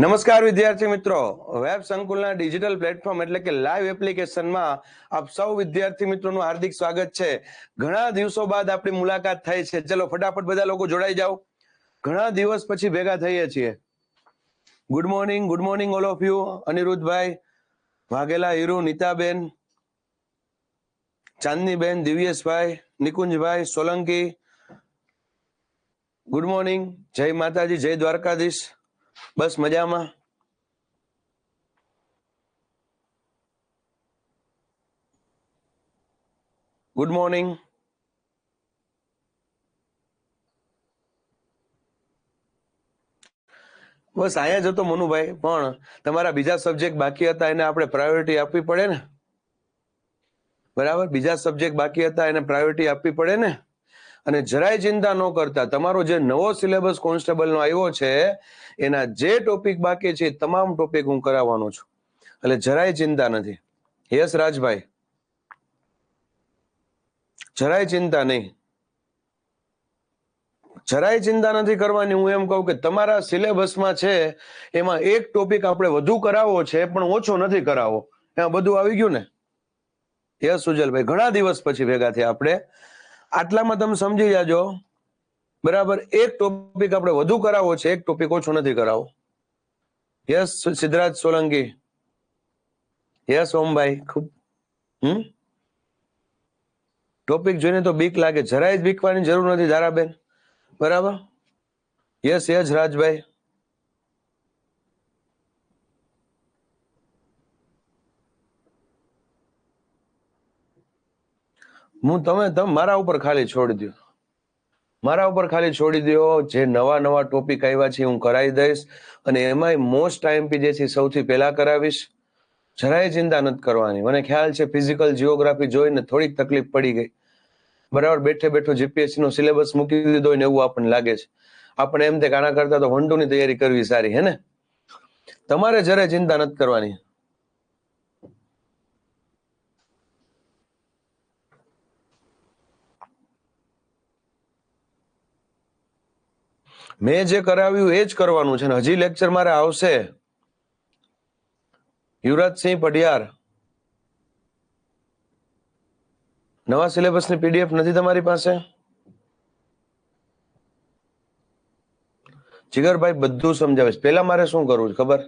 નમસ્કાર વિદ્યાર્થી મિત્રો, વેબ સંકુલના ડિજિટલ પ્લેટફોર્મ એટલે કે લાઈવ એપ્લિકેશનમાં આપ સૌ વિદ્યાર્થી મિત્રોનું હાર્દિક સ્વાગત છે. ઘણા દિવસો બાદ આપણી મુલાકાત થઈ છે. ચલો ફટાફટ બધા લોકો જોડાઈ જાઓ. ઘણા દિવસ પછી ભેગા થઈએ છીએ. Good morning all of you. Aniruddhbhai, Vaghela Hiru, Nitaben, Chandniben, દિવ્યેશભાઈ, નિકુંજભાઈ, Solanki, good morning. જય માતાજી, જય દ્વારકાધીશ. બસ મજામાં. Good morning. બસ અહીંયા જતો મનુભાઈ, પણ તમારા બીજા સબ્જેક્ટ બાકી હતા એને આપણે પ્રાયોરિટી આપવી પડે ને. બરાબર, બીજા સબ્જેક્ટ બાકી હતા એને પ્રાયોરિટી આપવી પડે ને. અને જરાય ચિંતા ન કરતા, તમારો જે નવો સિલેબસ કોન્સ્ટેબલનો આવ્યો છે એના જે ટોપિક બાકી છે તમામ ટોપિક હું કરાવવાનો છું, એટલે જરાય ચિંતા નથી. યસ રાજભાઈ, જરાય ચિંતા નહીં, જરાય ચિંતા નથી કરવાની. હું એમ કહું કે તમારા સિલેબસમાં છે એમાં એક ટોપિક આપણે વધુ કરાવવો છે પણ ઓછો નથી કરાવવો. એમાં બધું આવી ગયું ને. યસ સુજલભાઈ, ઘણા દિવસ પછી ભેગા થયા આપણે. આટલામાં તમે સમજી જાજો. બરાબર, એક ટોપિક આપણે વધુ કરાવવો છે, એક ટોપિક ઓછો નથી કરાવવો. યસ સિદ્ધરાજ સોલંકી, યસ ઓમભાઈ. ખૂબ ટોપિક જોઈને તો બીક લાગે, જરાય જ બીકવાની જરૂર નથી ધારાબેન. બરાબર, યસ રાજભાઈ. તમે મારા ઉપર ખાલી છોડી દો, મારા ઉપર ખાલી છોડી દો. જે નવા ટોપિક આવ્યા છે હું કરાવી દઈશ, અને એમાંય મોસ્ટ આઈએમપી જે છે સૌથી પહેલા કરાવીશ. જરાય ચિંતા નથી કરવાની. મને ખ્યાલ છે ફિઝિકલ જીઓગ્રાફી જોઈને થોડીક તકલીફ પડી ગઈ. બરાબર, બેઠો જીપીએસસી નો સિલેબસ મૂકી દીધો ને એવું આપણને લાગે છે. આપણે એમ થાય આના કરતા તો 1-2 ની તૈયારી કરવી સારી, હે ને? તમારે જરાય ચિંતા નથી કરવાની. મેં જે કરાવ્યું એ જ કરવાનું છે ને. હજી લેક્ચર મારે આવશે. યુવરાજસિંહ પઢિયાર, નવા સિલેબસની પીડીએફ નથી તમારી પાસે? જીગરભાઈ બધું સમજાવે છે. પેલા મારે શું કરવું છે ખબર?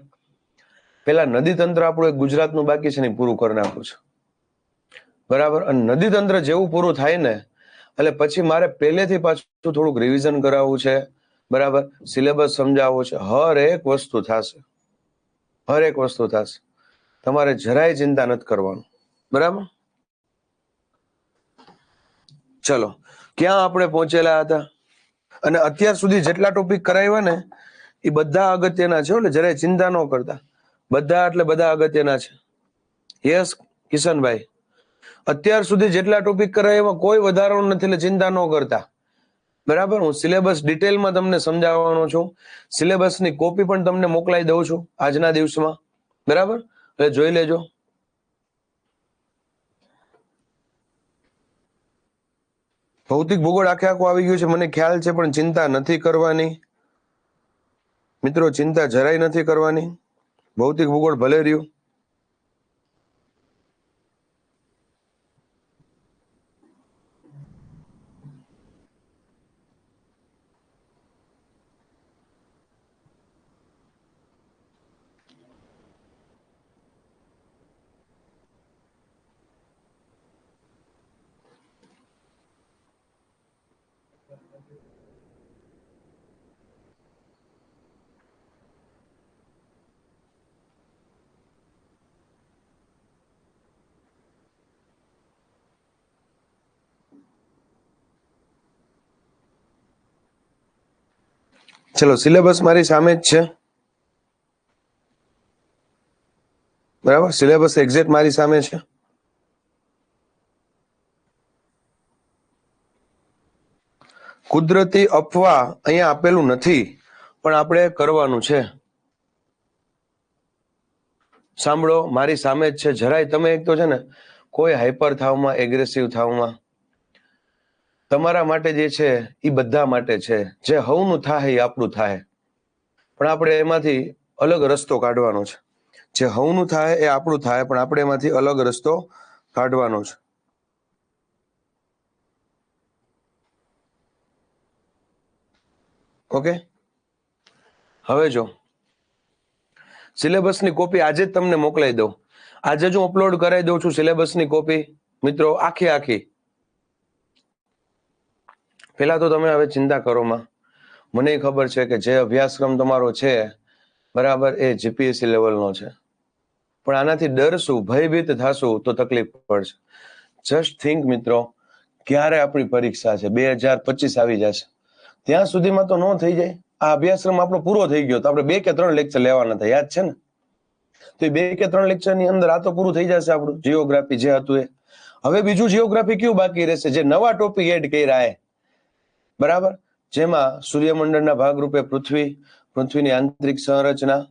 પેલા નદી તંત્ર આપણું એક ગુજરાતનું બાકી છે ને પૂરું કરી નાખવું છે. બરાબર, અને નદી તંત્ર જેવું પૂરું થાય ને એટલે પછી મારે પહેલેથી પાછું થોડુંક રિવિઝન કરાવવું છે. બરાબર, સિલેબસ સમજાવવો છે. હર એક વસ્તુ થશે. તમારે જરાય ચિંતા નથી કરવાનું. બરાબર, ચલો ક્યાં આપણે પહોંચેલા હતા? અને અત્યાર સુધી જેટલા ટોપિક કરાવ્યા ને એ બધા અગત્યના છે, એટલે જરાય ચિંતા ન કરતા. બધા અગત્યના છે. યસ કિશનભાઈ, અત્યાર સુધી જેટલા ટોપિક કરાવ્યા એમાં કોઈ વધારો નથી, એટલે ચિંતા ન કરતા. બરાબર, હું સિલેબસ ડિટેલમાં તમને સમજાવવાનો છું. સિલેબસની કોપી પણ તમને મોકલાઈ દઉં છું આજના દિવસમાં. બરાબર, એટલે જોઈ લેજો. ભૌતિક ભૂગોળ આખું આવી ગયું છે મને ખ્યાલ છે, પણ ચિંતા નથી કરવાની મિત્રો, ચિંતા જરાય નથી કરવાની. ભૌતિક ભૂગોળ ભલે રહ્યું. ચલો, સિલેબસ મારી સામે જ છે. બરાબર, સિલેબસ એક્ઝેક્ટ મારી સામે છે. કુદરતી અફવા અહીંયા આપેલું નથી, પણ આપણે કરવાનું છે. સાંભળો, મારી સામે જ છે. જરાય તમે એક તો છે ને કોઈ હાઈપર થાવમાં, એગ્રેસિવ થાવમાં. તમારા માટે જે છે એ બધા માટે છે. જે હવનું થાય એ આપણું થાય, પણ આપણે એમાંથી અલગ રસ્તો કાઢવાનો છે. જે હવનું થાય એ આપણું થાય, પણ આપણે એમાંથી અલગ રસ્તો કાઢવાનો છે. ઓકે, હવે જો સિલેબસની કોપી આજે જ તમને મોકલાઈ દઉં. આજે જ હું અપલોડ કરાવી દઉં છું સિલેબસની કોપી મિત્રો, આખી. પેલા તો તમે હવે ચિંતા કરો માં. મને ખબર છે કે જે અભ્યાસક્રમ તમારો છે બરાબર એ જીપીએસસી લેવલનો છે, પણ આનાથી ડરશું, ભયભીત થશું તો તકલીફ પડશે. જસ્ટ થિંક મિત્રો, ક્યારે આપણી પરીક્ષા છે? 2025 આવી જશે. ત્યાં સુધીમાં તો ન થઈ જાય. આ અભ્યાસક્રમ આપણો પૂરો થઈ ગયો તો આપણે 2 કે 3 લેક્ચર લેવાના હતા, યાદ છે ને? તો 2 કે 3 લેક્ચર ની અંદર આ તો પૂરું થઈ જશે આપણું જીઓગ્રાફી જે હતું એ. હવે બીજું જીઓગ્રાફી કયું બાકી રહેશે? જે નવા ટોપિક એડ કર્યા એ, બરાબર, જેમાં સૂર્યમંડળના ભાગરૂપે પૃથ્વીની આંતરિક સંરચના,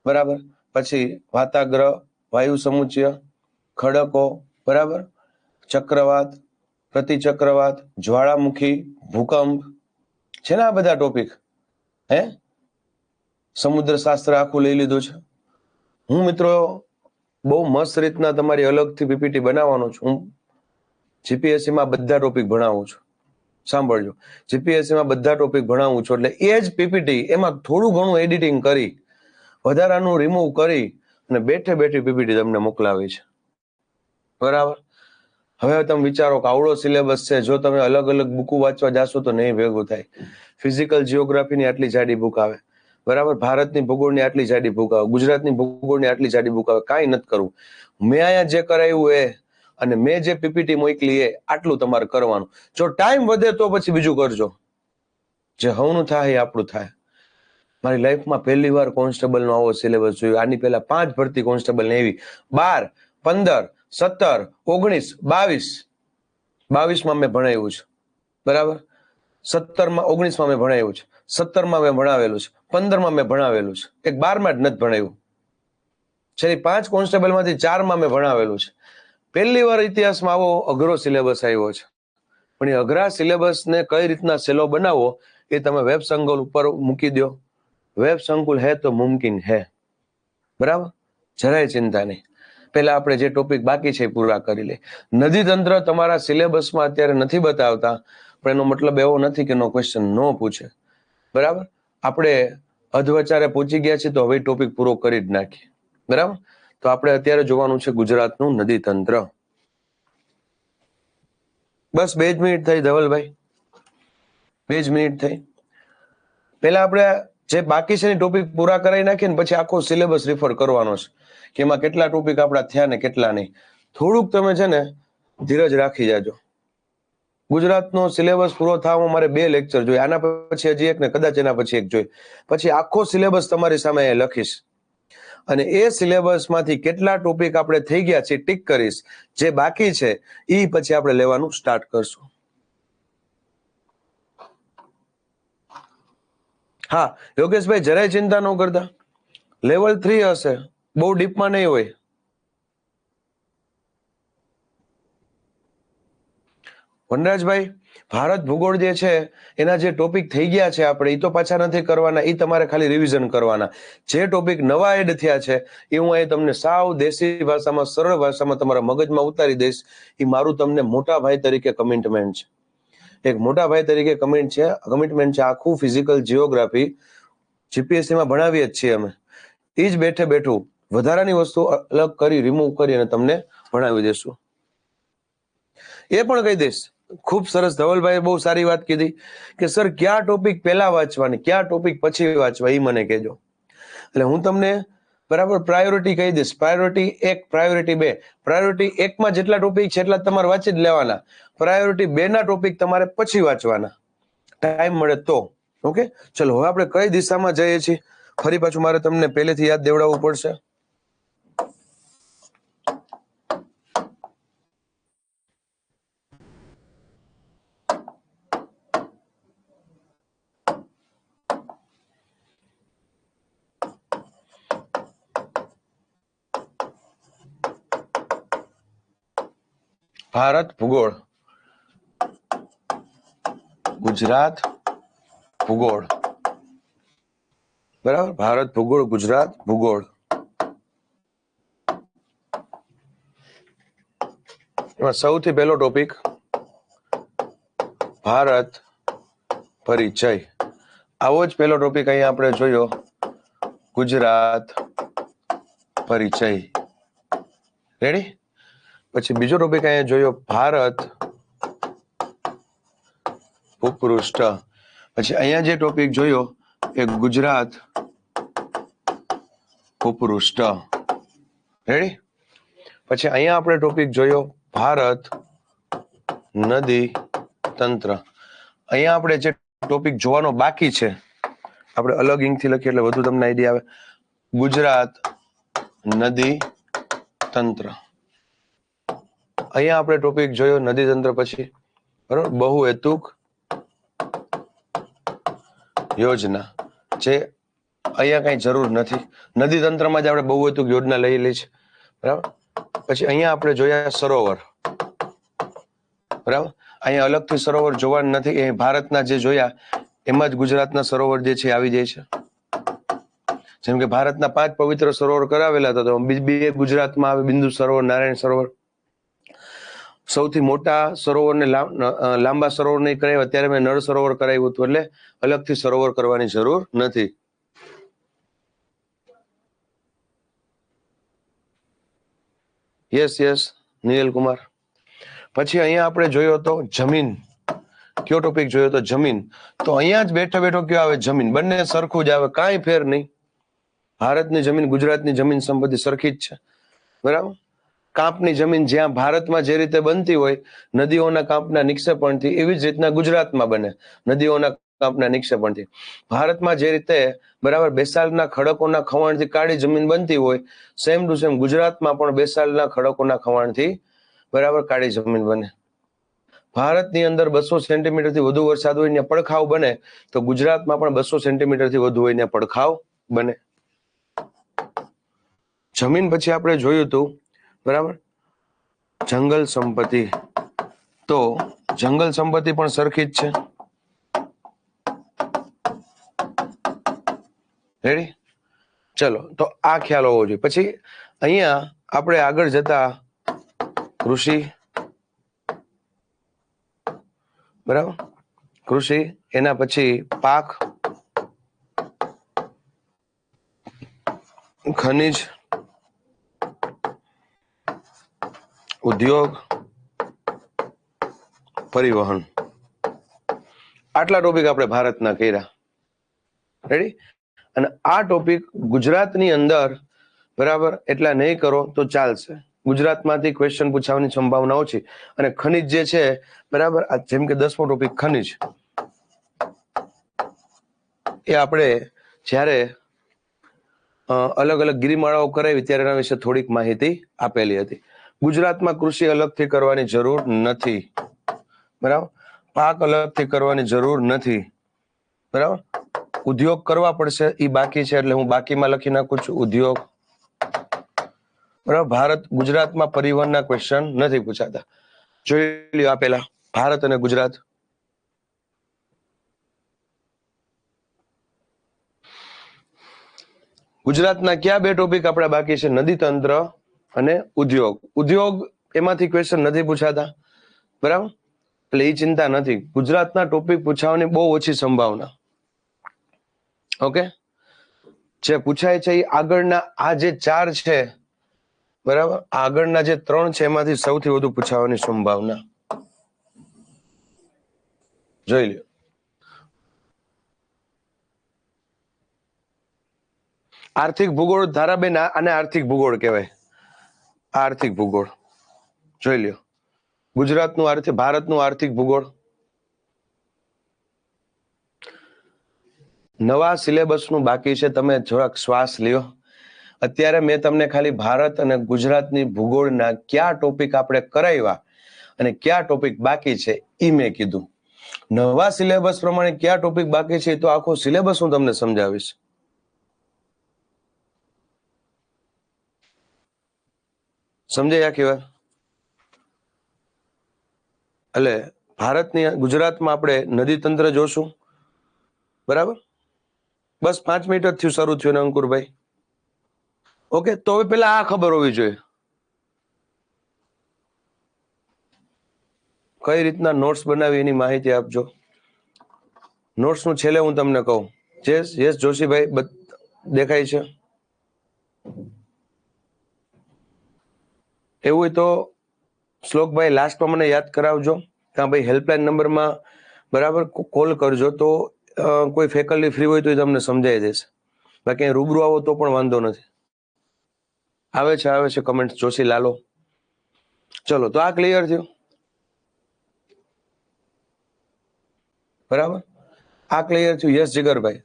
બરાબર, પછી વાતાગ્રહ, વાયુ સમુચ્ચય, ખડકો, બરાબર, ચક્રવાત, પ્રતિચક્રવાત, જ્વાળામુખી, ભૂકંપ, છે ને આ બધા ટોપિક. સમુદ્ર શાસ્ત્ર આખું લઈ લીધું છે. હું મિત્રો બહુ મસ્ત રીતના તમારી અલગથી પીપીટી બનાવવાનો છું. હું જીપીએસસી માં બધા ટોપિક ભણાવું છું. સાંભળજો, જીપીએસસી માં બધા ટોપિક ભણાવું છું, એટલે એ જ પીપીટી એમાં થોડું ઘણું એડિટિંગ કરી, વધારાનું રિમૂવ કરી અને બેઠે પીપીટી તમને મોકલાવી છે, બરાબર. હવે તમે વિચારો કે આવડો સિલેબસ છે, જો તમે અલગ અલગ બુકો વાંચવા જાશો તો નહીં ભેગું થાય. ફિઝિકલ જીઓગ્રાફીની આટલી જાડી બુક આવે, બરાબર, ભારતની ભૂગોળની આટલી જાડી બુક આવે, ગુજરાતની ભૂગોળની આટલી જાડી બુક આવે. કાંઈ નથી કરવું. મેં અહીંયા જે કરાવ્યું એ અને મેં જે પીપીટી મોકલી એ આટલું તમારે કરવાનું. જો ટાઈમ વધે તો પછી બીજું કરજો. જે હવનું થાય એ આપણું થાય. મારી લાઈફમાં પહેલી વાર કોન્સ્ટેબલનો આવો સિલેબસ જોયો. આની પહેલા 5 ભરતી કોન્સ્ટેબલ ને એવી 12, 15, 17, 19, 22. 22માં મેં ભણાવ્યું છે, બરાબર. 17માં 19માં મેં ભણાવ્યું છે, 17માં મેં ભણાવેલું છે, 15માં મેં ભણાવેલું છે, એક 12માં જ નથી ભણાવ્યું. છેલ્લી 5 કોન્સ્ટેબલમાંથી 4માં મેં ભણાવેલું છે. પહેલી વાર ઇતિહાસમાં આવો અઘરો સિલેબસ આવ્યો છે. પણ એ અઘરા સિલેબસને કઈ રીતના સેલો બનાવવો એ તમે વેબ સંકુલ ઉપર મૂકી દો. વેબ સંકુલ હે તો મુમકિન હે, બરાબર. જરાય ચિંતા નહીં. પહેલા આપણે જે ટોપિક બાકી છે એ પૂરા કરી લે. નદી તંત્ર તમારા સિલેબસમાં અત્યારે નથી બતાવતા, પણ એનો મતલબ એવો નથી કે નો ક્વેશ્ચન નો પૂછે, બરાબર. આપણે અધવચારે પહોંચી ગયા છીએ તો હવે ટોપિક પૂરો કરી જ નાખીએ, બરાબર. તો આપણે અત્યારે જોવાનું છે ગુજરાતનું નદી તંત્ર. બસ 2 જ મિનિટ થઈ ધવલભાઈ, 2 જ મિનિટ થઈ. પહેલા આપણે જે બાકી છે ટોપિક પૂરા કરાવી નાખીએ ને પછી આખો સિલેબસ રિફર કરવાનો છે કે એમાં કેટલા ટોપિક આપણા થયા ને કેટલા નહીં. થોડુંક તમે છે ને ધીરજ રાખી જાજો. ગુજરાતનો સિલેબસ પૂરો થવામાં મારે 2 લેક્ચર જોઈએ, આના પછી હજી એક ને કદાચ એના પછી એક જોઈએ. પછી આખો સિલેબસ તમારી સામે લખીશ અને એ સિલેબસમાંથી કેટલા ટોપિક આપણે થઈ ગયા છે ટીક કરીશ. જે બાકી છે એ પછી આપણે લેવાનું સ્ટાર્ટ કરશું. હા યોગેશભાઈ, જરાય ચિંતા ન કરતા. લેવલ 3 હશે, બહુ ડીપમાં નહીં હોય. વનરાજભાઈ, ભારત ભૂગોળ જે છે એના જે ટોપિક થઈ ગયા છે આપણે એ તો પાછા નથી કરવાના, એ તમારે ખાલી રિવિઝન કરવાના. જે ટોપિક નવા એડ થયા છે એ હું અહીં તમને સાવ દેશી ભાષામાં, સરળ ભાષામાં તમારા મગજમાં ઉતારી દઈશ. એ મારું તમને મોટા ભાઈ તરીકે કમિટમેન્ટ છે. એક મોટા ભાઈ તરીકે કમિટમેન્ટ છે. આખું ફિઝિકલ જીઓગ્રાફી જીપીએસસી માં ભણાવીએ જ છીએ અમે. એ જ બેઠું વધારાની વસ્તુ અલગ કરી, રિમૂવ કરી અને તમને ભણાવી દેશું. એ પણ કહી દઈશ. ખૂબ સરસ ધવલભાઈ બહુ સારી વાત કીધી કે સર કયા ટોપિક પહેલા વાંચવાની, કયા ટોપિક પછી વાંચવા, એ મને કહેજો. એટલે હું તમને બરાબર પ્રાયોરિટી કહી દઈશ. Priority 1, priority 2. પ્રાયોરિટી 1માં જેટલા ટોપિક છે એટલા તમારે વાંચી જ લેવાના. પ્રાયોરિટી 2 ના ટોપિક તમારે પછી વાંચવાના, ટાઈમ મળે તો. ઓકે, ચલો હવે આપણે કઈ દિશામાં જઈએ છીએ ફરી પાછું મારે તમને પહેલેથી યાદ દેવડાવવું પડશે. ભારત ભૂગોળ, ગુજરાત ભૂગોળ. બરાબર, ભારત ભૂગોળ, ગુજરાત ભૂગોળ. એમાં સૌથી પહેલો ટોપિક ભારત પરિચય. આવો જ પહેલો ટોપિક અહીંયા આપણે જોયો, ગુજરાત પરિચય. રેડી? પછી બીજો ટોપિક અહીંયા જોયો, ભારત ભૂપૃષ્ઠ. પછી અહીંયા જે ટોપિક જોયો એ ગુજરાત ભૂપૃષ્ઠ. રેડી? પછી અહીંયા આપણે ટોપિક જોયો ભારત નદી તંત્ર. અહીંયા આપણે જે ટોપિક જોવાનો બાકી છે, આપણે અલગ ઇંકથી લખીએ એટલે વધુ તમને આઈડિયા આવે. ગુજરાત નદી તંત્ર. અહીંયા આપણે ટોપિક જોયો નદી તંત્ર. પછી બરોબર, બહુહેતુક યોજના, જે અહીંયા કઈ જરૂર નથી. નદી તંત્રમાં જ આપણે બહુહેતુક યોજના લઈ છે. બરાબર. પછી અહીંયા આપણે જોયા સરોવર. બરાબર, અહીંયા અલગથી સરોવર જોવાનું નથી. એ ભારતના જે જોયા એમાં જ ગુજરાતના સરોવર જે છે આવી જાય છે. જેમ કે ભારતના 5 પવિત્ર સરોવર કરાવેલા હતા, તો બે ગુજરાતમાં આવે, બિંદુ સરોવર, નારાયણ સરોવર. સૌથી મોટા સરોવરને લાંબા સરોવર નહીં કરાવ્યા, ત્યારે મેં નળ સરોવર કરાવ્યું હતું. એટલે અલગથી સરોવર કરવાની જરૂર નથી. યસ યસ નીલ કુમાર. પછી અહીંયા આપણે જોયો તો જમીન. કયો ટોપિક જોયો તો? જમીન. તો અહીંયા જ બેઠો બેઠો કયો આવે? જમીન. બંને સરખું જ આવે, કાંઈ ફેર નહીં. ભારતની જમીન, ગુજરાતની જમીન સંપત્તિ સરખી જ છે. બરાબર. કાંપની જમીન જ્યાં ભારતમાં જે રીતે બનતી હોય નદીઓના કાંપના નિક્ષેપણથી, એવી જ રીતના ગુજરાતમાં બને નદીઓના કાંપના નિક્ષેપણથી. ભારતમાં જે રીતે બરાબર બેસાલ્ટના ખડકોના ખવાણથી કાળી જમીન બનતી હોય, સેમ ટુ સેમ ગુજરાતમાં પણ બેસાલ્ટના ખડકોના ખવાણથી બરાબર કાળી જમીન બને. ભારતની અંદર 200 સેન્ટીમીટરથી વધુ વરસાદ હોય ને પડખાવ બને, તો ગુજરાતમાં પણ 200 સેન્ટીમીટરથી વધુ હોય ને પડખાવ બને. જમીન. પછી આપણે જોયું હતું બરાબર જંગલ સંપત્તિ. તો જંગલ સંપત્તિ પણ સરખી જ છે. રેડી? ચલો, તો આ ખ્યાલ હોવો જોઈએ. પછી અહીંયા આપણે આગળ જતા કૃષિ. બરાબર, કૃષિ. એના પછી પાક, ખનિજ, ઉદ્યોગ, પરિવહન. આટલા ટોપિક આપણે ભારતના કર્યા. રેડી? અને આ ટોપિક ગુજરાતની અંદર બરાબર એટલા નહીં કરો તો ચાલશે. ગુજરાતમાંથી ક્વેશ્ચન પૂછવાની સંભાવના ઓછી. અને ખનિજ જે છે બરાબર, જેમ કે 10મો ટોપિક ખનિજ, એ આપણે જ્યારે અલગ અલગ ગિરિમાળાઓ કરાવી ત્યારે એના વિશે થોડીક માહિતી આપેલી હતી. ગુજરાતમાં કૃષિ અલગથી કરવાની જરૂર નથી. બરાબર. પાક અલગથી કરવાની જરૂર નથી. બરાબર. ઉદ્યોગ કરવા પડશે, એ બાકી છે એટલે હું બાકીમાં લખી નાખું છું ઉદ્યોગ. બરાબર. ગુજરાતમાં પરિવહનના ક્વેશ્ચન નથી પૂછાતા. જોઈ લ્યો આપેલા ભારત અને ગુજરાત. ગુજરાતના કયા 2 ટોપિક આપણા બાકી છે? નદી તંત્ર અને ઉદ્યોગ. ઉદ્યોગ એમાંથી ક્વેશ્ચન નથી પૂછાતા. બરાબર, એટલે એ ચિંતા નથી. ગુજરાતના ટોપિક પૂછાવાની બહુ ઓછી સંભાવના. ઓકે, જે પૂછાય છે એ આગળના આ જે 4 છે બરાબર, આગળના જે 3 છે એમાંથી સૌથી વધુ પૂછાવાની સંભાવના. જોઈ લ્યો. આર્થિક ભૂગોળ. ધારાબેન, આને આર્થિક ભૂગોળ કહેવાય. આર્થિક ભૂગોળ જોઈ લ્યો. ગુજરાતનું આર્થિક, ભારતનું આર્થિક ભૂગોળ. નવા સિલેબસનું બાકી છે. તમે થોડાક શ્વાસ લ્યો. અત્યારે મેં તમને ખાલી ભારત અને ગુજરાતની ભૂગોળના કયા ટોપિક આપણે કરાવ્યા અને કયા ટોપિક બાકી છે એ મેં કીધું. નવા સિલેબસ પ્રમાણે કયા ટોપિક બાકી છે તો આખો સિલેબસ હું તમને સમજાવીશ. સમજાય આખી વાત? એટલે ભારતની ગુજરાતમાં આપણે નદી તંત્ર જોશું. બરાબર, બસ 5 મિનિટ જ થયું શરૂ થયું ને અંકુરભાઈ. ઓકે, તો હવે પેલા આ ખબર હોવી જોઈએ કઈ રીતના નોટ્સ બનાવી એની માહિતી આપજો. નોટ્સ નું છેલ્લે હું તમને કહું. યસ જોશીભાઈ દેખાય છે? એવું હોય તો શ્લોકભાઈ લાસ્ટમાં મને યાદ કરાવજો. કાં ભાઈ હેલ્પલાઇન નંબરમાં બરાબર કોલ કરજો, તો કોઈ ફેકલ્ટી ફ્રી હોય તો એ તમને સમજાઈ દેશે. બાકી રૂબરૂ આવો તો પણ વાંધો નથી. આવે છે કમેન્ટ જોશી લાલો. ચલો, તો આ ક્લિયર થયું બરાબર. આ ક્લિયર થયું. યસ જીગરભાઈ,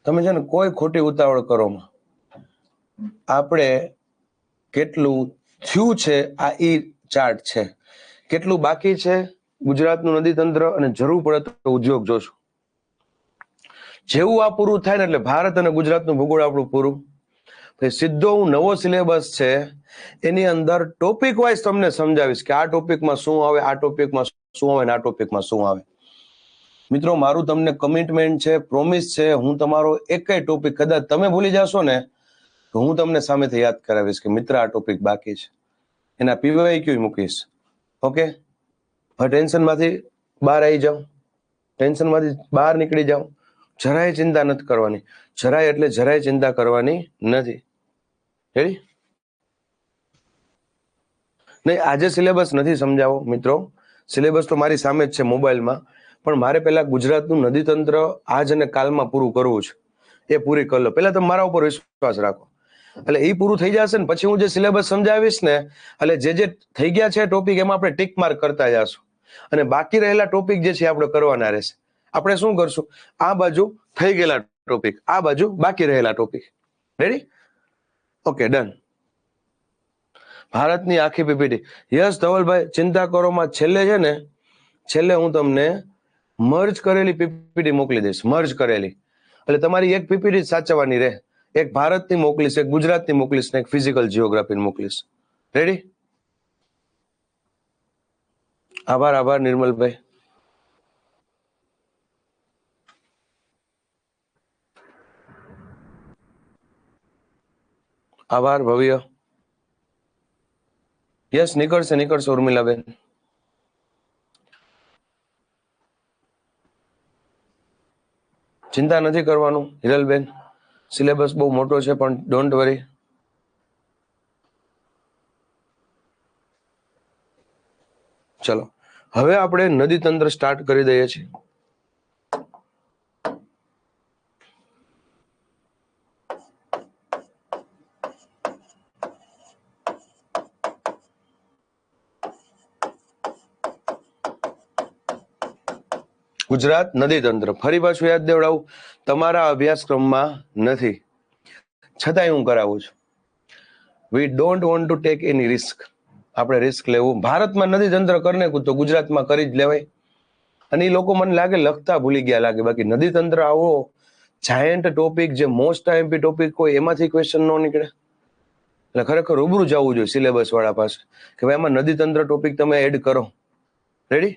તમે છે ને કોઈ ખોટી ઉતાવળ કરો માં. આપણે કેટલું થયું છે આ ઈ ચાર્ટ છે, કેટલું બાકી છે ગુજરાતનું નદી તંત્ર, અને જરૂર પડે તો ઉદ્યોગ જોશું. જેવું આ પૂરું થાય ને એટલે ભારત અને ગુજરાતનું ભૂગોળ આપણું પૂરું. સીધો હું નવો સિલેબસ છે એની અંદર ટોપિક વાઇઝ તમને સમજાવીશ કે આ ટોપિકમાં શું આવે, આ ટોપિકમાં શું આવે, આ ટોપિકમાં શું આવે. મિત્રો, મારું તમને કમિટમેન્ટ છે, પ્રોમિસ છે, હું તમારો એકય ટોપિક કદાચ તમે ભૂલી જશો ને તો હું તમને સામેથી યાદ કરાવીશ કે મિત્ર આ ટોપિક બાકી છે, એના PYQ મૂકીશ. ઓકે, હવે ટેન્શનમાંથી બહાર આવી જાઓ, ટેન્શનમાંથી બહાર નીકળી જાઓ. જરાય ચિંતા નથી કરવાની, જરાય એટલે જરાય ચિંતા કરવાની નથી. રેડી? નહીં, આજે સિલેબસ નથી સમજાવો મિત્રો. સિલેબસ તો મારી સામે જ છે મોબાઈલમાં, પણ મારે પહેલા ગુજરાતનું નદી તંત્ર આજ અને કાલમાં પૂરું કરવું છે. એ પૂરી કરી લો. પહેલા તમે મારા ઉપર વિશ્વાસ રાખો. એટલે એ પૂરું થઈ જશે ને પછી હું જે સિલેબસ સમજાવીશ ને, એટલે જે થઈ ગયા છે ટોપિક એમાં આપણે ટીક માર્ક કરતા જશું, અને બાકી રહેલા ટોપિક જે છે આપણે કરવાના રહેશે. આપણે શું કરશું? આ બાજુ થઈ ગયેલા ટોપિક, આ બાજુ બાકી રહેલા ટોપિક. રેડી? Okay, done. ભારતની આખી પીપીટી. યસ ધવલભાઈ, ચિંતા કરોમાં છેલ્લે છે ને, છેલ્લે હું તમને મર્જ કરેલી પીપીટી મોકલી દઈશ. મર્જ કરેલી એટલે તમારી એક પીપીટી સાચવવાની રહે. એક ભારતની મોકલીશ, એક ગુજરાતની મોકલીશ, ને એક ફિઝિકલ જીઓગ્રાફી મોકલીશ. રેડી? આભાર નિર્મલભાઈ. આભાર ભવ્ય. યસ, નીકળશે ઉર્મિલાબેન. ચિંતા નથી કરવાનું હિરલબેન, સિલેબસ બહુ મોટો છે પણ ડોન્ટ વરી. ચલો, હવે આપણે નદી તંત્ર સ્ટાર્ટ કરી દઈએ છીએ. ગુજરાત નદી તંત્ર ફરી પાછું યાદ દેવડાવું, તમારા અભ્યાસક્રમમાં નથી, છતાંય હું કરાવું છું. We don't want to take any risk. આપણે રિસ્ક લેવું. ભારતમાં નદી તંત્ર કરીને તો ગુજરાતમાં કરી જ લેવાય. અને એ લોકો મને લાગે લખતા ભૂલી ગયા લાગે. બાકી નદી તંત્ર આવો જાયન્ટ ટોપિક, જે મોસ્ટ આઈએમપી ટોપિક હોય એમાંથી ક્વેશ્ચન ન નીકળે. એટલે ખરેખર રૂબરૂ જવું જોઈએ સિલેબસ વાળા પાસે કે ભાઈ એમાં નદી તંત્ર ટોપિક તમે એડ કરો. રેડી?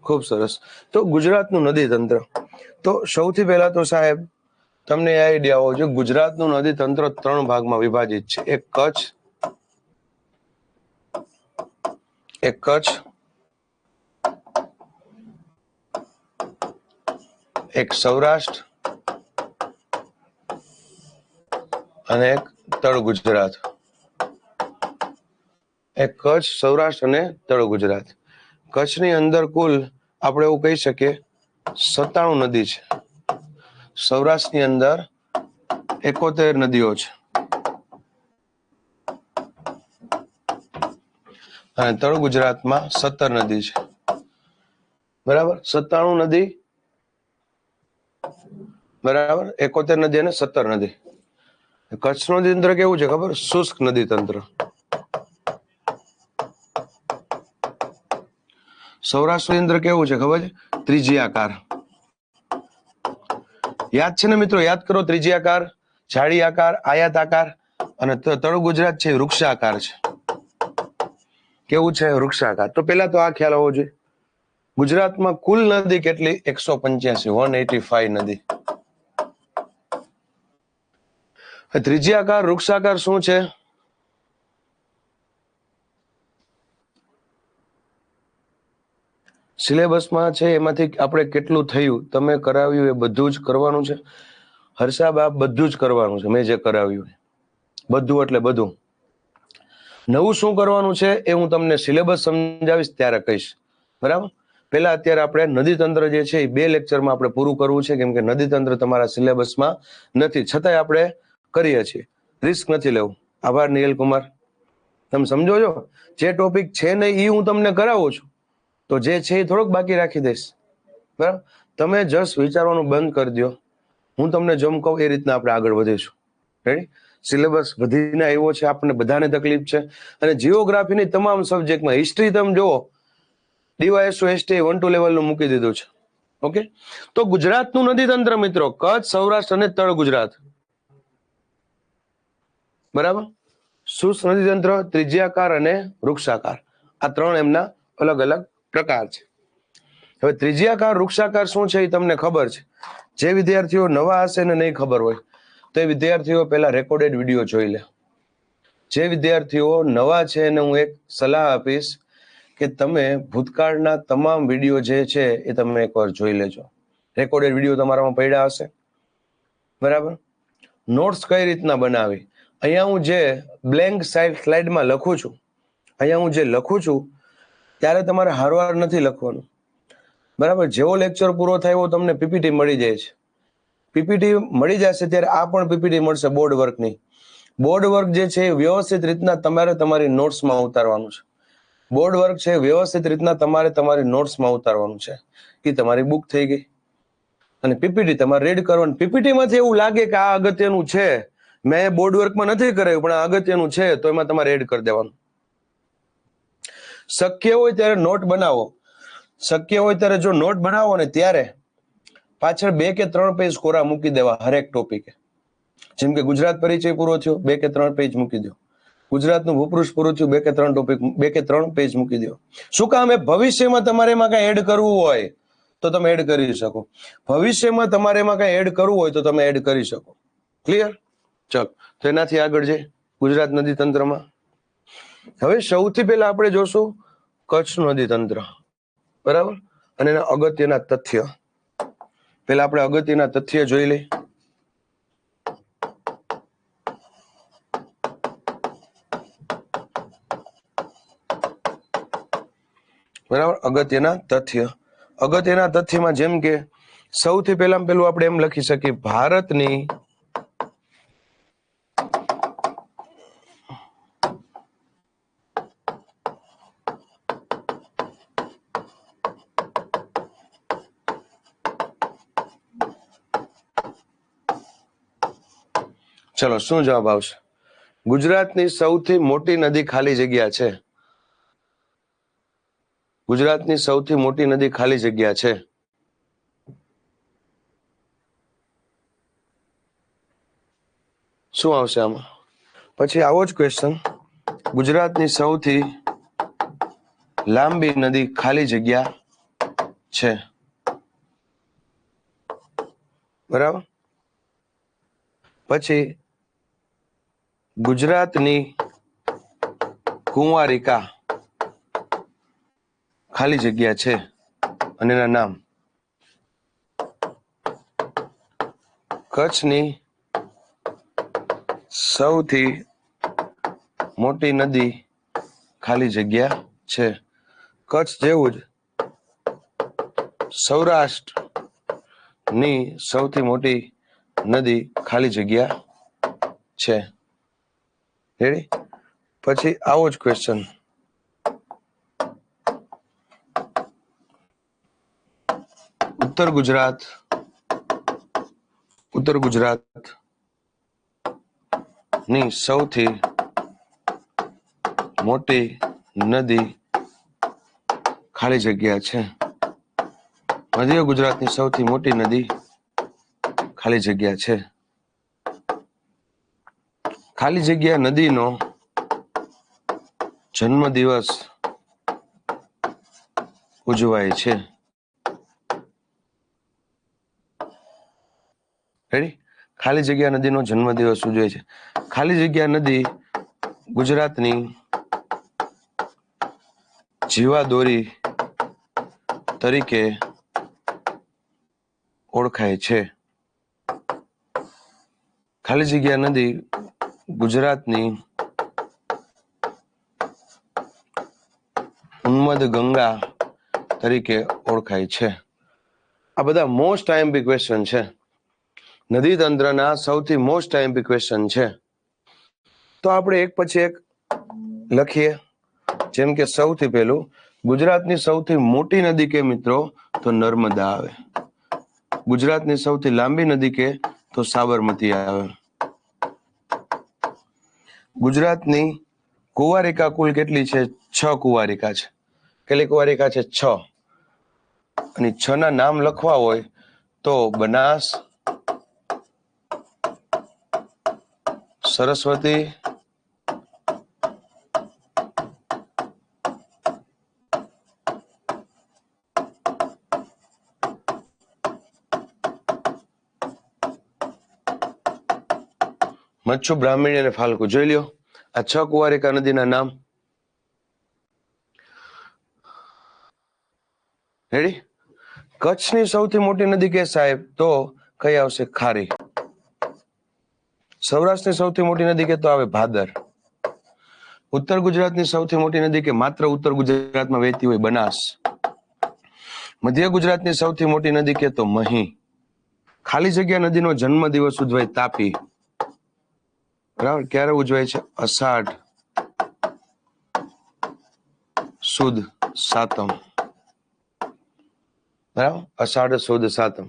ખૂબ સરસ. તો ગુજરાતનું નદી તંત્ર, તો સૌથી પહેલા તો સાહેબ તમને એ આઈડિયા હોવો જોઈએ ગુજરાતનું નદી તંત્ર 3 ભાગમાં વિભાજિત છે. એક કચ્છ, એક સૌરાષ્ટ્ર અને એક તળ ગુજરાત. એક કચ્છ, સૌરાષ્ટ્ર અને તળ ગુજરાત. કચ્છની અંદર કુલ આપણે એવું કહી શકીએ 97 નદી છે. સૌરાષ્ટ્રની અંદર 71 નદીઓ છે અને તળ ગુજરાતમાં 17 નદી છે. બરાબર? 97 નદી બરાબર, 71 નદી અને 17 નદી. કચ્છનું નદી તંત્ર કેવું છે ખબર? શુષ્ક નદી તંત્ર. સૌરાષ્ટ્રની અંદર કેવું છે ખબર છે? ત્રિજ્યાકાર. યાદ છે ને મિત્રો? યાદ કરો. ત્રિજ્યાકાર, જાળી આકાર, આયાત આકાર. અને તળ ગુજરાત છે વૃક્ષાકાર છે. કેવું છે? વૃક્ષાકાર. તો પેલા તો આ ખ્યાલ હોવો જોઈએ. ગુજરાતમાં કુલ નદી કેટલી? 185, 185 નદી. ત્રિજ્યાકાર વૃક્ષાકાર શું છે? સિલેબસમાં છે એમાંથી આપણે કેટલું થયું, તમે કરાવ્યું એ બધું જ કરવાનું છે. હર્ષાબા બધું જ કરવાનું છે, મેં જે કરાવ્યું બધું એટલે બધું. નવું શું કરવાનું છે એ હું તમને સિલેબસ સમજાવીશ ત્યારે કહીશ, બરાબર? પહેલા અત્યારે આપણે નદી તંત્ર જે છે એ 2 લેક્ચરમાં આપણે પૂરું કરવું છે, કેમ કે નદી તંત્ર તમારા સિલેબસમાં નથી, છતાંય આપણે કરીએ છીએ, રિસ્ક નથી લેવું. આભાર નિયલ કુમાર. તમે સમજો છો, જે ટોપિક છે ને એ હું તમને કરાવું છું, તો જે છે એ થોડોક બાકી રાખી દઈશ, બરાબર? તમે જસ્ટ વિચારવાનું બંધ કરી દો, હું તમને જેમ કહું એ રીતના આપણે આગળ વધીશું. રેડી? સિલેબસ વધીને આવ્યો છે, આપણને બધાને તકલીફ છે. અને જીઓગ્રાફીની તમામ સબ્જેક્ટમાં હિસ્ટ્રી તમે જુઓ, ડીવાયએસઓ એસટી 1-2 લેવલનું મૂકી દીધું છે. ઓકે, તો ગુજરાતનું નદી તંત્ર મિત્રો, કચ્છ, સૌરાષ્ટ્ર અને તળ ગુજરાત, બરાબર? શુષ્ક નદી તંત્ર, ત્રિજ્યાકાર અને વૃક્ષાકાર, આ 3 એમના અલગ અલગ પ્રકાર છે. હવે ત્રિજ્યાકાર વૃક્ષાકાર શું છે એ તમને ખબર છે? જે વિદ્યાર્થીઓ નવા હશે ને નહીં ખબર હોય તો એ વિદ્યાર્થીઓ પહેલા રેકોર્ડેડ વિડીયો જોઈ લે. જે વિદ્યાર્થીઓ નવા છે એને હું એક સલાહ આપીશ કે તમે ભૂતકાળના તમામ વિડીયો જે છે એ તમે એકવાર જોઈ લેજો. રેકોર્ડેડ વિડીયો તમારામાં પડ્યા હશે, બરાબર? નોટ્સ કઈ રીતના બનાવી, અહીંયા હું જે બ્લેન્ક સ્લાઇડમાં લખું છું, અહીંયા હું જે લખું છું ત્યારે તમારે હારવાર નથી લખવાનું, બરાબર? જેવો લેક્ચર પૂરો થાય એવો તમને પીપીટી મળી જાય છે. પીપીટી મળી જશે ત્યારે આ પણ પીપીટી મળશે બોર્ડ વર્કની. બોર્ડ વર્ક જે છે એ વ્યવસ્થિત રીતના તમારે તમારી નોટ્સમાં ઉતારવાનું છે. બોર્ડ વર્ક છે વ્યવસ્થિત રીતના તમારે તમારી નોટ્સમાં ઉતારવાનું છે. એ તમારી બુક થઈ ગઈ. અને પીપીટી તમારે રેડ કરવાનું. પીપીટીમાંથી એવું લાગે કે આ અગત્યનું છે, મેં બોર્ડ વર્કમાં નથી કરાયું પણ આ અગત્યનું છે, તો એમાં તમારે એડ કરી દેવાનું. શક્ય હોય ત્યારે નોટ બનાવો. શક્ય હોય ત્યારે જો નોટ બનાવો ને ત્યારે પાછળ 2 કે 3 પેજ કોરા મૂકી દેવા હરેક ટોપિકે. જેમ કે ગુજરાત પરિચય પૂરો થયો, 2 કે 3 પેજ મૂકી દો. ગુજરાતનું ભૂપૃષ્ઠ પૂરું થયું, 2 કે 3 ટોપિક, 2 કે 3 પેજ મૂકી દો. શું કામ? ભવિષ્યમાં તમારે એમાં કઈ એડ કરવું હોય તો તમે એડ કરી શકો. ભવિષ્યમાં તમારે એમાં કઈ એડ કરવું હોય તો તમે એડ કરી શકો. ક્લિયર? ચલો, તો એનાથી આગળ જઈએ ગુજરાત નદી તંત્રમાં. હવે સૌથી પહેલા આપણે જોશું કચ્છનું નદી તંત્ર, બરાબર? અને એના અગત્યના તથ્ય. પહેલા આપણે અગત્યના તથ્ય જોઈ લઈએ. બરાબર, અગત્યના તથ્ય. અગત્યના તથ્યમાં જેમ કે સૌથી પહેલા પેલું આપણે એમ લખી શકીએ, ભારતની ચલો શું જવાબ આવશે? ગુજરાતની સૌથી મોટી નદી ખાલી જગ્યા છે. ગુજરાતની સૌથી મોટી નદી ખાલી જગ્યા છે. શું આવશે આમાં? પછી આવો જ ક્વેશ્ચન, ગુજરાતની સૌથી લાંબી નદી ખાલી જગ્યા છે, બરાબર? પછી ગુજરાતની કુંવારિકા ખાલી જગ્યા છે અને એના નામ. કચ્છની સૌથી મોટી નદી ખાલી જગ્યા છે. કચ્છ જેવું જ સૌરાષ્ટ્રની સૌથી મોટી નદી ખાલી જગ્યા છે. રેડી? પછી આવો જ ક્વેશ્ચન, ઉત્તર ગુજરાત ની સૌથી મોટી નદી ખાલી જગ્યા છે. મધ્ય ગુજરાતની સૌથી મોટી નદી ખાલી જગ્યા છે. ખાલી જગ્યા નદીનો જન્મદિવસ ઉજવાય છે. રેડી? ખાલી જગ્યા નદીનો જન્મદિવસ ઉજવાય છે. ખાલી જગ્યા નદી ગુજરાતની જીવાદોરી તરીકે ઓળખાય છે. ખાલી જગ્યા નદી ગુજરાતની ઉન્મદ ગંગા તરીકે ઓળખાય છે. આ બધા મોસ્ટ આઈએમપી ક્વેશ્ચન છે. નદી તંત્રના સૌથી મોસ્ટ આઈએમપી ક્વેશ્ચન છે. તો આપણે એક પછી એક લખીએ. જેમ કે સૌથી પહેલું, ગુજરાતની સૌથી મોટી નદી કે મિત્રો? તો નર્મદા આવે. ગુજરાતની સૌથી લાંબી નદી કે? તો સાબરમતી આવે. ગુજરાતની કુંવારિકા કુલ કેટલી છે? 6 કુંવારિકા છે. કેટલી કુંવારિકા છે? 6. અને 6 ના નામ લખવા હોય તો બનાસ, સરસ્વતી, મચ્છુ, બ્રાહ્મણી અને ફાલ્ગુ. જોઈ લ્યો આ 6 કુંવારિકા નદીના નામ. રેડી? કચ્છની સૌથી મોટી નદી કે સાહેબ? તો કઈ આવશે? ખારી. સૌરાષ્ટ્રની સૌથી મોટી નદી કે? તો આવે ભાદર. ઉત્તર ગુજરાતની સૌથી મોટી નદી કે? માત્ર ઉત્તર ગુજરાતમાં વહેતી હોય? બનાસ. મધ્ય ગુજરાતની સૌથી મોટી નદી કે? તો મહી. ખાલી જગ્યા નદીનો જન્મ દિવસ ઉજવાય? તાપી. બરાબર. ક્યારે ઉજવાય છે? અષાઢ સુદ સાતમ. બરાબર. અષાઢ સુદ સાતમ.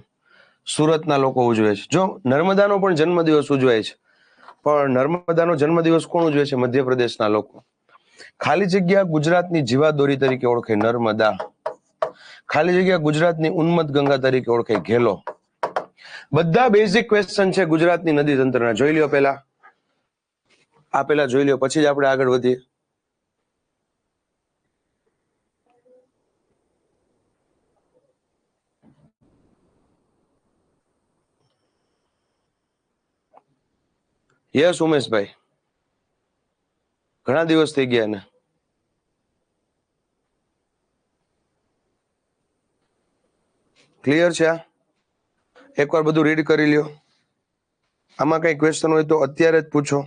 સુરતના લોકો ઉજવે છે. જો નર્મદાનો પણ જન્મદિવસ ઉજવાય છે, પણ નર્મદાનો જન્મદિવસ કોણ ઉજવે છે? મધ્યપ્રદેશના લોકો. ખાલી જગ્યા ગુજરાતની જીવાદોરી તરીકે ઓળખાય? નર્મદા. ખાલી જગ્યા ગુજરાતની ઉન્મત્ત ગંગા તરીકે ઓળખાય? ઘેલો. બધા બેઝિક ક્વેશ્ચન છે ગુજરાતની નદી તંત્રના. જોઈ લ્યો પહેલા. આ પહેલા જોઈ લ્યો, પછી જ આપણે આગળ વધીએ. યસ ઉમેશભાઈ, ઘણા દિવસ થઈ ગયા ને. ક્લિયર છે? આ એકવાર બધું રીડ કરી લ્યો. આમાં કઈ ક્વેશ્ચન હોય તો અત્યારે જ પૂછો.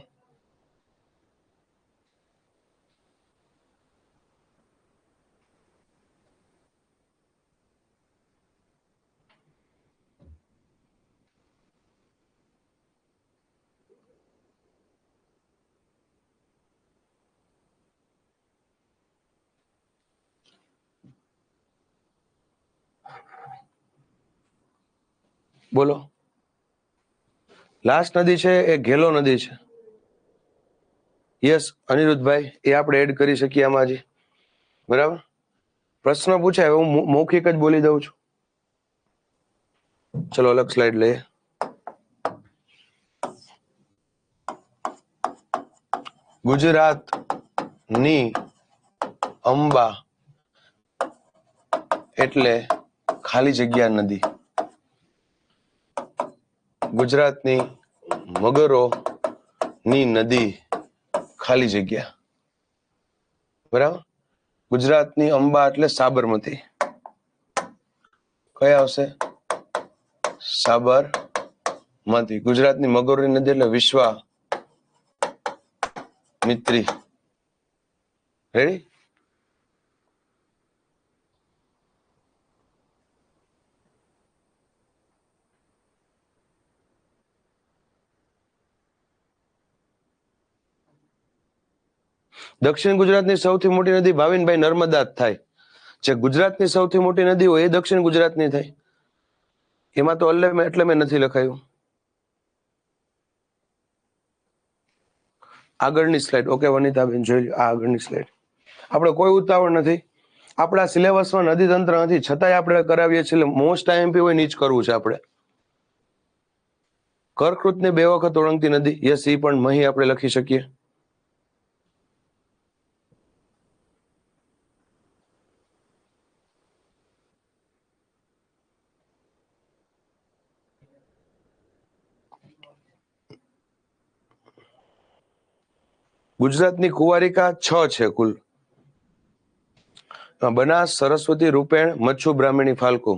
બોલો. લાસ્ટ નદી છે એ ઘેલો નદી છે. યસ અનિરુદ્ધભાઈ, એ આપણે એડ કરી શકીએ આમાં હજી. બરાબર. પ્રશ્ન પૂછાય હું મૌખિક જ બોલી દઉં છું. ચલો અલગ સ્લાઇડ લઈએ. ગુજરાતની અંબા એટલે ખાલી જગ્યા નદી. ગુજરાતની મગરો ની નદી ખાલી જગ્યા. બરાબર. ગુજરાતની અંબા એટલે સાબરમતી. કઈ આવશે? સાબરમતી. ગુજરાતની મગરોની નદી એટલે વિશ્વામિત્રી. રેડી? દક્ષિણ ગુજરાતની સૌથી મોટી નદી ભાવિનભાઈ નર્મદા જ થાય. જે ગુજરાતની સૌથી મોટી નદી હોય એ દક્ષિણ ગુજરાતની થાય. એમાં તો એટલે મેં નથી લખાયું. આગળની સ્લાઇડ. ઓકે વનિતાબેન જોઈ લો. આ આગળની સ્લાઇડ. આપણે કોઈ ઉતાવળ નથી. આપણા સિલેબસમાં નદી તંત્ર નથી, છતાંય આપણે કરાવીએ છીએ. મોસ્ટ આઈએમપી હોય નીચ કરવું છે આપણે. કર્કવૃતને 2 વખત ઓળંગતી નદી. યસ, એ પણ મહી આપણે લખી શકીએ. ગુજરાતની કુંવારિકા 6 છે કુલ. બનાસ, સરસ્વતી, રૂપેણ, મચ્છુ, બ્રાહ્મણી, ફાલ્ગુ.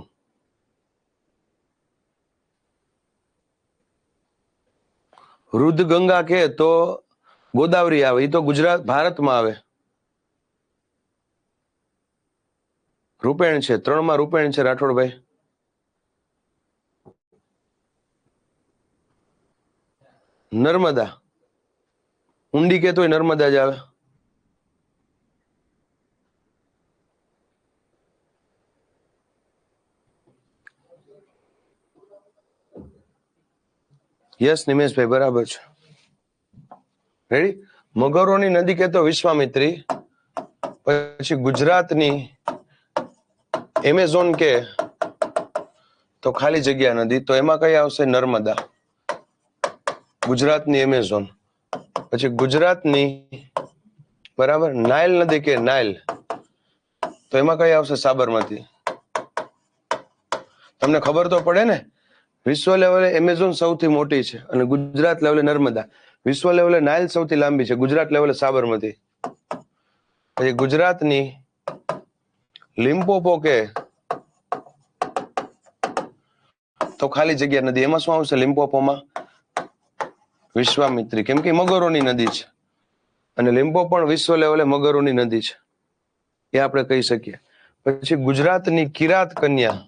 વૃદ્ધ ગંગા કે તો ગોદાવરી આવે, એ તો ગુજરાત ભારતમાં આવે. રૂપેણ છે, 3 માં રૂપેણ છે રાઠોડભાઈ. નર્મદા, ઊંડી કે તોય નર્મદા જ આવે. યસ નિમેશભાઈ, બરાબર છે. રેડી. મગરોની નદી કે તો વિશ્વામિત્રી. પછી ગુજરાતની એમેઝોન કે તો ખાલી જગ્યા નદી, તો એમાં કઈ આવશે? નર્મદા. ગુજરાતની એમેઝોન. પછી ગુજરાતની બરાબર નાઇલ નદી કે નાઇલ, તો એમાં કઈ આવશે? સાબરમતી. તમને ખબર તો પડે ને, વિશ્વ લેવલે એમેઝોન સૌથી મોટી છે અને ગુજરાત લેવલે નર્મદા. વિશ્વ લેવલે નાઇલ સૌથી લાંબી છે, ગુજરાત લેવલે સાબરમતી. પછી ગુજરાતની લિમ્પોપો કે તો ખાલી જગ્યા નદી, એમાં શું આવશે? લિમ્પોપોમાં વિશ્વામિત્રી, કેમ કે મગરોની નદી છે અને લિમ્પો પણ વિશ્વ લેવલે મગરોની નદી છે, એ આપણે કહી શકીએ. પછી ગુજરાતની કિરાત કન્યા,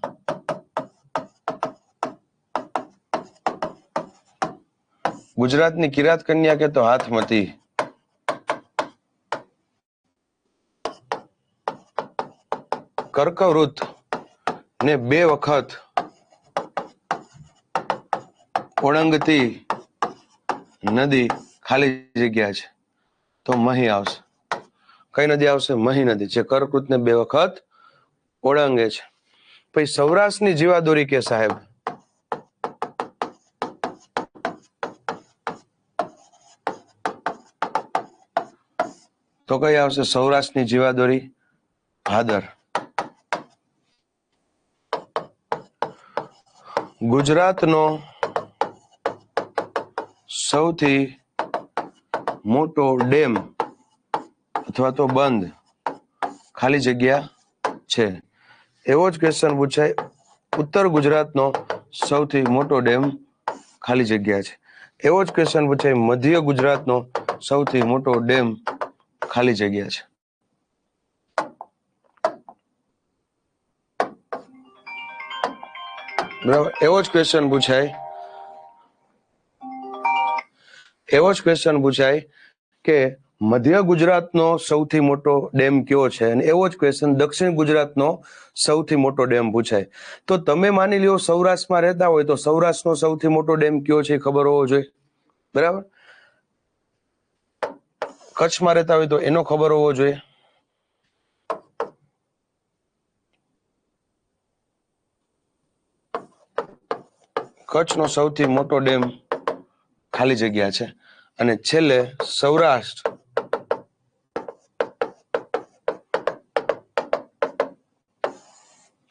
ગુજરાતની કિરાત કન્યા કે તો હાથમતી. કર્કવૃત ને 2 વખત ઓળંગતી નદી ખાલી જગ્યા છે, તો મહી આવશે. કઈ નદી આવશે? મહી નદી, જે કર્કવૃત ને 2 વખત ઓળંગે છે. પછી સૌરાષ્ટ્રની જીવાદોરી કે સાહેબ, તો કઈ આવશે? સૌરાષ્ટ્રની જીવાદોરી ભાદર. ગુજરાતનો સૌથી મોટો ડેમ અથવા તો બંધ ખાલી જગ્યા છે, એવો જ ક્વેશ્ચન પૂછાય. ઉત્તર ગુજરાતનો સૌથી મોટો ડેમ ખાલી જગ્યા છે, એવો જ ક્વેશ્ચન પૂછાય. મધ્ય ગુજરાતનો સૌથી મોટો ડેમ ખાલી જગ્યા છે. બરાબર, એવો જ ક્વેશ્ચન પૂછાય. એવો જ ક્વેશ્ચન પૂછાય કે મધ્ય ગુજરાતનો સૌથી મોટો ડેમ કયો છે, અને એવો જ ક્વેશ્ચન દક્ષિણ ગુજરાતનો સૌથી મોટો ડેમ પૂછાય. તો તમે માની લ્યો સૌરાષ્ટ્રમાં રહેતા હોય તો સૌરાષ્ટ્રનો સૌથી મોટો ડેમ કયો છે ખબર હોવો જોઈએ, બરાબર. કચ્છમાં રહેતા હોય તો એનો ખબર હોવો જોઈએ. કચ્છનો સૌથી મોટો ડેમ ખાલી જગ્યા છે. અને છેલ્લે સૌરાષ્ટ્ર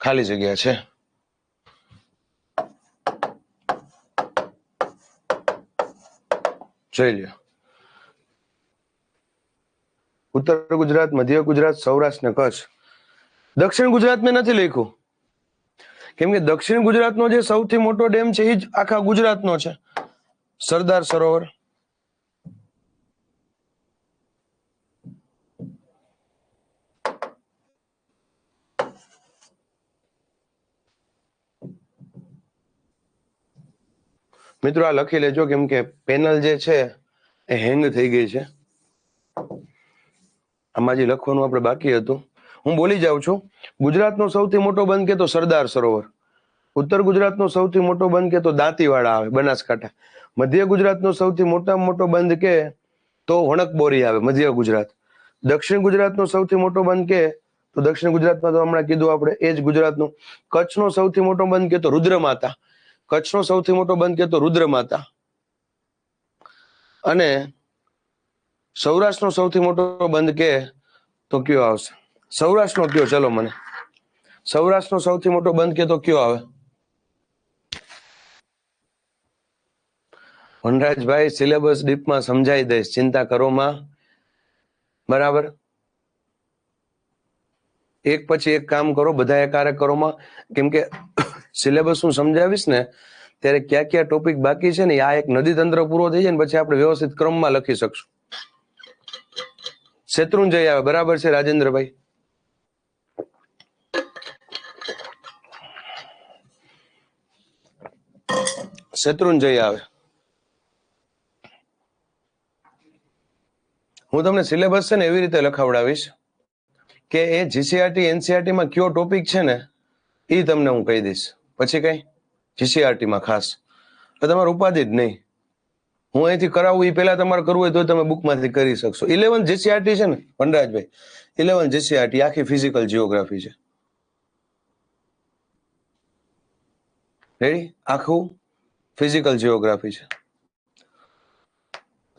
ખાલી જગ્યા છે. જોઈ લ્યો. ઉત્તર ગુજરાત, મધ્ય ગુજરાત, સૌરાષ્ટ્ર ને કચ્છ. દક્ષિણ ગુજરાત મેં નથી લખ્યું, કેમ કે દક્ષિણ ગુજરાતનો જે સૌથી મોટો ડેમ છે એ જ આખા ગુજરાતનો છે, સરદાર સરોવર. મિત્રો આ લખી લેજો, કેમ કે પેનલ જે છે એ હેંગ થઈ ગઈ છે. આમાં જે લખવાનું આપણે બાકી હતું, હું બોલી જાઉં છું. ગુજરાતનો સૌથી મોટો બંધ કે તો સરદાર સરોવર. ઉત્તર ગુજરાતનો સૌથી મોટો બંધ કે તો દાંતીવાડા આવે, બનાસકાંઠા. મધ્ય ગુજરાતનો સૌથી મોટામાં મોટો બંધ કે તો વણકબોરી આવે, મધ્ય ગુજરાત. દક્ષિણ ગુજરાતનો સૌથી મોટો બંધ કે તો દક્ષિણ ગુજરાતમાં તો હમણાં કીધું આપણે, એ જ ગુજરાતનું. કચ્છનો સૌથી મોટો બંધ કે તો રુદ્રમાતા. કચ્છનો સૌથી મોટો બંધ કે તો રુદ્રમાતા. અને સૌરાષ્ટ્રનો સૌથી મોટો બંધ કે તો કયો આવશે? સૌરાષ્ટ્રનો કયો? ચલો મને સૌરાષ્ટ્રનો સૌથી મોટો બંધ કે તો કયો આવે? વનરાજભાઈ સિલેબસ ડીપમાં સમજાઈ દઈશ, ચિંતા કરો માં. બરાબર. એક પછી એક કામ કરો, બધા એક કાર્યક્રમોમાં, કેમ કે સિલેબસ હું સમજાવીશ ને ત્યારે ક્યાં ક્યાં ટોપિક બાકી છે ને, આ એક નદી તંત્ર પૂરો થઈ જાય ને પછી આપણે વ્યવસ્થિત ક્રમમાં લખી શકશું. શેત્રુંજય આવે, બરાબર છે રાજેન્દ્રભાઈ? શેત્રુંજય આવે. હું તમને સિલેબસ છે ને એવી રીતે લખાવડાવીશ કે એ જીસીઆરટી એનસીઆરટી માં કયો ટોપિક છે ને એ તમને હું કહી દઈશ. પછી કઈ જીસીઆરટી માં ખાસ તો તમારે ઉપાધિ જ નહીં. હું અહીંથી કરાવું એ પહેલા તમારે કરવું હોય તો તમે બુકમાંથી કરી શકશો. 11 જીસીઆરટી છે ને વનરાજભાઈ, 11 જીસીઆરટી આખી ફિઝિકલ જીઓગ્રાફી છે. રેડી? આખું ફિઝિકલ જીઓગ્રાફી છે.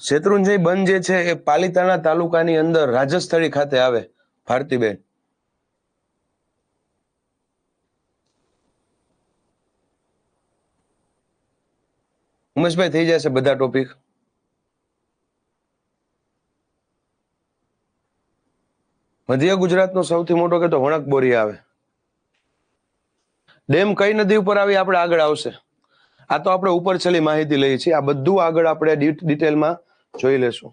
શેત્રુંજય બંધ જે છે એ પાલિતાણા તાલુકાની અંદર રાજસ્થળી ખાતે આવે. ભારતીબેન, ઉમેશભાઈ થઈ જશે બધા ટોપિક. મધ્ય ગુજરાતનો સૌથી મોટો કે તો વણકબોરી આવે. ડેમ કઈ નદી ઉપર આવી આપણે આગળ આવશે. આ તો આપણે ઉપર છેલ્લી માહિતી લઈએ છીએ. આ બધું આગળ આપણે ડિટેલમાં જોઈ લેશું.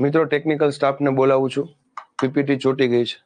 મિત્રો ટેકનિકલ સ્ટાફને બોલાવું છું. પીપીટી ચોટી ગઈ છે.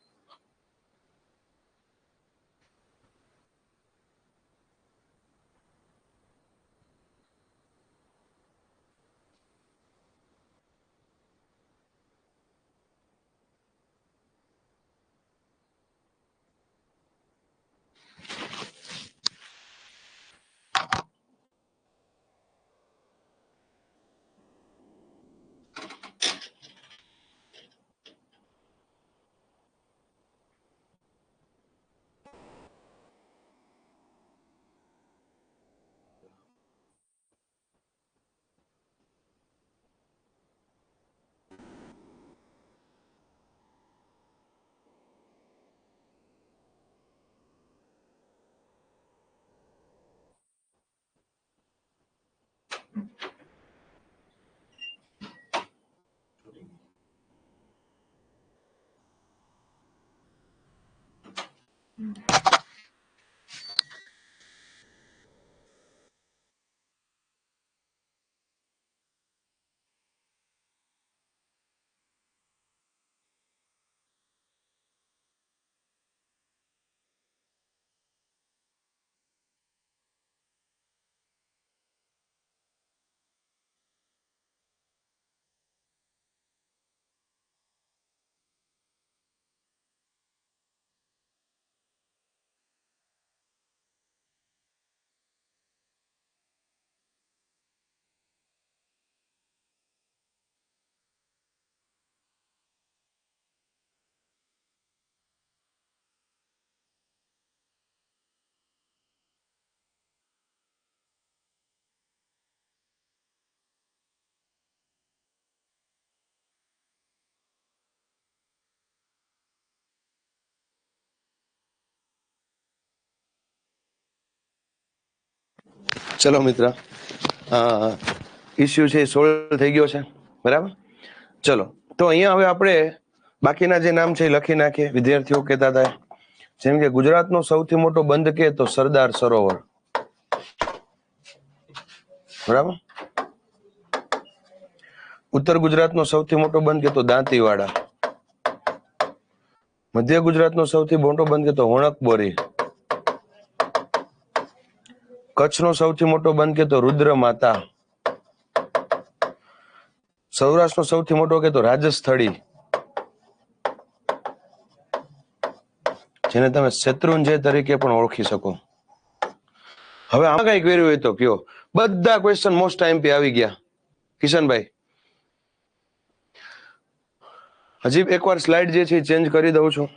ચલો મિત્ર, ઇસ્યુ છે એ સોલ્વ થઈ ગયો છે. બરાબર. ચલો તો અહીંયા હવે આપણે બાકીના જે નામ છે એ લખી નાખીએ. વિદ્યાર્થીઓ કહેતા હતા જેમ કે ગુજરાતનો સૌથી મોટો બંધ કે તો સરદાર સરોવર. બરાબર. ઉત્તર ગુજરાતનો સૌથી મોટો બંધ કે તો દાંતીવાડા. મધ્ય ગુજરાતનો સૌથી મોટો બંધ કે તો વણકબોરી. કચ્છનો સૌથી મોટો બંધ કે તો રુદ્ર માતા. સૌરાષ્ટ્રનો સૌથી મોટો કે તો રાજસ્થળી, જેને તમે શેત્રુંજય તરીકે પણ ઓળખી શકો. હવે આમાં કઈ ક્વેરી હોય તો કયો. બધા ક્વેશ્ચન મોસ્ટ ટાઈમ આવી ગયા. કિશનભાઈ હજી એકવાર સ્લાઇડ જે છે ચેન્જ કરી દઉં છું.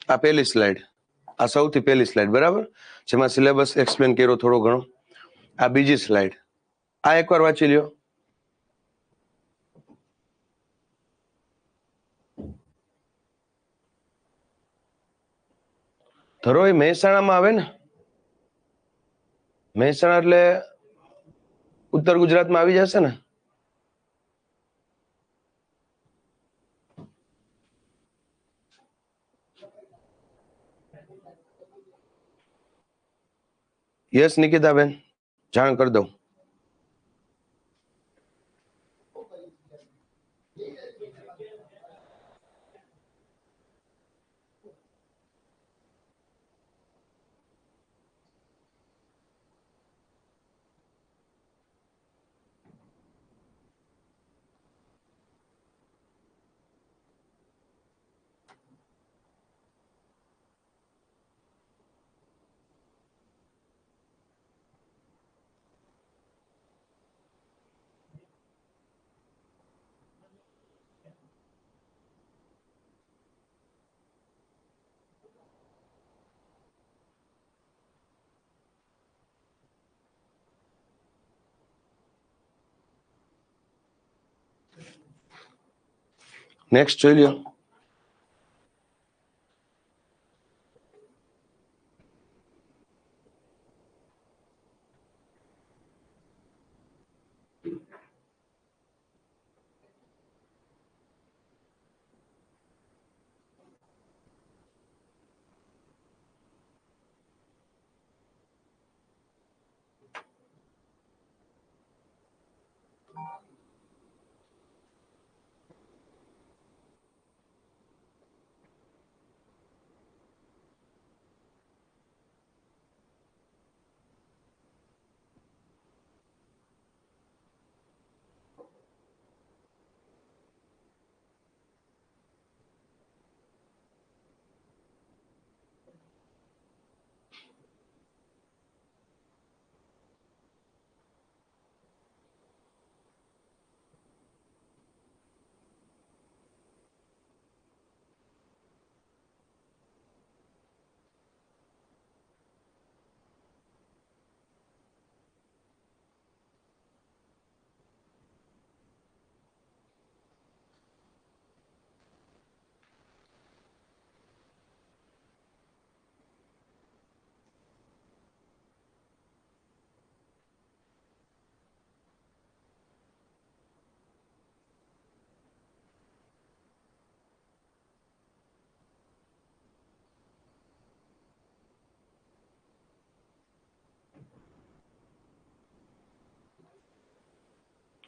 આ પહેલી સ્લાઇડ, આ સૌથી પહેલી સ્લાઇડ, બરાબર, જેમાં સિલેબસ એક્સપ્લેન કર્યો થોડો ઘણો. આ બીજી સ્લાઇડ, આ એકવાર વાંચી લ્યો. ધરોઈ મહેસાણામાં આવે ને. મહેસાણા એટલે ઉત્તર ગુજરાતમાં આવી જશે ને? યસ નિકિતાબેન, જાણ કરી દઉં. નેક્સ્ટ જોઈ લ્યો.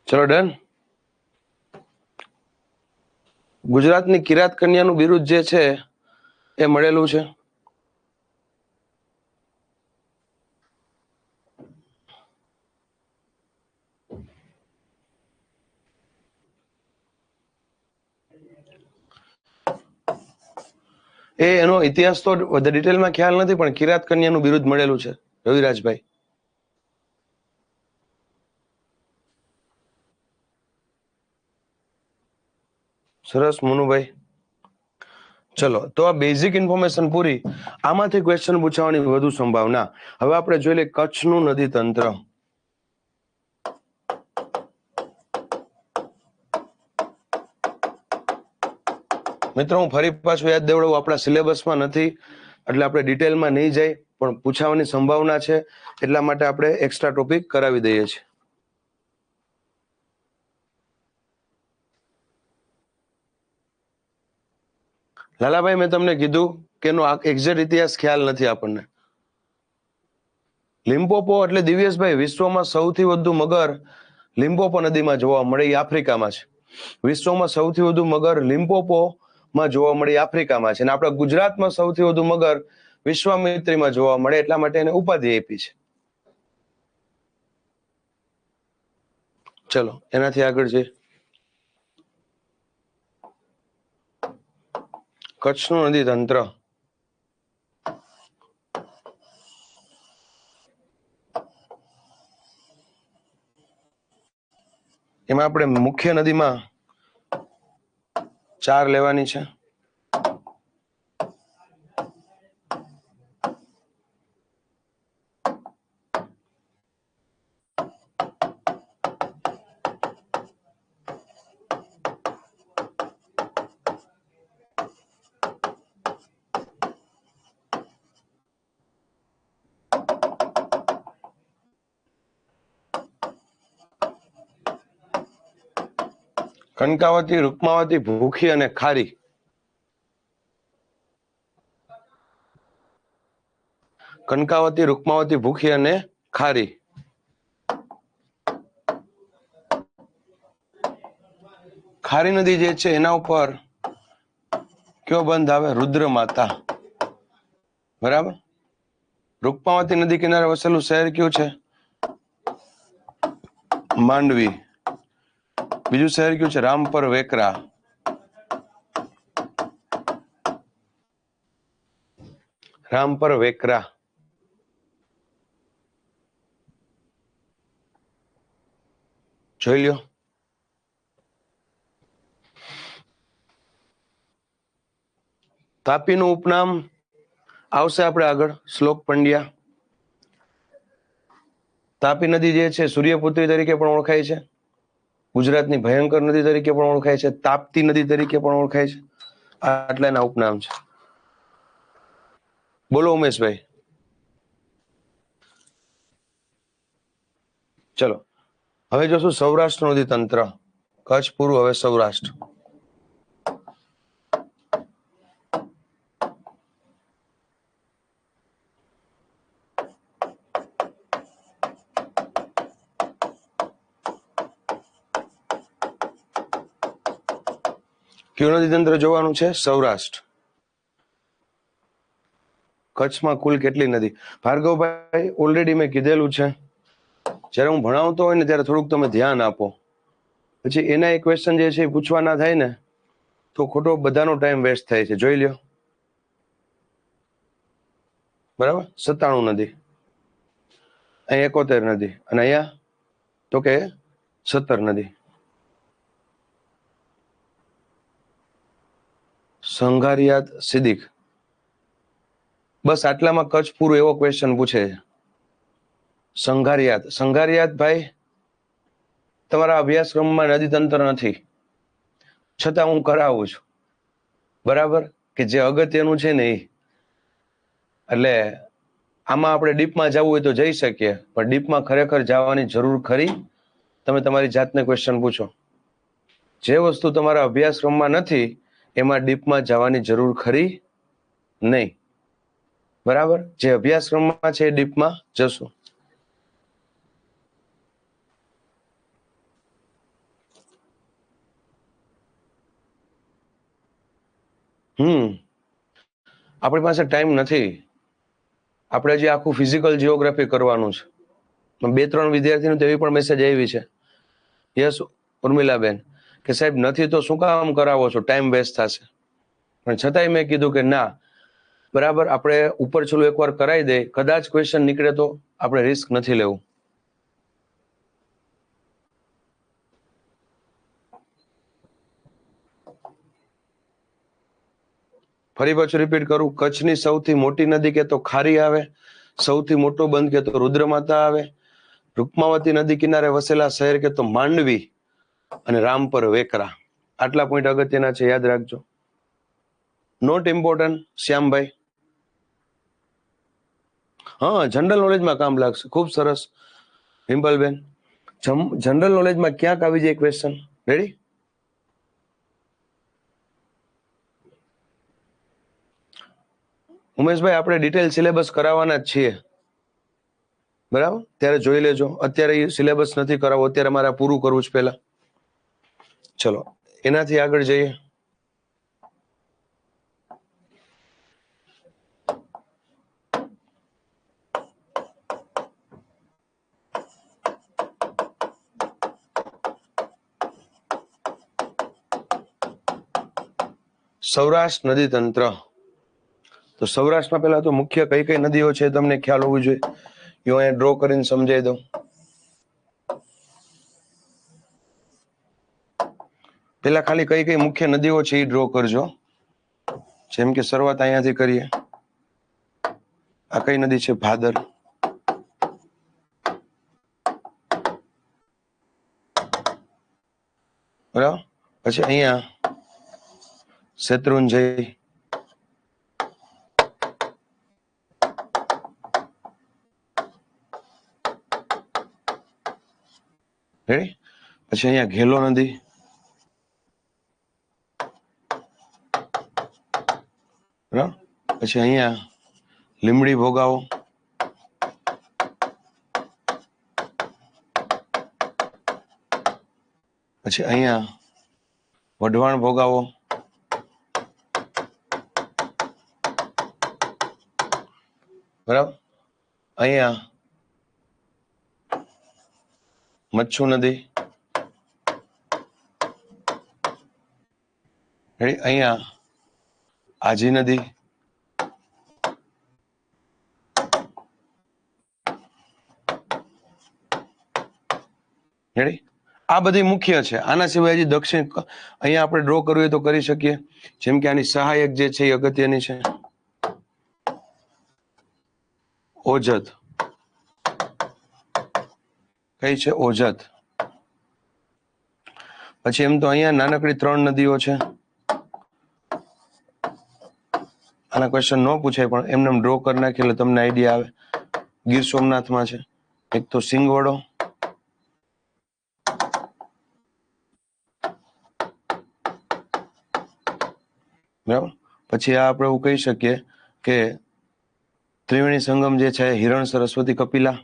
ચલો ડન. ગુજરાતની કિરાત કન્યાનું બિરુદ જે છે એ મળેલું છે. એનો ઇતિહાસ તો વધારે ડિટેલમાં ખ્યાલ નથી, પણ કિરાત કન્યાનું બિરુદ મળેલું છે રવિરાજભાઈ. સરસ મુનુભાઈ. ચલો, તો આ બેઝિક ઇન્ફોર્મેશન પૂરી. આમાંથી ક્વેશ્ચન પૂછવાની વધુ સંભાવના. હવે આપણે જોઈ લઈએ કચ્છનું નદી તંત્ર. મિત્રો હું ફરી પાછું યાદ દેવડાવું, આપણા સિલેબસમાં નથી એટલે આપણે ડિટેલમાં નહીં જાય, પણ પૂછાવાની સંભાવના છે એટલા માટે આપણે એક્સ્ટ્રા ટોપિક કરાવી દઈએ છીએ. લાલાભાઈ, મેં તમને કીધું કે એનો એક્ઝેક્ટ ઇતિહાસ ખ્યાલ નથી આપણને. લિમ્પોપો એટલે દિવ્યેશભાઈ, વિશ્વમાં સૌથી વધુ મગર લિમ્પોપો નદીમાં જોવા મળે, એ આફ્રિકામાં છે. વિશ્વમાં સૌથી વધુ મગર લિમ્પોપો માં જોવા મળે, આફ્રિકામાં છે. અને આપણા ગુજરાતમાં સૌથી વધુ મગર વિશ્વામિત્રીમાં જોવા મળે, એટલા માટે એને ઉપાધિ આપી છે. ચલો એનાથી આગળ જઈએ. કચ્છનું નદી તંત્ર. એમાં આપણે મુખ્ય નદીમાં 4 લેવાની છે. કનકાવતી, રૂકમાવતી, ભૂખી અને ખારી. કનકાવતી, રૂકમાવતી, ભૂખી અને ખારી. ખારી નદી જે છે એના ઉપર કયો બંધ આવે? રુદ્ર માતા. બરાબર. રૂકમાવતી નદી કિનારે વસેલું શહેર કયું છે? માંડવી. બીજું શહેર કયું છે? રામપર વેકરા. રામપર વેકરા. જોઈ લ્યો. તાપીનું ઉપનામ આવશે આપણે આગળ. શ્લોક પંડ્યા. તાપી નદી જે છે સૂર્યપુત્રી તરીકે પણ ઓળખાય છે, ગુજરાતની ભયંકર નદી તરીકે પણ ઓળખાય છે, તાપ્તી નદી તરીકે પણ ઓળખાય છે. આટલા એના ઉપનામ છે. બોલો ઉમેશભાઈ. ચલો હવે જોશું સૌરાષ્ટ્ર નદી તંત્ર. કચ્છ પૂરું, હવે સૌરાષ્ટ્ર. કયું નદી તંત્ર જોવાનું છે? સૌરાષ્ટ્ર. કચ્છમાં કુલ કેટલી નદી? ભાર્ગવભાઈ ઓલરેડી મેં કીધેલું છે, જ્યારે હું ભણાવતો હોય ને ત્યારે થોડુંક તમે ધ્યાન આપો. પછી એના એક ક્વેશ્ચન જે છે એ પૂછવાના થાય ને તો ખોટો બધાનો ટાઈમ વેસ્ટ થાય છે. જોઈ લ્યો. બરાબર. 97 નદી, અહીંયા 71 નદી, અને અહીંયા તો કે 17 નદી. સંઘારિયાત, સિદ્દીક. બસ આટલામાં કચ્છ પૂરું એવો ક્વેશ્ચન પૂછે છે. સંઘારિયાત. સંઘારિયાત ભાઈ તમારા અભ્યાસક્રમમાં નદી તંત્ર નથી, છતાં હું કરાવું છું. બરાબર, કે જે અગત્યનું છે ને એ. એટલે આમાં આપણે ડીપમાં જવું હોય તો જઈ શકીએ, પણ ડીપમાં ખરેખર જવાની જરૂર ખરી? તમે તમારી જાતને ક્વેશ્ચન પૂછો. જે વસ્તુ તમારા અભ્યાસક્રમમાં નથી એમાં ડીપમાં જવાની જરૂર ખરી નહીં. બરાબર, જે અભ્યાસક્રમમાં છે એ ડીપમાં જશું. આપણી પાસે ટાઈમ નથી. આપણે જે આખું ફિઝિકલ જીઓગ્રાફી કરવાનું છે. 2-3 વિદ્યાર્થીનું તો એવી પણ મેસેજ આવી છે, યસ ઉર્મિલાબેન, કે સાહેબ નથી તો શું કામ કરાવો છો, ટાઈમ વેસ્ટ થશે. પણ છતાંય મેં કીધું કે ના, બરાબર, આપણે ઉપર છેલ્લું એકવાર કરાવી દે, કદાચ ક્વેશ્ચન નીકળે તો આપણે રિસ્ક નથી લેવું. ફરી પાછું રિપીટ કરું, કચ્છની સૌથી મોટી નદી કે તો ખારી આવે, સૌથી મોટો બંધ કે તો રુદ્રમાતા આવે, રૂકમાવતી નદી કિનારે વસેલા શહેર કે તો માંડવી, અને રામપર વેકરા. આટલા પોઈન્ટ અગત્યના છે, યાદ રાખજો. Not important Shyambhai. હા, જનરલ નોલેજમાં કામ લાગશે. ખૂબ સરસ રિમ્પલબેન. જનરલ નોલેજમાં ક્યાંક આવી જાય ક્વેશ્ચન. રેડી? ઉમેશભાઈ, આપણે ડિટેલ સિલેબસ કરાવવાના જ છીએ, બરાબર? ત્યારે જોઈ લેજો. અત્યારે સિલેબસ નથી કરાવવો, અત્યારે મારે પૂરું કરવું છે પહેલા. ચલો એનાથી આગળ જઈએ. સૌરાષ્ટ્ર નદી તંત્ર. તો સૌરાષ્ટ્રમાં પહેલા તો મુખ્ય કઈ કઈ નદીઓ છે તમને ખ્યાલ હોવું જોઈએ. હું અહીંયા ડ્રો કરીને સમજાવી દઉં. પેલા ખાલી કઈ કઈ મુખ્ય નદીઓ છે એ ડ્રો કરજો. જેમ કે શરૂઆત અહીંયાથી કરીએ. આ કઈ નદી છે? ભાદર. બરાબર. પછી અહીંયા શેત્રુંજય. રેડી? પછી અહીંયા ઘેલો નદી. પછી અહીંયા લીમડી ભોગાવો, પછી અહીંયા વઢવાણ ભોગાવો, બરાબર. અહીંયા મચ્છુ નદી, અહીંયા આજી નદી, રેડી. આ બધી મુખ્ય છે. આના સિવાય હજી દક્ષિણ અહીંયા આપણે ડ્રો કરવું હોય તો કરી શકીએ. જેમ કે આની સહાયક જે છે એ અગત્યની છે, ઓજત. કઈ છે? ઓજત. પછી એમ તો અહીંયા નાનકડી 3 નદીઓ છે. આના ક્વેશ્ચન ન પૂછાય પણ એમને ડ્રો કરી નાખી એટલે તમને આઈડિયા આવે. ગીર સોમનાથમાં છે એક તો સિંગવડો, બરાબર. પછી આ આપણે એવું કહી શકીએ કે ત્રિવેણી સંગમ જે છે હિરણ, સરસ્વતી, કપિલા.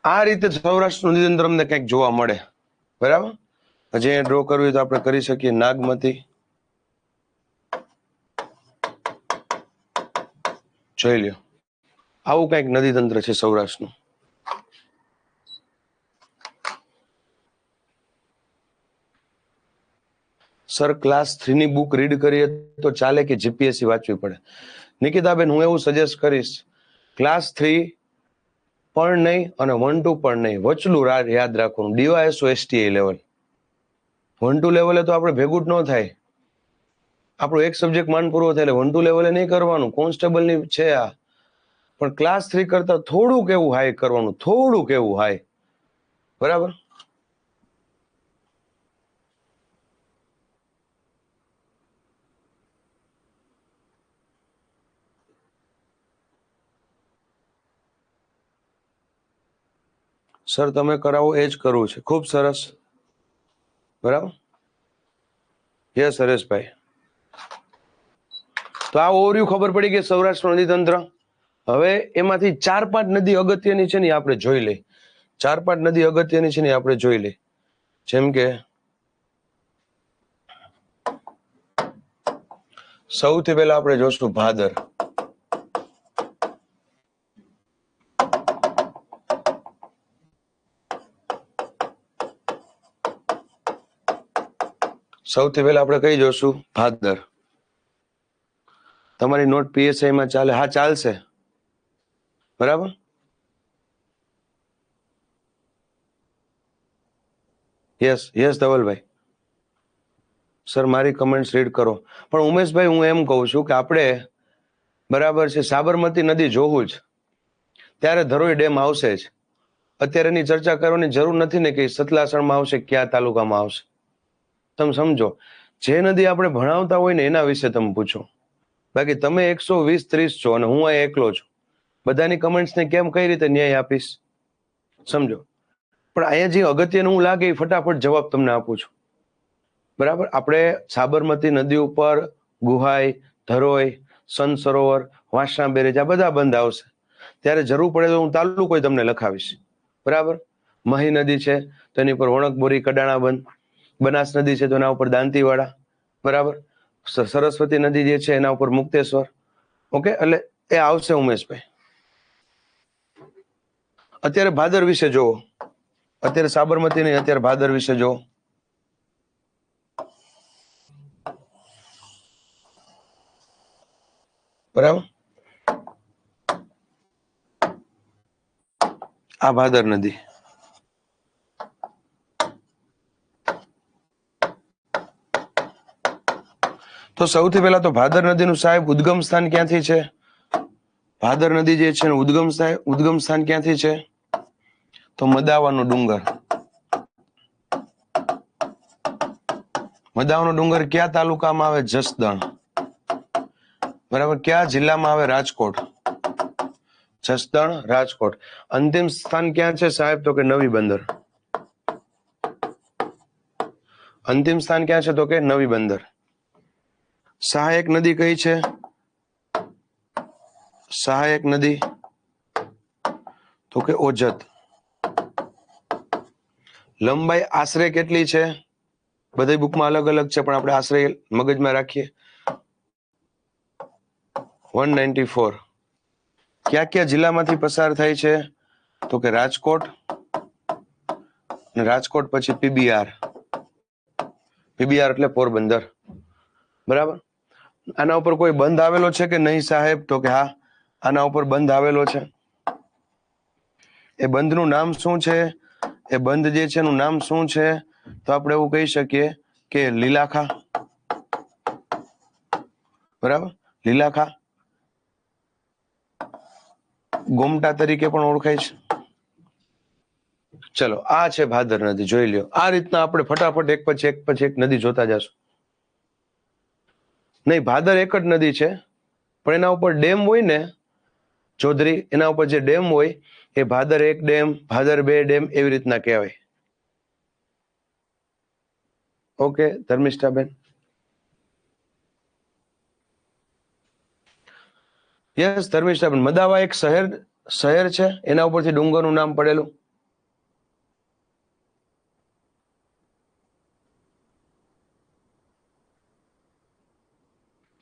આ રીતે સૌરાષ્ટ્રનું નદીતંત્ર અમને કંઈક જોવા મળે, બરાબર. હજી ડ્રો કરવી તો આપણે કરી શકીએ. નાગમતી, જોઈ લ્યો. આવું કંઈક નદીતંત્ર છે સૌરાષ્ટ્રનું. સર ક્લાસ 3 ની બુક રીડ કરીએ તો ચાલે કે જીપીએસસી વાંચવી પડે? નિકિતાબેન, હું એવું સજેસ્ટ કરીશ, ક્લાસ 3 પણ નહીં અને 1-2 પણ નહીં, વચલું યાદ રાખવાનું. DYSO STA level. 1-2 લેવલે તો આપણે ભેગું જ ન થાય. આપણો એક સબ્જેક્ટ માન પૂરો થાય એટલે 1-2 લેવલે નહીં કરવાનું. કોન્સ્ટેબલની છે આ, પણ ક્લાસ 3 કરતા થોડુંક એવું હાઈ કરવાનું, થોડુંક એવું હાઈ, બરાબર. સર તમે કરાવો એ જ કરવું છે. ખૂબ સરસ, બરાબર. યસ હરેશભાઈ. તો આ ઓવરવ્યુ ખબર પડી કે સૌરાષ્ટ્ર નદીતંત્ર. હવે એમાંથી 4-5 નદી અગત્યની છે ને આપણે જોઈ લઈ. 4-5 નદી અગત્યની છે ને આપણે જોઈ લઈ. જેમ કે સૌથી પહેલા આપણે જોશું ભાદર. સૌથી પહેલા આપણે કઈ જોશું? ભાદર. તમારી નોટ પીએસઆઈ માં ચાલે? હા, ચાલશે, બરાબર. યસ યસ ધવલભાઈ. સર મારી કમેન્ટ્સ રીડ કરો. પણ ઉમેશભાઈ, હું એમ કહું છું કે આપણે બરાબર છે સાબરમતી નદી જોવું જ, ત્યારે ધરોઈ ડેમ આવશે જ. અત્યારે એની ચર્ચા કરવાની જરૂર નથી ને કે સતલાસણમાં આવશે, કયા તાલુકામાં આવશે. તમે સમજો, જે નદી આપણે ભણાવતા હોય ને એના વિશે તમે પૂછો. બાકી તમે 120-130 છો અને હું અહીં એકલો છું. બધાની કમેન્ટ્સને કેમ કઈ રીતે ન્યાય આપીશ? સમજો. પણ અહીંયા જે અગત્યનું હું લાગે એ ફટાફટ જવાબ તમને આપું છું, બરાબર. આપણે સાબરમતી નદી ઉપર ગુહાઈ, ધરોઈ, સંત સરોવર, વાસણા બેરેજ આ બધા બંધ આવશે. ત્યારે જરૂર પડે તો હું તાલુકો તમને લખાવીશ, બરાબર. મહી નદી છે તો એની ઉપર વણકબોરી, કડાણા બંધ. બનાસ નદી છે તો એના ઉપર દાંતીવાડા, બરાબર. સરસ્વતી નદી જે છે એના ઉપર મુક્તેશ્વર. ઓકે, એટલે એ આવશે ઉમેશભાઈ. અત્યારે ભાદર વિશે જોવો. અત્યારે સાબરમતી નહીં, અત્યારે ભાદર વિશે જોવો. બરાબર. આ ભાદર નદી. તો સૌથી પહેલા તો ભાદર નદીનું સાહેબ ઉદ્ગમ સ્થાન ક્યાંથી છે? ભાદર નદી જે છે ઉદ્ગમ સ્થાન ક્યાંથી છે? તો મદાવાનો ડુંગર. મદાવાનો ડુંગર કયા તાલુકામાં આવે? જસદણ. બરાબર. કયા જિલ્લામાં આવે? રાજકોટ. જસદણ, રાજકોટ. અંતિમ સ્થાન ક્યાં છે સાહેબ? તો કે નવી બંદર. અંતિમ સ્થાન ક્યાં છે? તો કે નવી બંદર. સહાયક નદી કઈ છે? સહાયક નદી તો કે ઓજત. લંબાઈ આશરે કેટલી છે? બધી બુકમાં અલગ અલગ છે, પણ આપણે આશરે મગજમાં રાખીએ. 194. ક્યાં ક્યાં જિલ્લામાંથી પસાર થાય છે? તો કે રાજકોટ, અને રાજકોટ પછી પીબીઆર. પીબીઆર એટલે પોરબંદર. બરાબર. આના ઉપર કોઈ બંધ આવેલો છે કે નહીં સાહેબ? તો કે હા, આના ઉપર બંધ આવેલો છે. એ બંધનું નામ શું છે? એ બંધ જે છે એનું નામ શું છે? તો આપણે એવું કહી શકીએ કે લીલાખા. બરાબર, લીલાખા. ગોમટા તરીકે પણ ઓળખાય છે. ચલો, આ છે ભાદર નદી, જોઈ લ્યો. આ રીતના આપણે ફટાફટ એક પછી એક નદી જોતા જશું. નહીં, ભાદર એક જ નદી છે, પણ એના ઉપર ડેમ હોય ને ચૌધરી, એના ઉપર જે ડેમ હોય એ ભાદર 1 ડેમ, ભાદર 2 ડેમ એવી રીતના કહેવાય. ઓકે ધર્મિષ્ઠાબેન. યસ ધર્મિષ્ઠાબેન, મદાવા એક શહેર છે, એના ઉપરથી ડુંગરનું નામ પડેલું.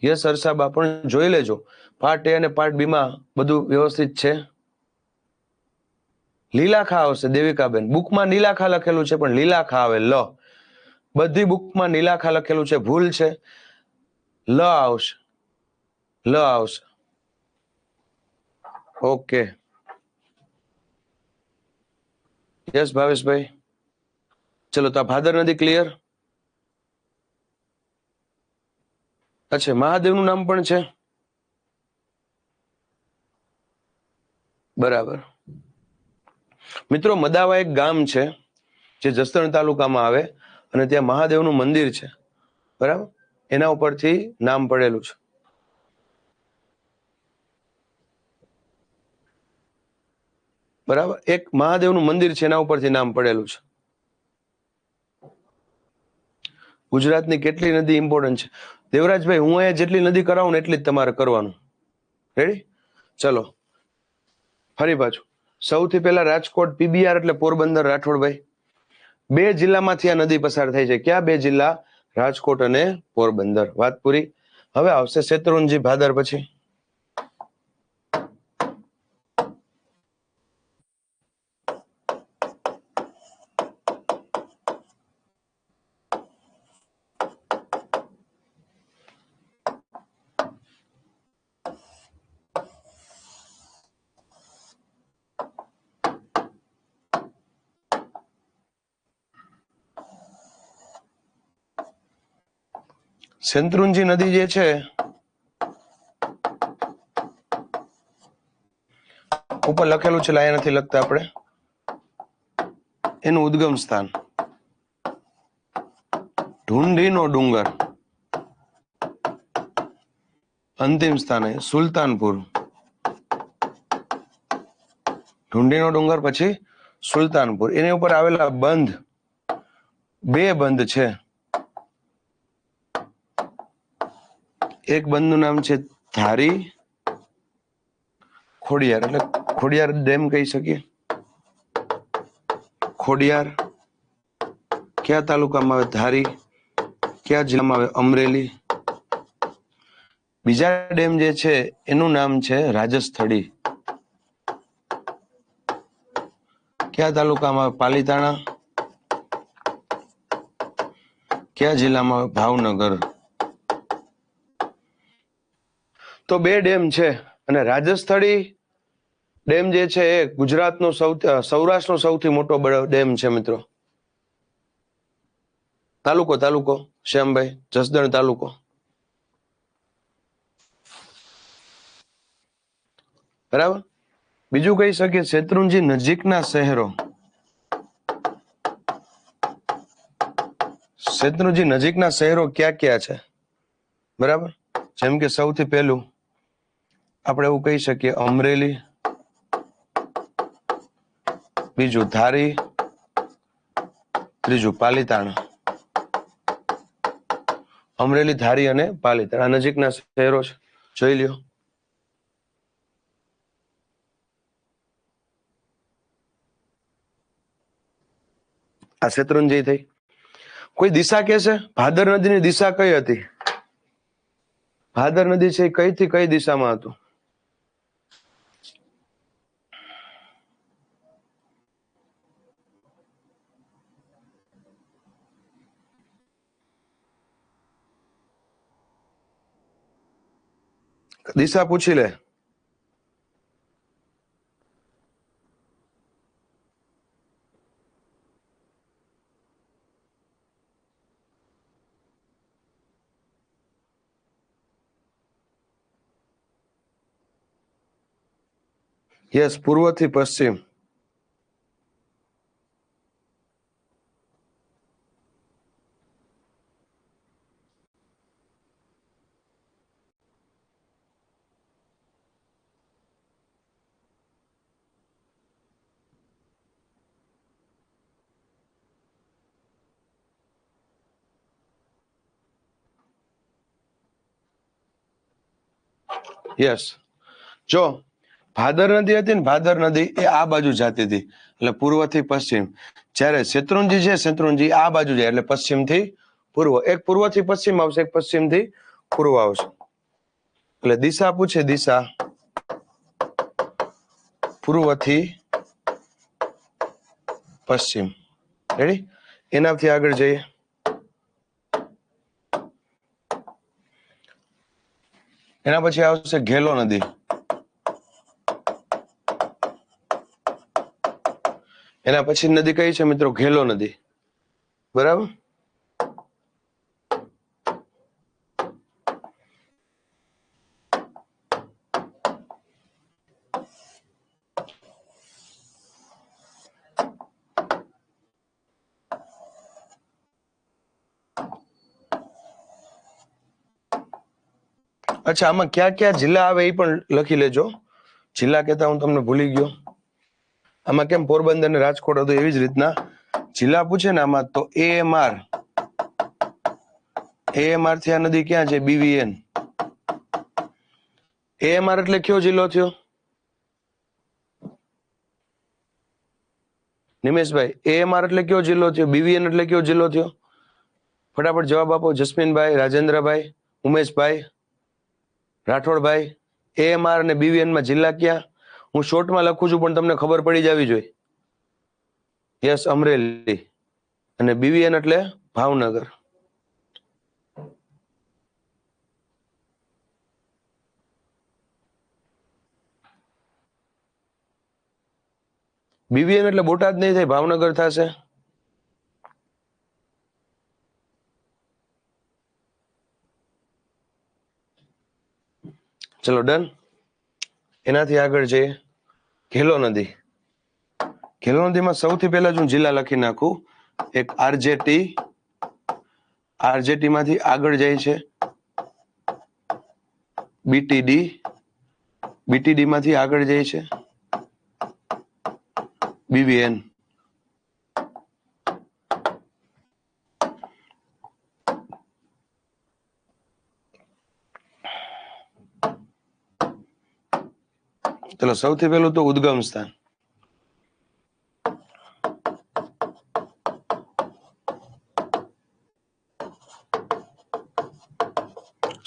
યસ હર્ષાબા, પણ જોઈ લેજો પાર્ટ A અને પાર્ટ B માં બધું વ્યવસ્થિત છે. લીલાખા આવશે દેવિકાબેન. બુકમાં નીલાખા લખેલું છે, પણ લીલાખા આવે લ. બધી બુકમાં નીલાખા લખેલું છે, ભૂલ છે. લ આવશે, લ આવશે. ઓકે યસ ભાવેશભાઈ. ચલો, તો આ ભાદર નદી ક્લિયર. અચ્છા, મહાદેવનું નામ પણ છે. બરાબર. મિત્રો, મદાવા એક ગામ છે જે જસદણ તાલુકામાં આવે, અને ત્યાં મહાદેવનું મંદિર છે. બરાબર, એના ઉપરથી નામ પડેલું છે. બરાબર, એક મહાદેવનું મંદિર છે, એના ઉપરથી નામ પડેલું છે. ગુજરાતની કેટલી નદી ઇમ્પોર્ટન્ટ છે? દેવરાજભાઈ, હું અહીંયા જેટલી નદી કરાવું ને એટલી જ તમારે કરવાનું. રેડી? ચલો ફરી પાછું. સૌથી પહેલા રાજકોટ, પીબીઆર એટલે પોરબંદર. રાઠોડભાઈ, 2 જિલ્લામાંથી આ નદી પસાર થાય છે. ક્યાં 2 જિલ્લા? રાજકોટ અને પોરબંદર. વાત પૂરી. હવે આવશે શેત્રુંજી ભાદર પછી. શેત્રુંજી નદી જે છે ઉપર લખેલું છે, લાયા નથી લખતા આપણે. એનું ઉદ્ગમ સ્થાન ઢુંઢીનો ડુંગર. અંતિમ સ્થાને સુલતાનપુર. ઢુંઢીનો ડુંગર પછી સુલતાનપુર. એની ઉપર આવેલા બંધ, 2 બંધ છે. એક બંધનું નામ છે ધારી ખોડિયાર, એટલે ખોડિયાર ડેમ કહી શકીએ. ખોડિયાર કયા તાલુકામાં આવે? ધારી. કયા જિલ્લામાં આવે? અમરેલી. બીજા ડેમ જે છે એનું નામ છે રાજસ્થળી. કયા તાલુકામાં આવે? પાલીતાણા. કયા જિલ્લામાં આવે? ભાવનગર. તો 2 ડેમ છે, અને રાજસ્થળી ડેમ જે છે એ ગુજરાતનો સૌરાષ્ટ્રનો સૌથી મોટો ડેમ છે મિત્રો. તાલુકો શ્યામભાઈ, જસદણ તાલુકો. બરાબર. બીજું કહી શકીએ શેત્રુંજી નજીકના શહેરો. શેત્રુંજી નજીકના શહેરો ક્યાં ક્યાં છે? બરાબર, જેમ કે સૌથી પહેલું આપણે એવું કહી શકીએ અમરેલી, બીજું ધારી, ત્રીજું પાલીતાણા. અમરેલી, ધારી અને પાલીતાણા આ નજીકના શહેરો છે, જોઈ લ્યો. આ શેત્રુંજય થઈ. કોઈ દિશા કે છે? ભાદર નદીની દિશા કઈ હતી? ભાદર નદી છે કઈ થી કઈ દિશામાં હતું? દિશા પૂછી લે. યસ, પૂર્વ થી પશ્ચિમ. યસ, જો ભાદર નદી હતી ને, ભાદર નદી એ આ બાજુ જતી હતી એટલે પૂર્વ થી પશ્ચિમ. જ્યારે શેત્રુંજી છે, શેત્રુંજી આ બાજુ જાય એટલે પશ્ચિમ થી પૂર્વ. એક પૂર્વ થી પશ્ચિમ આવશે, એક પશ્ચિમ થી પૂર્વ આવશે. એટલે દિશા પૂછે, દિશા પૂર્વ થી પશ્ચિમ. રેડી? એનાથી આગળ જઈએ. એના પછી આવશે ઘેલો નદી. એના પછી નદી કઈ છે મિત્રો? ઘેલો નદી. બરાબર? અચ્છા, આમાં ક્યાં ક્યાં જિલ્લા આવે એ પણ લખી લેજો. જિલ્લા કહેતા હું તમને ભૂલી ગયો. આમાં કેમ પોરબંદર ને રાજકોટ હતું એવી જ રીતના જિલ્લા પૂછે ને આમાં, તો AMR થી આ નદી ક્યાં છે? BVN. AMR એટલે કયો જિલ્લો થયો નિમેશભાઈ? AMR એટલે કયો જિલ્લો થયો? BVN એટલે કયો જિલ્લો થયો? ફટાફટ જવાબ આપો. જસ્મીનભાઈ, રાજેન્દ્રભાઈ, ઉમેશભાઈ, રાઠોડભાઈ. AMR અને BVN માં જિલ્લા ક્યાં? હું શોર્ટમાં લખું છું પણ તમને ખબર પડી જવી જોઈએ. યસ, અમરેલી. અને BVN એટલે ભાવનગર. BVN એટલે બોટાદ નહીં થાય, ભાવનગર થશે. ચલો ડન. એનાથી આગળ જઈએ. ઘેલો નદી. ઘેલો નદીમાં સૌથી પહેલા હું જિલ્લા લખી નાખું. એક RJT માંથી આગળ જાય છે BTD માંથી આગળ જાય છે BVN. ચલો સૌથી પહેલું તો ઉદ્ગમ સ્થાન.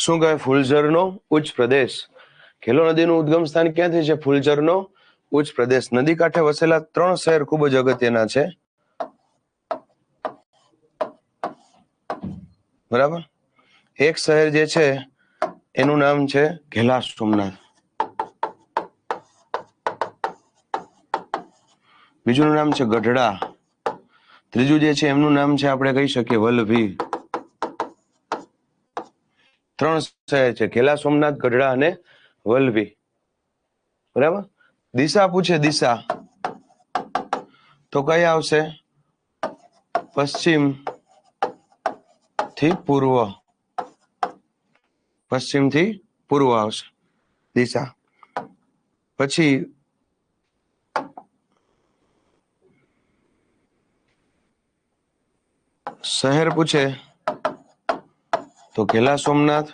શું કહેવાય? ફુલઝરનો ઉચ્ચ પ્રદેશ. ઘેલો નદીનું ઉદ્ગમ સ્થાન ક્યાંથી છે? ફુલઝરનો ઉચ્ચ પ્રદેશ. નદી કાંઠે વસેલા 3 શહેર ખૂબ જ અગત્યના છે. બરાબર? એક શહેર જે છે એનું નામ છે ઘેલા સોમનાથ. બીજું નામ છે ગઢડા. ત્રીજું જે છે એમનું નામ છે આપણે કહી શકીએ વલભી. 3 શહેર છે, ઘેલા સોમનાથ, ગઢડા અને વલભી. બરાબર? દિશા પૂછે, દિશા તો કઈ આવશે? પશ્ચિમ થી પૂર્વ. પશ્ચિમ થી પૂર્વ આવશે દિશા. પછી શહેર પૂછે તો ઘેલા સોમનાથ,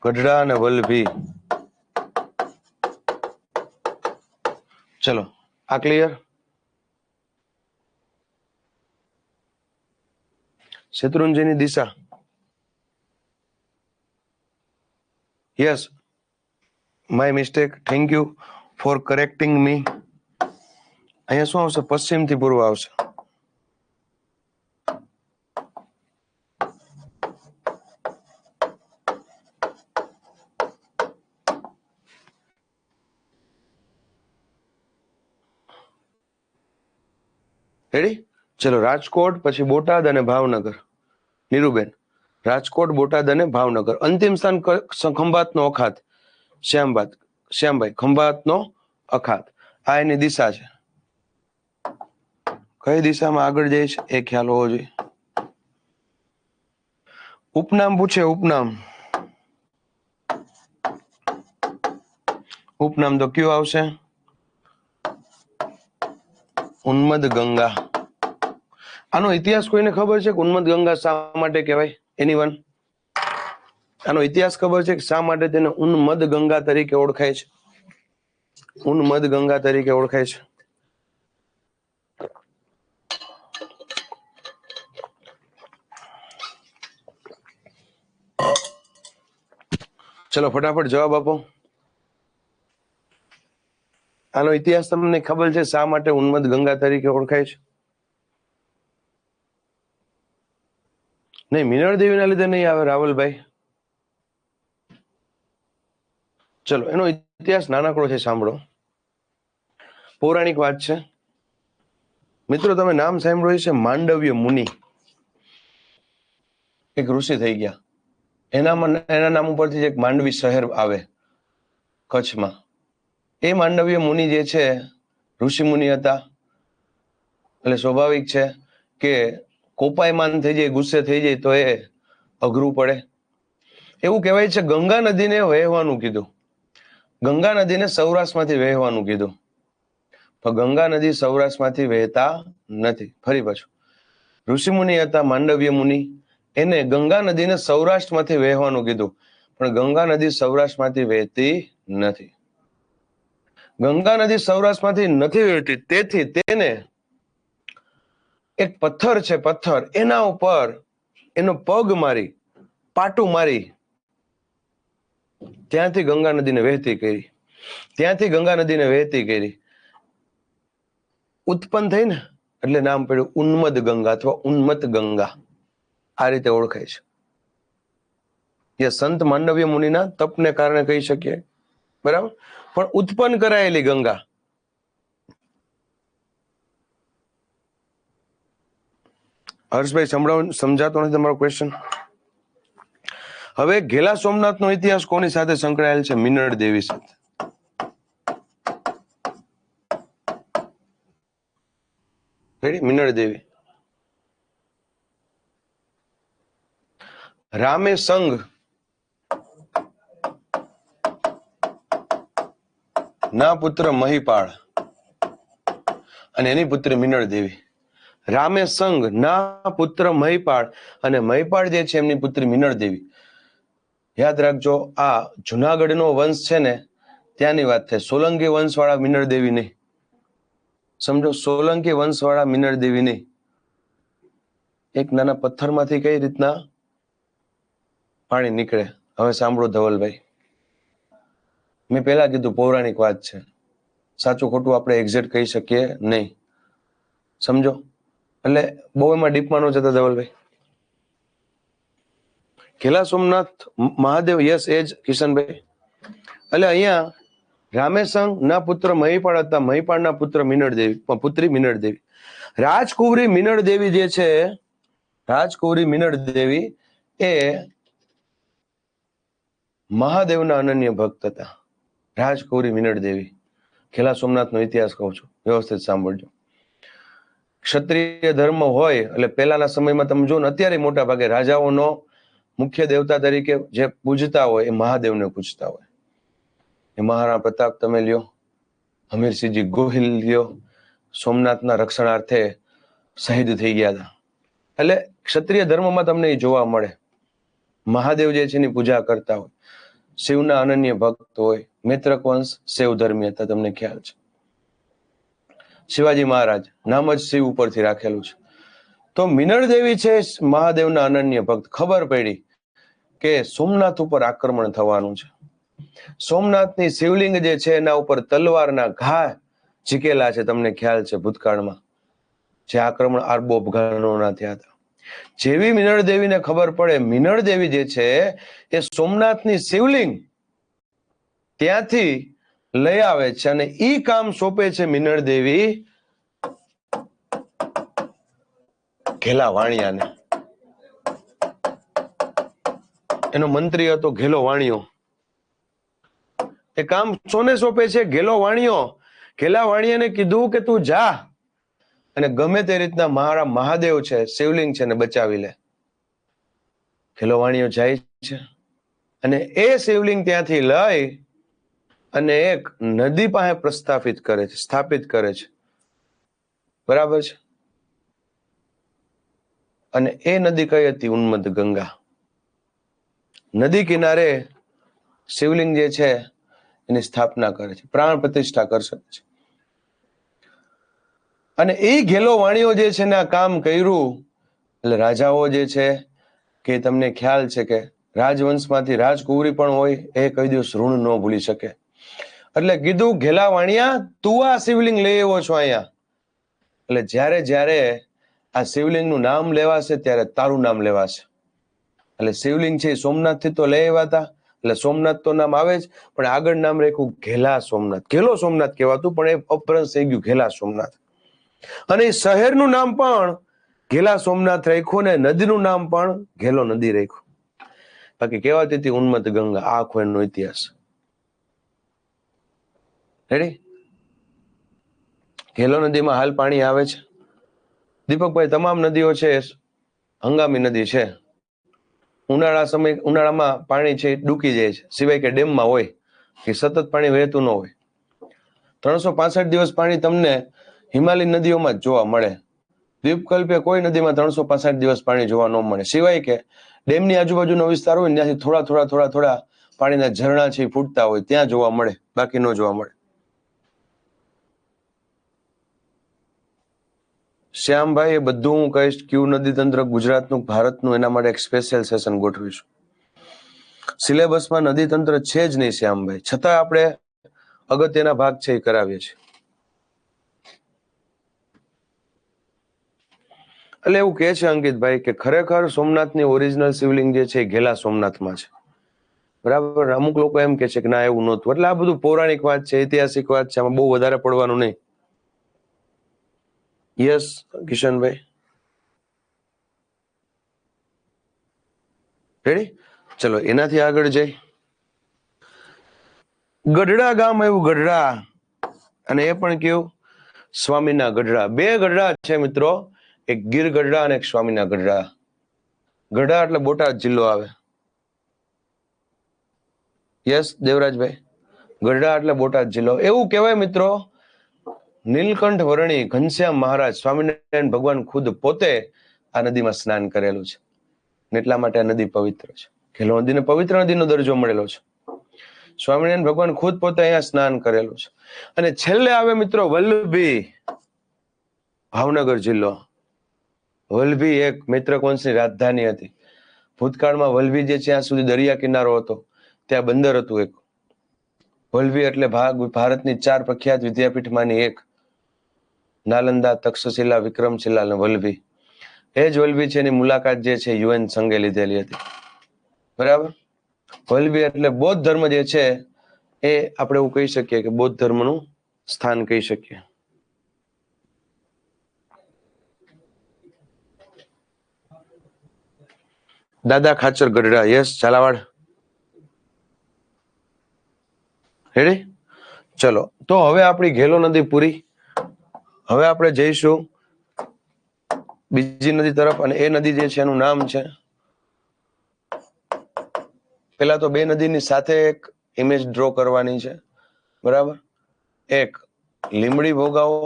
ગઢડા અને વલભી. ચલો આ ક્લિયર. શેત્રુંજયની દિશા. Yes, my mistake. Thank you for correcting me. અહીંયા શું આવશે? પશ્ચિમ થી પૂર્વ આવશે. રેડી? ચલો રાજકોટ, પછી બોટાદ અને ભાવનગર. નીરુબેન, રાજકોટ, બોટાદ અને ભાવનગર. અંતિમ સ્થાન ખંભાતનો અખાત. શ્યામભાઈ, ખંભાતનો અખાત. આ એની દિશા છે. કઈ દિશામાં આગળ જાય છે એ ખ્યાલ હોવો જોઈએ. ઉપનામ પૂછે, ઉપનામ. ઉપનામ તો કયું આવશે? ઉન્મદ ગંગા. આનો ઇતિહાસ કોઈને ખબર છે કે ઉન્મદ ગંગા શા માટે કહેવાય? એનીવન? આનો ઇતિહાસ ખબર છે કે શા માટે તેને ઉન્મદ ગંગા તરીકે ઓળખાય છે? ઉન્મદ ગંગા તરીકે ઓળખાય છે. ચલો ફટાફટ જવાબ આપો. આનો ઇતિહાસ તમને ખબર છે શા માટે ઉન્મદ ગંગા તરીકે ઓળખાય છે? નહીં, મિનળ દેવીના લીધે નહીં આવે રાવલભાઈ. ચલો એનો ઇતિહાસ નાનકડો છે, સાંભળો. પૌરાણિક વાત છે. મિત્રો તમે નામ સાંભળ્યું છે માંડવ્ય મુનિ. એક ઋષિ થઈ ગયા. એના નામ ઉપરથી એક માંડવી શહેર આવે કચ્છમાં. એ માંડવ્ય મુનિ જે છે ઋષિ મુનિ હતા. એટલે સ્વાભાવિક છે કે કોપાયમાન થઈ જાય, ગુસ્સે થઈ જાય તો એ અઘરું પડે. એવું કહેવાય છે ગંગા નદીને વહેવાનું કીધું. ગંગા નદીને સૌરાષ્ટ્રમાંથી વહેવાનું કીધું. પણ ગંગા નદી સૌરાષ્ટ્રમાંથી વહેતા નથી. ફરી પાછું, ઋષિ મુનિ હતા માંડવ્ય મુનિ, એને ગંગા નદીને સૌરાષ્ટ્રમાંથી વહેવાનું કીધું. પણ ગંગા નદી સૌરાષ્ટ્રમાંથી વહેતી નથી. ગંગા નદી સૌરાષ્ટ્રમાંથી નથી વહેતી, તેથી તેને એક પથ્થર છે, પથ્થર, એના ઉપર એનો પગ મારી, પાટું મારી, ત્યાંથી ગંગા નદીને વહેતી કરી. ત્યાંથી ગંગા નદીને વહેતી કરી. ઉત્પન્ન થઈ ને એટલે નામ પડ્યું ઉન્મદ ગંગા અથવા ઉન્મત ગંગા. આ રીતે ઓળખાય છે. એ સંત માંડવ્ય મુનિના તપને કારણે કહી શકીએ, બરાબર. પણ ઉત્પન્ન કરાયેલી ગંગા. હર્ષભાઈ સમજાતો નથી તમારો ક્વેશ્ચન? હવે ઘેલા સોમનાથનો ઇતિહાસ કોની સાથે સંકળાયેલ છે? મિનળ દેવી સાથે. મિનળ દેવી. રામે સંઘ ના પુત્ર મહિપાળ અને એની પુત્રી મિનળ દેવી. રામે સંઘ ના પુત્ર મહિપાળ અને મહિપાળ જે છે એમની પુત્રી મિનળ દેવી. યાદ રાખજો, આ જુનાગઢનો વંશ છે ને ત્યાંની વાત છે. સોલંકી વંશવાળા મિનળ દેવી નહીં. સમજો, સોલંકી વંશવાળા મિનળ દેવી નહીં. એક નાના પથ્થરમાંથી કઈ રીતના પાણી નીકળે. હવે સાંભળો ધવલભાઈ, મેં પહેલા કીધું પૌરાણિક વાત છે, સાચું ખોટું આપણે એક્ઝેક્ટ કહી શકીએ નહીં. સમજો, એટલે બહુ એમાં ડીપમાં ન જતા ધવલભાઈ. ઘેલા સોમનાથ મહાદેવ, યસ એજ કિશનભાઈ. એટલે અહીંયા રામેસંગ ના પુત્ર મહિપાળ હતા, મહિપાળના પુત્ર મિનળ દેવી, પુત્રી મિનળ દેવી. રાજકુંવરી મિનળ દેવી જે છે, રાજકુંવરી મિનળ દેવી એ મહાદેવના અનન્ય ભક્ત હતા. રાજકુંવરી મિનળ દેવી. ઘેલા સોમનાથનો ઇતિહાસ કહું છું, વ્યવસ્થિત સાંભળજો. ક્ષત્રિય ધર્મ હોય એટલે પહેલાના સમયમાં તમે જો ને, અત્યારે મોટા ભાગે રાજાઓનો મુખ્ય દેવતા તરીકે જે પૂજતા હોય એ મહાદેવને પૂજતા હોય. એ મહારાણા પ્રતાપ તમે લ્યો, હમીરસિંહજી ગોહિલ લ્યો, સોમનાથના રક્ષણાર્થે શહીદ થઈ ગયા હતા. એટલે ક્ષત્રિય ધર્મમાં તમને એ જોવા મળે. મહાદેવ જે છે એની પૂજા કરતા હોય, શિવના અનન્ય ભક્ત હોય, મૈત્રક વંશ શૈવ ધર્મી હતા, તમને ખ્યાલ છે. શિવાજી મહારાજ નામ જ શિવ ઉપરથી રાખેલું છે. તો મિનળ દેવી છે મહાદેવના અનન્ય ભક્ત. ખબર પડી કે સોમનાથ ઉપર આક્રમણ થવાનું છે. સોમનાથની શિવલિંગ જે છે એના ઉપર તલવારના ઘા ઝીકેલા છે, તમને ખ્યાલ છે ભૂતકાળમાં જે આક્રમણ અરબો અફઘાનોના થયા હતા. જેવી મિનળ દેવીને ખબર પડે, મિનળ દેવી જે છે એ સોમનાથની શિવલિંગ ત્યાંથી લઈ આવે છે અને ઈ કામ સોંપે છે મિનળ દેવી ઘેલા વાણિયાને. એનો મંત્રી હતો ઘેલો વાણિયો. એ કામ સોને સોંપે છે ઘેલો વાણિયો. ઘેલા વાણિયાને કીધું કે તું જા અને ગમે તે રીતના મારા મહાદેવ છે શિવલિંગ છે ને બચાવી લે. ઘેલો વાણિયો જાય છે અને એ શિવલિંગ ત્યાંથી લઈ અને એક નદી પાસે પ્રસ્થાપિત કરે છે, સ્થાપિત કરે છે. બરાબર છે. અને એ નદી કઈ હતી? ઉન્મત્ત ગંગા. નદી કિનારે શિવલિંગ જે છે એની સ્થાપના કરે છે, પ્રાણ પ્રતિષ્ઠા કરશે છે. અને એ ઘેલો વાણિયો જે છે ને આ કામ કર્યું. એટલે રાજાઓ જે છે કે તમને ખ્યાલ છે કે રાજવંશમાંથી રાજકુંવરી પણ હોય, એ કઈ દિવસ ઋણ ન ભૂલી શકે. એટલે કીધું ઘેલા વાણિયા તું આ શિવલિંગ લઈ આવ્યો છો અહીંયા, એટલે જ્યારે જ્યારે આ શિવલિંગનું નામ લેવાશે ત્યારે તારું નામ લેવાશે. એટલે શિવલિંગ છે સોમનાથ થી તો લઈ આવ્યા હતા, એટલે સોમનાથ તો નામ આવે જ, પણ આગળ નામ રાખ્યું ઘેલા સોમનાથ. ઘેલો સોમનાથ કહેવાતું, પણ એ અપભ્રંશ થઈ ગયું ઘેલા સોમનાથ. અને એ શહેરનું નામ પણ ઘેલા સોમનાથ રાખ્યું ને નદીનું નામ પણ ઘેલો નદી રાખ્યું. બાકી કહેવાતી હતી ઉન્મત્ત ગંગા. આ આખો એનો ઇતિહાસ. રેડી? ઘેલો નદીમાં હાલ પાણી આવે છે. દીપકભાઈ, તમામ નદીઓ છે હંગામી નદી છે. ઉનાળામાં પાણી છે ડૂકી જાય છે, સિવાય કે ડેમમાં હોય કે સતત પાણી વહેતું ન હોય. 365 દિવસ પાણી તમને હિમાલય નદીઓમાં જ જોવા મળે. દ્વીપકલ્પે કોઈ નદીમાં 365 દિવસ પાણી જોવા ન મળે, સિવાય કે ડેમની આજુબાજુનો વિસ્તાર હોય ને ત્યાંથી થોડા પાણીના ઝરણા છે ફૂટતા હોય ત્યાં જોવા મળે, બાકી ન જોવા મળે. શ્યામભાઈ, એ બધું હું કહીશ. ક્યુ નદી તંત્ર ગુજરાતનું, ભારતનું, એના માટે એક સ્પેશિયલ સેશન ગોઠવીશું. સિલેબસમાં નદી તંત્ર છે જ નહીં શ્યામભાઈ, છતાં આપણે અગત્યના ભાગ છે એ કરાવીએ છીએ. એટલે એવું કે છે અંકિતભાઈ કે ખરેખર સોમનાથની ઓરિજિનલ શિવલિંગ જે છે એ ઘેલા સોમનાથમાં છે. બરાબર? અમુક લોકો એમ કે છે કે ના એવું નહોતું. એટલે આ બધું પૌરાણિક વાત છે, ઐતિહાસિક વાત છે, આમાં બહુ વધારે પડવાનું નહીં. Yes Kishanbhai, ready? ચલો એનાથી આગળ જઈ. ગઢડા ગામ આવ્યું, ગઢડા. અને એ પણ કેવું? સ્વામીના ગઢડા. બે ગઢડા છે મિત્રો, એક ગીર ગઢડા અને એક સ્વામીના ગઢડા. ગઢડા એટલે બોટાદ જિલ્લો આવે. યસ દેવરાજભાઈ, ગઢડા એટલે બોટાદ જિલ્લો. એવું કહેવાય મિત્રો, નીલકંઠ વર્ણી ઘનશ્યામ મહારાજ સ્વામિનારાયણ ભગવાન ખુદ પોતે આ નદીમાં સ્નાન કરેલું છે, એટલા માટે આ નદી પવિત્ર છે. ઘેલો નદીને પવિત્ર નદીનો દરજ્જો મળેલો છે. સ્વામિનારાયણ ભગવાન ખુદ પોતે અહીંયા સ્નાન કરેલું છે. અને છેલ્લે આવે મિત્રો વલ્લભી, ભાવનગર જિલ્લો. વલ્લભી એક મૈત્રક વંશની રાજધાની હતી. ભૂતકાળમાં વલ્લભી જે જ્યાં સુધી દરિયા કિનારો હતો ત્યાં બંદર હતું એક. વલ્લભી એટલે ભારતની 4 પ્રખ્યાત વિદ્યાપીઠમાંની એક. નાલંદા, તક્ષશિલા, વિક્રમશિલા અને વલ્લભી. એ જ વલ્લભી છે એની મુલાકાત જે છે યુએન સંઘે લીધેલી હતી. બરાબર? વલ્લભી એટલે બૌદ્ધ ધર્મ જે છે એ આપણે એવું કહી શકીએ કે બૌદ્ધ ધર્મનું સ્થાન કહી શકીએ. દાદા ખાચર ગઢડા. યસ ઝાલાવાડ. રેડી? ચલો તો હવે આપણી ઘેલો નદી પૂરી. હવે આપણે જઈશું બીજી નદી તરફ. અને એ નદી જે છે એનું નામ છે, પેલા તો બે નદીની સાથે એક ઇમેજ ડ્રો કરવાની છે. બરાબર? એક લીમડી ભોગાવો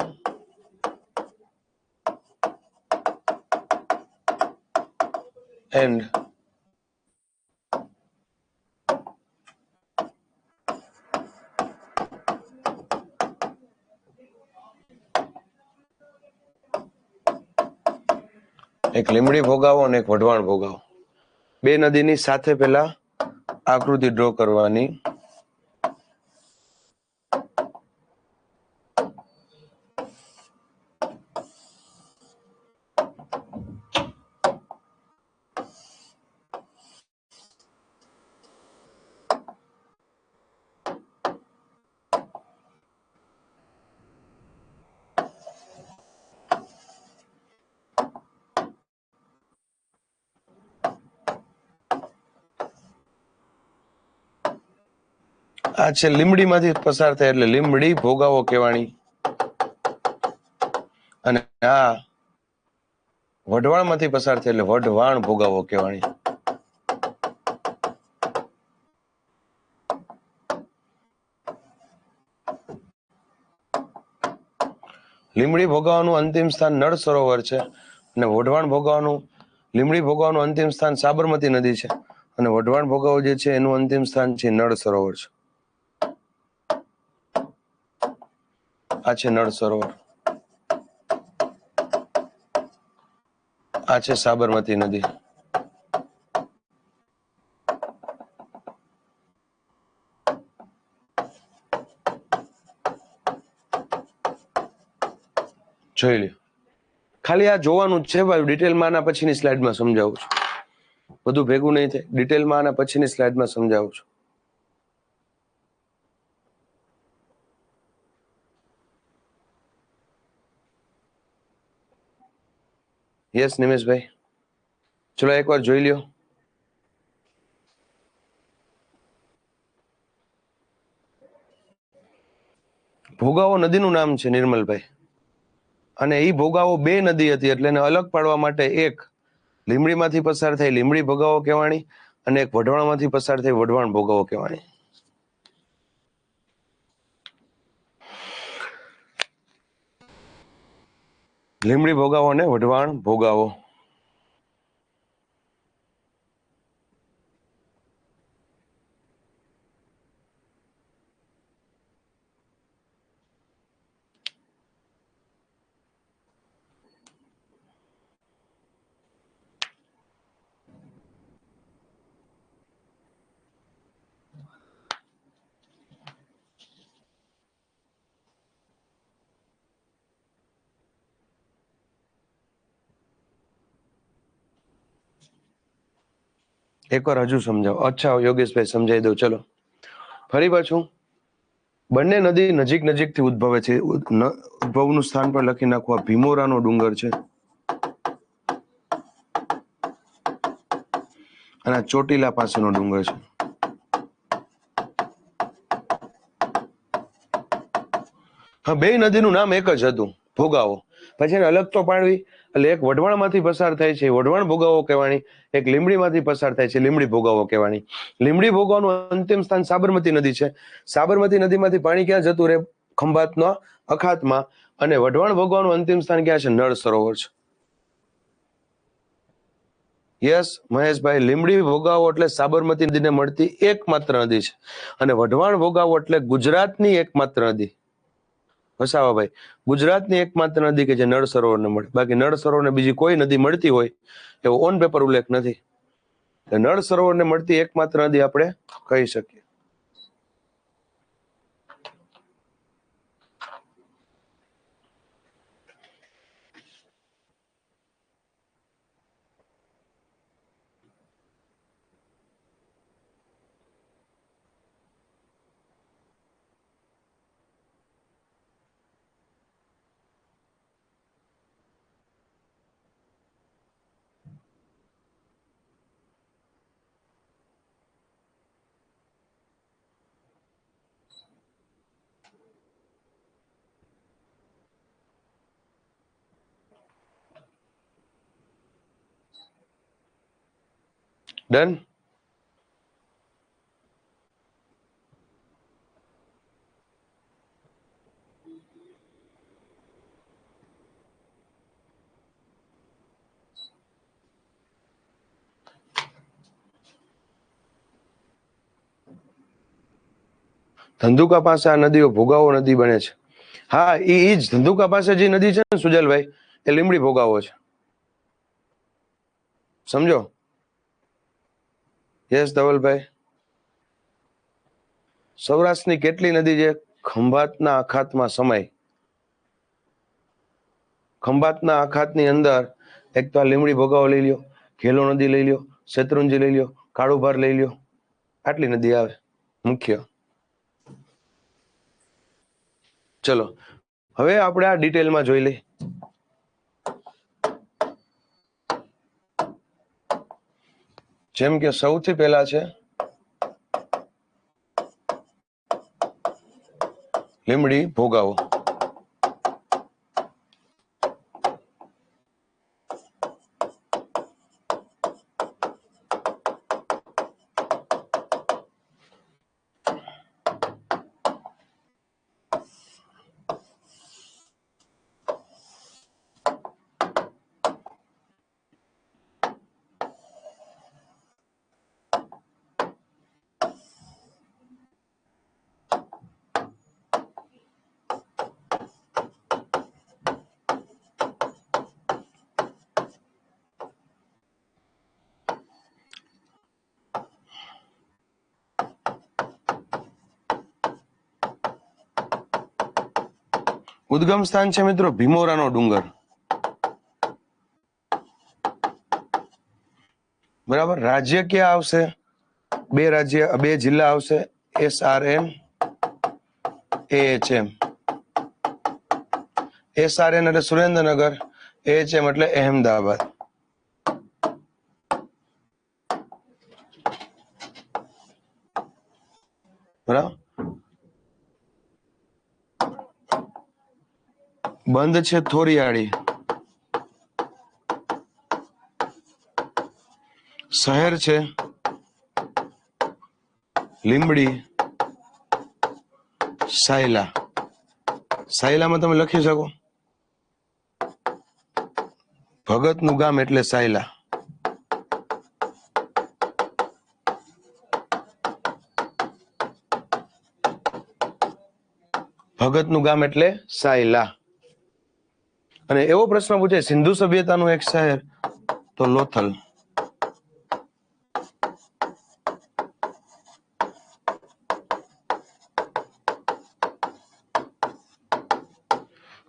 એન્ડ એક લીમડી ભોગાવો અને એક વઢવાણ ભોગાવો. બે નદીની સાથે પેલા આકૃતિ ડ્રો કરવાની. આ છે લીમડીમાંથી પસાર થાય એટલે લીમડી ભોગાવો કહેવાણી. અને આ વઢવાણમાંથી પસાર થાય એટલે વઢવાણ ભોગાવો કહેવાણી. લીમડી ભોગાવાનું અંતિમ સ્થાન નળ સરોવર છે અને વઢવાણ ભોગાવાનું લીમડી ભોગાવાનું અંતિમ સ્થાન સાબરમતી નદી છે અને વઢવાણ ભોગાવો જે છે એનું અંતિમ સ્થાન છે નળ સરોવર છે. આ છે નળ સરોવર, આ છે સાબરમતી નદી. જોઈ લ્યો. ખાલી આ જોવાનું જ છે ભાઈ, ડિટેલમાં આના પછીની સ્લાઇડમાં સમજાવું છું. બધું ભેગું નહીં થાય, ડિટેલમાં આના પછીની સ્લાઇડમાં સમજાવું છું. યસ નિમેશભાઈ, ચલો એકવાર જોઈ લ્યો. ભોગાવો નદીનું નામ છે નિર્મલભાઈ, અને એ ભોગાવો બે નદી હતી એટલે એને અલગ પાડવા માટે એક લીમડીમાંથી પસાર થઈ લીમડી ભોગાવો કહેવાણી અને એક વઢવાણમાંથી પસાર થઈ વઢવાણ ભોગાવો કહેવાણી. લીમડી ભોગાવો અને વઢવાણ ભોગાવો. એકવાર હજુ સમજાવો. અચ્છા યોગેશભાઈ સમજાવી દઉં. ચલો ફરી પાછું. બંને નદી નજીક નજીકથી ઉદ્ભવે છે. ઉદ્ભવનું સ્થાન પણ લખી નાખવા. ભીમોરાનો ડુંગર છે અને ચોટીલા પાસેનો ડુંગર છે. હા, બે નદીનું નામ એક જ હતું, ભોગાવો. પછી એને અલગ તો પાડવી એટલે એક વઢવાણમાંથી પસાર થાય છે વઢવાણ ભોગાવો કહેવાણી, એક લીમડીમાંથી પસાર થાય છે લીમડી ભોગાવો કહેવાણી. લીમડી ભોગાવાનું અંતિમ સ્થાન સાબરમતી નદી છે. સાબરમતી નદીમાંથી પાણી ક્યાં જતું રહે? ખંભાતના અખાતમાં. અને વઢવાણ ભોગાવાનું અંતિમ સ્થાન ક્યાં છે? નળ સરોવર છે. યસ મહેશભાઈ, લીમડી ભોગાવો એટલે સાબરમતી નદીને મળતી એકમાત્ર નદી છે અને વઢવાણ ભોગાવો એટલે ગુજરાતની એકમાત્ર નદી. વસાવાભાઈ, ગુજરાતની એકમાત્ર નદી કે જે નળ સરોવરને મળે. બાકી નળ સરોવરને બીજી કોઈ નદી મળતી હોય એવો ઓન પેપર ઉલ્લેખ નથી. નળ સરોવરને મળતી એકમાત્ર નદી આપણે કહી શકીએ. ડન. ધંધુકા પાસે આ નદીઓ ભોગાવો નદી બને છે. હા, એ જ ધંધુકા પાસે જે નદી છે ને સુજલભાઈ, એ લીમડી ભોગાવો છે. સમજો? યસ ધવલભાઈ. સૌરાષ્ટ્રની કેટલી નદી છે? ખંભાતના અખાતમાં સમાય. ખંભાતના અખાતની અંદર એક તો આ લીમડી ભોગાવો લઈ લ્યો, ઘેલો નદી લઈ લ્યો, શેત્રુંજી લઈ લ્યો, કાળુભાર લઈ લ્યો, આટલી નદી આવે મુખ્ય. ચલો હવે આપણે આ ડિટેલમાં જોઈ લઈએ. જેમ કે સૌથી પહેલા છે લીમડી ભોગાવો. ઉદ્ગમ સ્થાન છે મિત્રો ભીમોરાનો ડુંગર. બરાબર. રાજ્ય ક્યાં આવશે? બે જિલ્લા આવશે, SRN, AHM. SRN એટલે સુરેન્દ્રનગર, AHM એટલે અહેમદાબાદ. બરાબર. બંધ છે થોરિયાળી. શહેર છે લીંબડી. સાયલા. સાયલામાં તમે લખી શકો ભગતનું ગામ એટલે સાયલા. ભગતનું ગામ એટલે સાયલા. અને એવો પ્રશ્ન પૂછે સિંધુ સભ્યતાનું એક શહેર, તો લોથલ.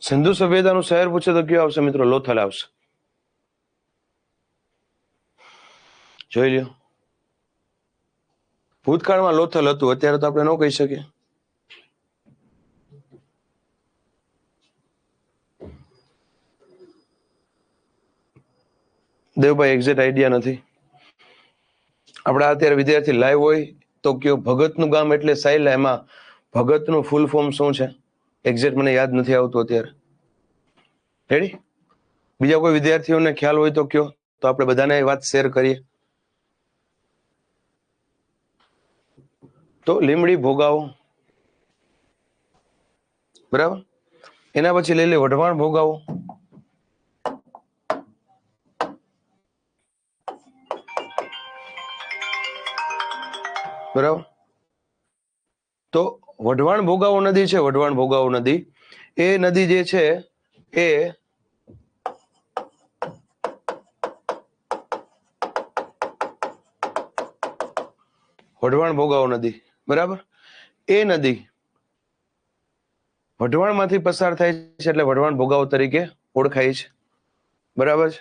સિંધુ સભ્યતાનું શહેર પૂછે તો કયું આવશે મિત્રો? લોથલ આવશે. જોઈ લ્યો. ભૂતકાળમાં લોથલ હતું, અત્યારે તો આપણે ન કહી શકીએ. દેવભાઈ એક્ઝેક્ટ આઈડિયા નથી. આપણા અત્યારે વિદ્યાર્થી લાઈવ હોય તો કયો ભગતનું ગામ એટલે સાયલા, એમાં ભગતનું ફૂલ ફોર્મ શું છે? એક્ઝેક્ટ મને યાદ નથી આવતું અત્યારે. રેડી? બીજા કોઈ વિદ્યાર્થીઓને ખ્યાલ હોય તો કયો, તો આપણે બધાને એ વાત શેર કરીએ. તો લીમડી ભોગાવો. બરાબર. એના પછી લઈ લે વઢવાણ ભોગાવો. બરાબર. તો વઢવાણ ભોગાવો નદી છે, વઢવાણ ભોગાવો નદી, એ નદી જે છે એ વઢવાણ ભોગાવો નદી. બરાબર. એ નદી વઢવાણ માંથી પસાર થાય છે એટલે વઢવાણ ભોગાવો તરીકે ઓળખાય છે. બરાબર છે.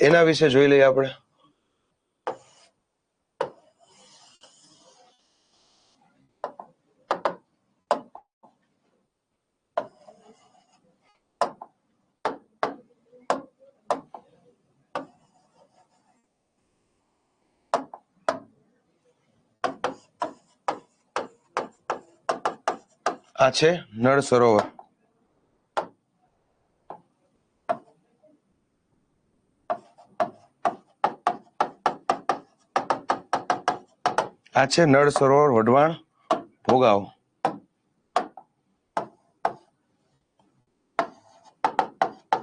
એના વિશે જોઈ લઈએ આપણે. આ છે નળ સરોવર. આ છે નળ સરોવર વઢવાણ ભોગાવો.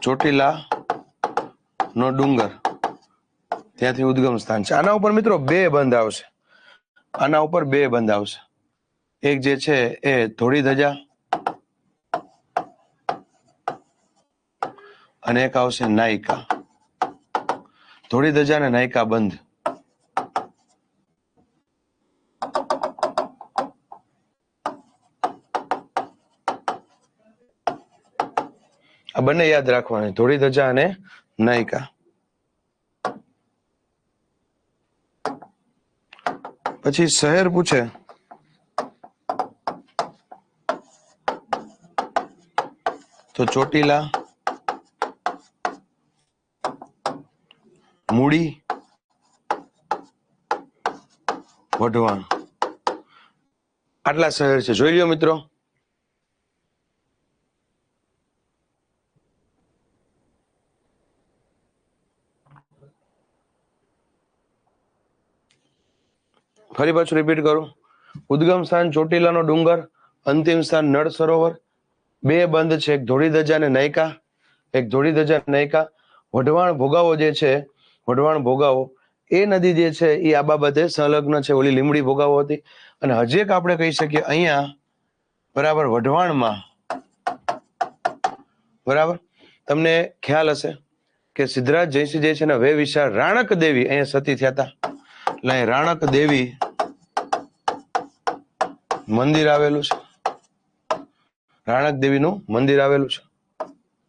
ચોટીલા નો ડુંગર, ત્યાંથી ઉદ્ગમ સ્થાન છે. આના ઉપર મિત્રો બે બંધ આવશે. આના ઉપર બે બંધ આવશે. એક જે છે એ ધોળી ધજા અને એક આવશે નાયિકા. ધોળી ધજા અને નાયિકા બંધ. આ બંને યાદ રાખવાની, ધોળી ધજા અને નાયિકા. પછી શહેર પૂછે તો ચોટીલા, મૂડી, વઢવાણ, આટલા શહેર છે. જોઈ લ્યો મિત્રો. ફરી પાછું રિપીટ કરું. ઉદ્ગમ સ્થાન ચોટીલાનો ડુંગર, અંતિમ સ્થાન નળ સરોવર. બે બંધ છે, એક ધોળી ધજા અને નાયિકા, એક ધોળી ધજા નાયિકા. વઢવાણ ભોગાવો જે છે, વઢવાણ ભોગાવો એ નદી જે છે એ આ બાબતે સંલગ્ન છે. ઓલી લીમડી ભોગાવો હતી. અને હજી એક આપણે કહી શકીએ અહીંયા બરાબર વઢવાણમાં બરાબર તમને ખ્યાલ હશે કે સિદ્ધરાજ જયસિંહ જે છે ને વે વિશાળ રાણક દેવી અહીંયા સતી થયા હતા. એટલે રાણક દેવી મંદિર આવેલું છે. રાણક દેવીનું મંદિર આવેલું છે.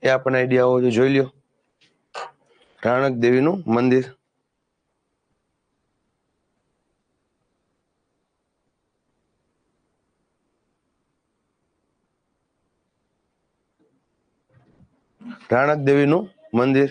એ આપણને આઈડિયા હોવો જોઈએ. જોઈ લ્યો રાણક દેવીનું મંદિર. રાણક દેવીનું મંદિર.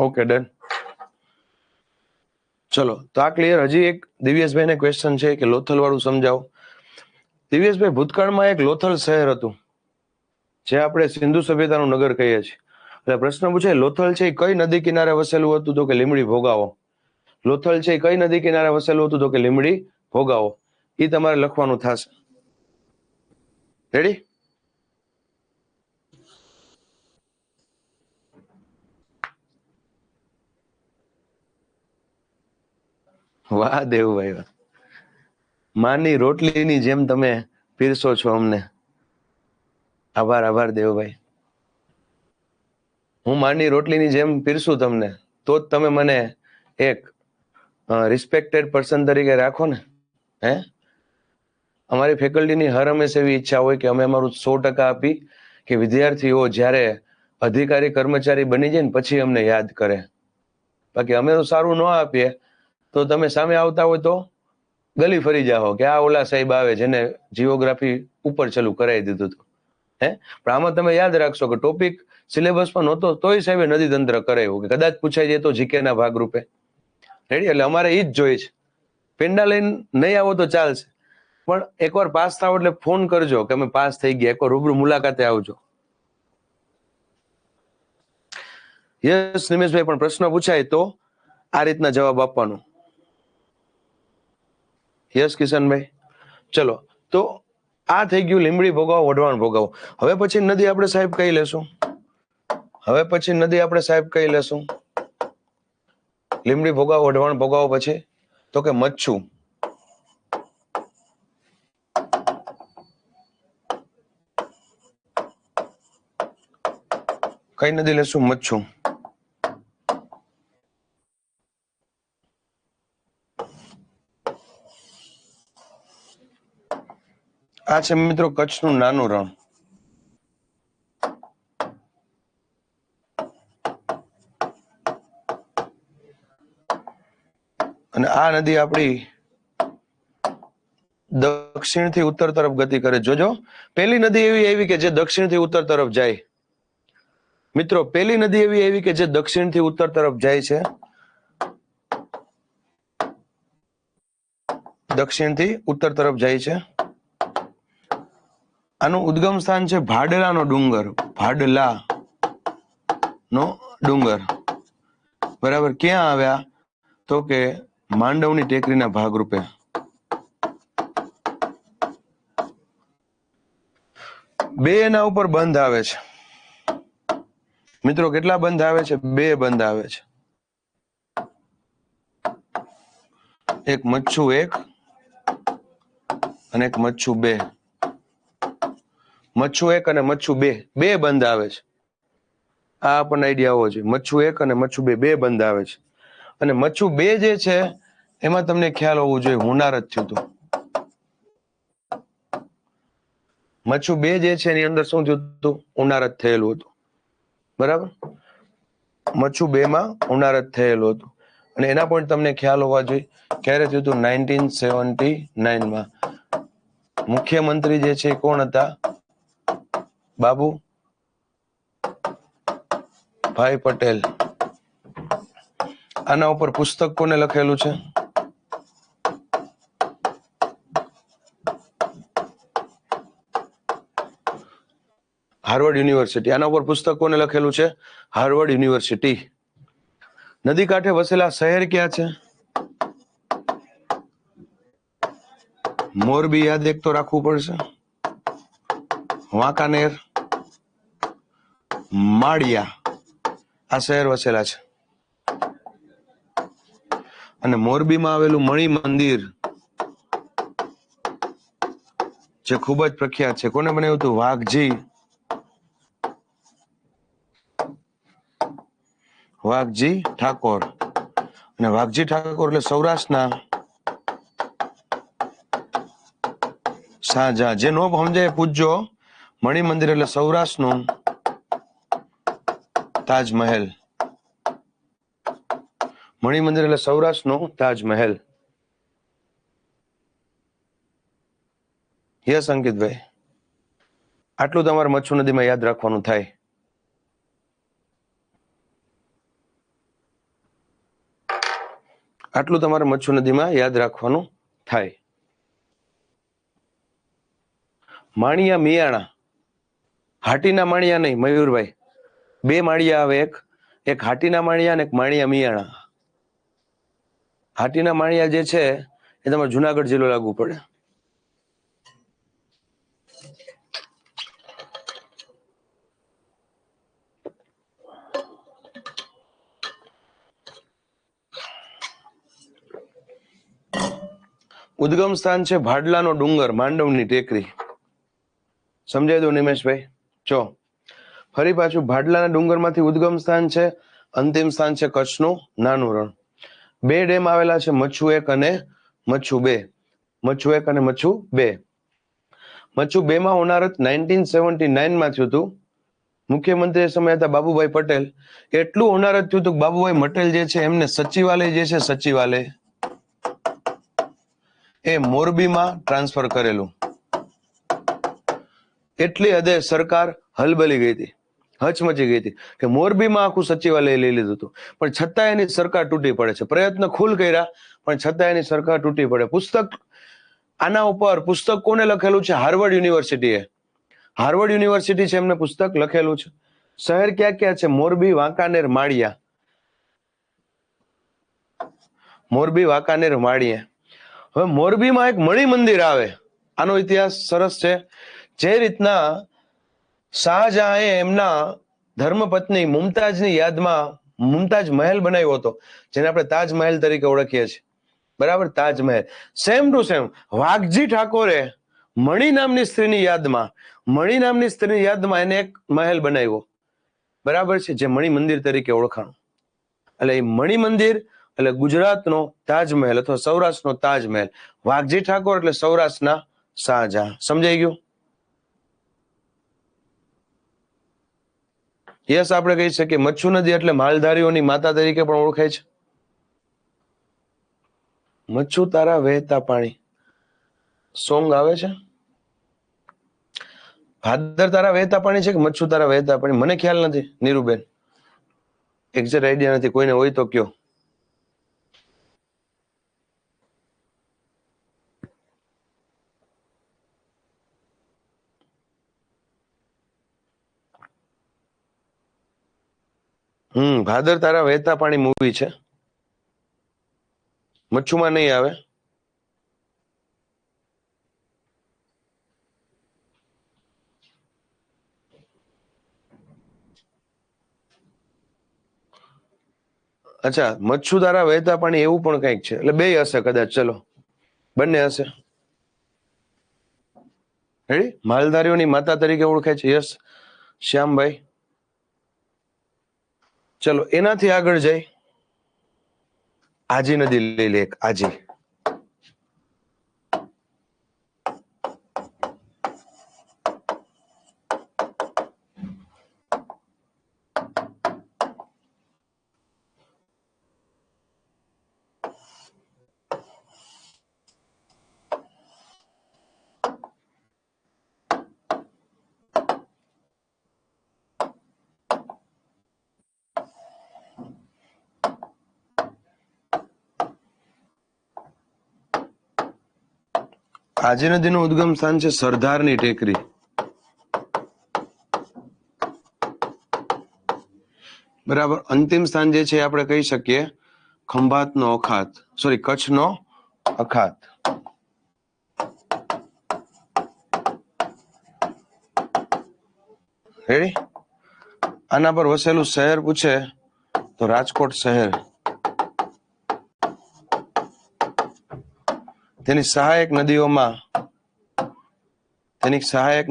Okay done. ચલો તો આ ક્લિયર. હજી એક દિવ્યેશભાઈ ને ક્વેશ્ચન છે કે લોથલ વાળું સમજાવો. દિવ્યેશભાઈ, ભૂતકાળમાં એક લોથલ શહેર હતું જે આપણે સિંધુ સભ્યતાનું નગર કહીએ છીએ. એટલે પ્રશ્ન પૂછે લોથલ છે એ કઈ નદી કિનારે વસેલું હતું? તો કે લીમડી ભોગાવો. લોથલ છે એ કઈ નદી કિનારે વસેલું હતું? તો કે લીમડી ભોગાવો. એ તમારે લખવાનું થશે. રેડી? વાહ દેવભાઈ વાહ. માની રોટલીની જેમ તમે પીરસો છો અમને. આભાર આભાર દેવભાઈ. હું માની રોટલીની જેમ પીરસું તમને તો જ તમે મને એક રિસ્પેક્ટેડ પર્સન તરીકે રાખો ને. હે, અમારી ફેકલ્ટીની હર હંમેશ એવી ઈચ્છા હોય કે અમે અમારું 100% આપી કે વિદ્યાર્થીઓ જ્યારે અધિકારી કર્મચારી બની જાય ને પછી અમને યાદ કરે. બાકી અમે તો સારું ન આપીએ તો તમે સામે આવતા હોય તો ગલી ફરી જાઓ કે આ ઓલા સાહેબ આવે જેને જીઓગ્રાફી ઉપર ચલું કરાવી દીધું હતું. હે, પણ આમાં તમે યાદ રાખશો કે ટોપિક સિલેબસમાં નહોતો તોય સાહેબે નદી તંત્ર કરાવ્યું કે કદાચ પૂછાઈ જાય તો જીકે ના ભાગરૂપે. રેડી? એટલે અમારે ઈ જ જોઈએ છે. પેંડા લઈને નહીં આવો તો ચાલશે, પણ એકવાર પાસ થાવ એટલે ફોન કરજો કે અમે પાસ થઈ ગયા. એકવાર રૂબરૂ મુલાકાતે આવજો. યસ નિમેશભાઈ, પણ પ્રશ્ન પૂછાય તો આ રીતના જવાબ આપવાનો. યસ કિશનભાઈ. ચલો તો આ થઈ ગયું લીમડી ભોગાવો, વઢવાણ ભોગાવો. હવે પછી નદી આપણે સાહેબ કઈ લેશું? હવે પછી નદી આપણે સાહેબ કઈ લેશું? લીમડી ભોગાવો, વઢવાણ ભોગાવો પછી તો કે મચ્છુ. કઈ નદી લેશું? મચ્છુ. આ છે મિત્રો કચ્છનું નાનું રણ. અને આ નદી આપણી દક્ષિણ થી ઉત્તર તરફ ગતિ કરે. જોજો, પેલી નદી એવી આવી કે જે દક્ષિણ થી ઉત્તર તરફ જાય. મિત્રો, પેલી નદી એવી આવી કે જે દક્ષિણ થી ઉત્તર તરફ જાય છે. દક્ષિણ થી ઉત્તર તરફ જાય છે. આનું ઉદ્ગમ સ્થાન છે ભાડલાનો ડુંગર. ભાડલા નો ડુંગર. બરાબર. ક્યાં આવ્યા? તો કે માંડવની ટેકરીના ભાગરૂપે બે એના ઉપર બંધ આવે છે. મિત્રો કેટલા બંધ આવે છે? બે બંધ આવે છે. એક મચ્છુ 1 અને એક મચ્છુ 2. મચ્છુ 1 અને મચ્છુ 2 બે બંધ આવે છે. આ આપણને આઈડિયા હોવો જોઈએ. મચ્છુ 1 અને મચ્છુ 2 બે બંધ આવે છે. અને મચ્છુ 2 જે છે એમાં તમને ખ્યાલ હોવો જોઈએ હોનારત થયું હતું. મચ્છુ 2 જે છે એની અંદર શું થયું હતું? હોનારત થયેલું હતું. બરાબર. મચ્છુ 2 માં હોનારત થયેલું હતું અને એના પણ તમને ખ્યાલ હોવા જોઈએ. ક્યારે થયું હતું? 1979 માં. મુખ્યમંત્રી જે છે કોણ હતા? બાબુ ભાઈ પટેલ. આના ઉપર પુસ્તક કોને લખેલું છે? Harvard university. આના ઉપર પુસ્તક કોને લખેલું છે? Harvard university. નદી કાંઠે વસેલા શહેર ક્યાં છે? મોરબી યાદ એક તો રાખવું પડશે, વાંકાનેર, માળિયા, આ શહેર વસેલા છે. અને મોરબીમાં આવેલું મણિ મંદિર જે ખૂબ જ પ્રખ્યાત છે, કોને બનાવ્યું હતું? વાઘજી ઠાકોર. અને વાઘજી ઠાકોર એટલે સૌરાષ્ટ્રના શાહજહાં. જે નો સમજાય પૂછજો. મણિ મંદિર એટલે સૌરાષ્ટ્રનું તાજમહેલ. મણિ મંદિર એટલે સૌરાષ્ટ્રનો તાજમહેલ. યસ અંકિતભાઈ, આટલું તમારે મચ્છુ નદીમાં યાદ રાખવાનું થાય. આટલું તમારે મચ્છુ નદીમાં યાદ રાખવાનું થાય. માણિયા મિયાણા, હાટીના માણિયા નહીં મયુરભાઈ, બે માળિયા આવે. એક હાટીના માળિયા અને એક માણિયા મિયાણા. હાટીના માળિયા જે છે એ તમારે જુનાગઢ જિલ્લો લાગુ પડે. ઉદ્ગમ સ્થાન છે ભાડલાનો ડુંગર, માંડવની ટેકરી. સમજાય દો નિમેશભાઈ. જો ફરી પાછું, ભાડલાના ડુંગરમાંથી ઉદ્ગમ સ્થાન છે. અંતિમ સ્થાન છે કચ્છનું નાનું રણ. બે ડેમ આવેલા છે, મચ્છુ 1 અને મચ્છુ 2. મચ્છુ 1 અને મચ્છુ 2. મચ્છુ 2 માં હોનારત 1979 માં થયું હતું. મુખ્યમંત્રી સમય હતા બાબુભાઈ પટેલ. એટલું હોનારત થયું હતું બાબુભાઈ પટેલ જે છે એમને સચિવાલય જે છે સચિવાલય એ મોરબીમાં ટ્રાન્સફર કરેલું. એટલી હદે સરકાર હલબલી ગઈ હતી, હચમચી ગઈ હતી કે મોરબીમાં આખું સચિવાલય લઈ લીધું હતું. પણ છતાં એની સરકાર તૂટી પડે છે. પ્રયત્ન ખુલ કર્યા પણ છતાં એની સરકાર તૂટી પડે. પુસ્તક આના ઉપર પુસ્તક કોને લખેલું છે? હાર્વર્ડ યુનિવર્સિટીએ. હાર્વર્ડ યુનિવર્સિટી છે એમને પુસ્તક લખેલું છે. શહેર ક્યાં ક્યાં છે? મોરબી, વાંકાનેર, માળિયા. મોરબી, વાંકાનેર, માળિયા. હવે મોરબીમાં એક મણિ મંદિર આવે. આનો ઇતિહાસ સરસ છે. જે રીતના શાહજહાંએ એમના ધર્મપત્ની મુમતાજની યાદમાં મુમતાજ મહેલ બનાવ્યો હતો, જેને આપણે તાજમહેલ તરીકે ઓળખીએ છીએ. બરાબર, Taj Mahal. Same to same Vaghji ઠાકોરે મણિ નામની સ્ત્રીની યાદમાં એને એક મહેલ બનાવ્યો. બરાબર છે, જે મણિ મંદિર તરીકે ઓળખાણું. એટલે એ મણિ મંદિર એટલે ગુજરાતનો તાજમહેલ અથવા સૌરાષ્ટ્રનો તાજમહેલ. વાઘજી ઠાકોર એટલે સૌરાષ્ટ્રના શાહજહાં. સમજાઈ ગયું? યસ, આપણે કહી શકીએ મચ્છુ નદી એટલે માલધારીઓની માતા તરીકે પણ ઓળખાય છે. મચ્છુ તારા વહેતા પાણી સોંગ આવે છે. ભાદર તારા વહેતા પાણી છે કે મચ્છુ તારા વહેતા પાણી? મને ખ્યાલ નથી નીરુબેન, એક્ઝેક્ટ આઈડિયા નથી. કોઈને હોય તો કયો. ભાદર તારા વહેતા પાણી મૂવી છે. મચ્છુમાં નહીં આવે. અચ્છા, મચ્છુ દ્વારા વહેતા પાણી એવું પણ કંઈક છે, એટલે બે હશે કદાચ. ચલો, બંને હશે. રેડી? માલધારીઓની માતા તરીકે ઓળખાય છે. યસ શ્યામભાઈ. ચલો, એનાથી આગળ જાય. આજી નદી લઈ લે. આજી. આજી નદીનું ઉદ્ગમ સ્થાન છે સરદારની ટેકરી. બરાબર. અંતિમ સ્થાન જે છે આપણે કહી શકીએ ખંભાતનો અખાત, સોરી કચ્છનો અખાત. રેડી? આના પર વસેલું શહેર પૂછે તો રાજકોટ શહેર. તેની સહાયક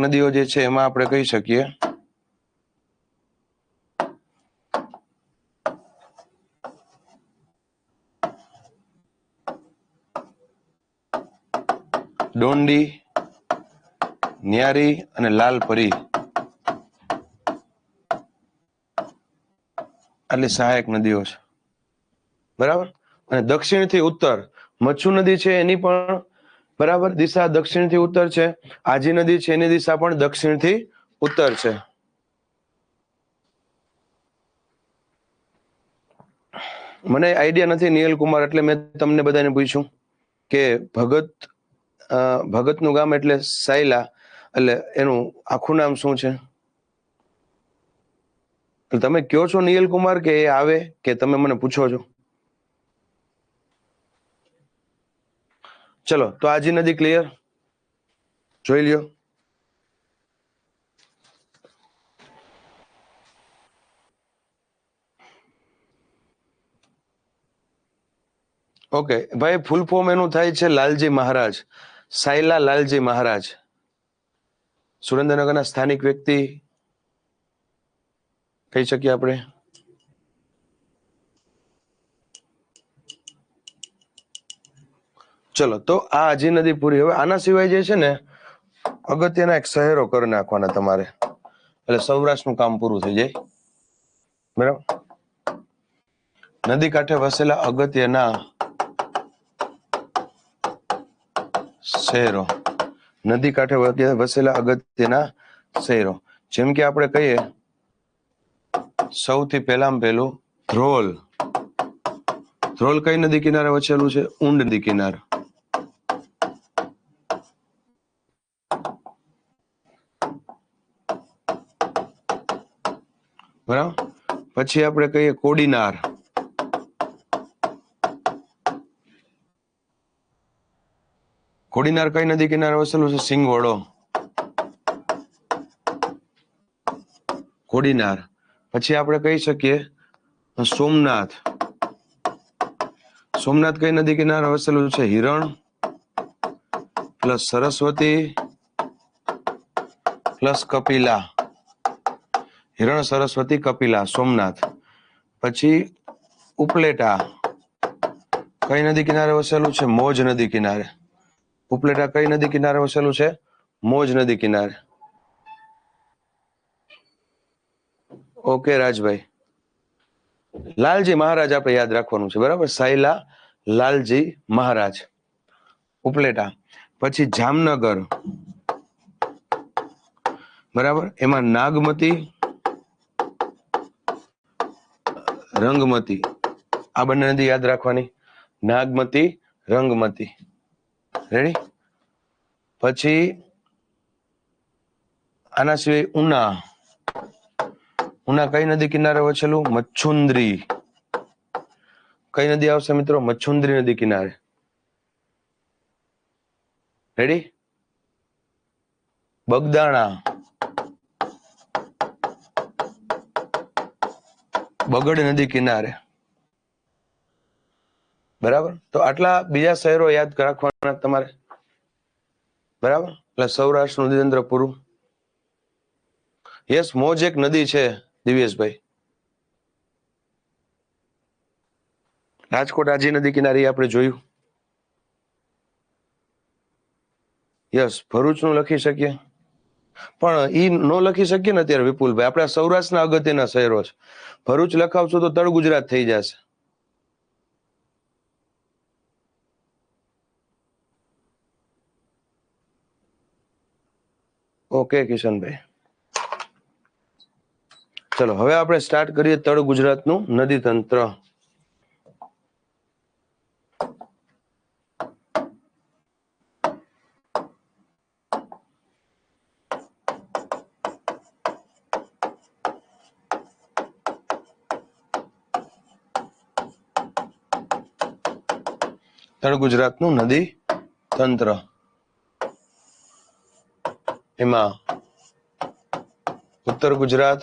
નદીઓ જે છે એમાં આપણે કહી શકીએ ડોંડી, ન્યારી અને લાલપરી. આટલી સહાયક નદીઓ છે. બરાબર. અને દક્ષિણથી ઉત્તર મચ્છુ નદી છે એની પણ બરાબર દિશા દક્ષિણથી ઉત્તર છે. આજી નદી છે એની દિશા પણ દક્ષિણથી ઉત્તર છે. મને આઈડિયા નથી નિયલ કુમાર, એટલે મેં તમને બધાને પૂછ્યું કે ભગતનું ગામ એટલે સાયલા, એટલે એનું આખું નામ શું છે? તમે કયો છો નિયલ કુમાર કે એ આવે કે તમે મને પૂછો છો? ચલો, તો આજી નદી ક્લિયર, જોઈ લ્યો. ઓકે ભાઈ, ફૂલ ફોર્મ એનું થાય છે લાલજી મહારાજ, સાયલા લાલજી મહારાજ. સુરેન્દ્રનગરના સ્થાનિક વ્યક્તિ કહી શકીએ આપણે. ચલો, તો આ આજી નદી પૂરી. હવે આના સિવાય જે છે ને અગત્યના એક શહેરો કરી નાખવાના તમારે, એટલે સૌરાષ્ટ્રનું કામ પૂરું થઈ જાય. બરાબર. નદી કાંઠે વસેલા અગત્યના શહેરો. નદી કાંઠે વસેલા અગત્યના શહેરો, જેમ કે આપણે કહીએ સૌથી પહેલામાં પહેલું ધ્રોલ. ધ્રોલ કઈ નદી કિનારે વસેલું છે? ઊંડ નદી કિનારે. બરાબર. પછી આપણે કહીએ કોડીનાર. કોડીનાર કઈ નદી કિનારે વસેલું છે? સિંગવડો. કોડીનાર. પછી આપણે કહી શકીએ સોમનાથ. સોમનાથ કઈ નદી કિનારે વસેલું છે? Hiran plus Saraswati plus Kapila. હિરણ, સરસ્વતી, કપિલા, સોમનાથ. પછી ઉપલેટા કઈ નદી કિનારે વસેલું છે? મોજ નદી કિનારે. ઉપલેટા કઈ નદી કિનારે વસેલું છે? મોજ નદી કિનારે. ઓકે રાજભાઈ. લાલજી મહારાજ આપણે યાદ રાખવાનું છે. બરાબર. સાયલા લાલજી મહારાજ, ઉપલેટા. પછી જામનગર. બરાબર. એમાં નાગમતી, રંગમતી, આ બંને નદી યાદ રાખવાની. નાગમતી, રંગમતી. રેડી? પછી આના સિવાય ઉના. ઉના કઈ નદી કિનારે વસેલું? મચ્છુન્દ્રી. કઈ નદી આવશે મિત્રો? મચ્છુન્દ્રી નદી કિનારે. રેડી? બગદાણા, બગડ નદી કિનારે. બરાબર. તો આટલા બીજા શહેરો યાદ રાખવાના તમારે. બરાબર. એટલે સૌરાષ્ટ્ર નદી તંત્ર પૂરું. યસ, મોજ એક નદી છે દિવ્યેશભાઈ. રાજકોટ આજી નદી કિનારે આપણે જોયું. યસ, ભરૂચ નું લખી શકીએ, પણ ઈ નો લખી શકીએ ને અત્યારે વિપુલભાઈ. આપણા સૌરાષ્ટ્રના અગત્યના શહેરો છે. ભરૂચ લખાવશો તો તળ ગુજરાત થઈ જશે. ઓકે કિશનભાઈ, ચલો હવે આપણે સ્ટાર્ટ કરીએ તળ ગુજરાતનું નદી તંત્ર. તળ ગુજરાતનું નદી તંત્ર. એમાં ઉત્તર ગુજરાત,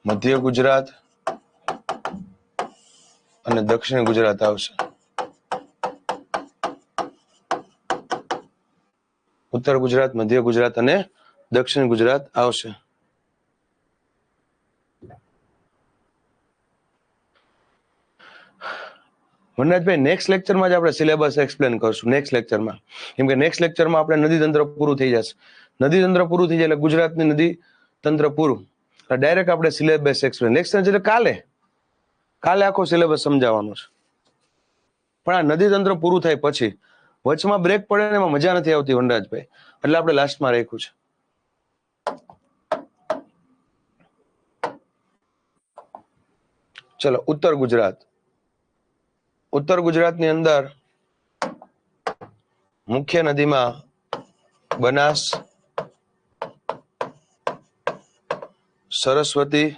મધ્ય ગુજરાત અને દક્ષિણ ગુજરાત આવશે. ઉત્તર ગુજરાત, મધ્ય ગુજરાત અને દક્ષિણ ગુજરાત આવશે. વનરાજભાઈ, નેક્સ્ટ લેક્ચરમાં જ આપણે સિલેબસ એક્સપ્લેન કરશું. નેક્સ્ટ લેક્ચરમાં, કેમ કે નેક્સ્ટ લેક્ચરમાં આપણે નદી તંત્ર પૂરું થઈ જશે. નદી તંત્ર પૂરું થઈ જાય એટલે ગુજરાતની નદી તંત્ર પૂરું. ડાયરેક્ટ આપણે સિલેબસ એક્સપ્લેન. નેક્સ્ટ એટલે કાલે આખો સિલેબસ સમજાવવાનો છે. પણ આ નદી તંત્ર પૂરું થાય પછી વચમાં બ્રેક પડે ને એમાં મજા નથી આવતી વનરાજભાઈ, એટલે આપણે લાસ્ટમાં રાખ્યું છે. ચલો, ઉત્તર ગુજરાતની અંદર મુખ્ય નદીમાં બનાસ, સરસ્વતી,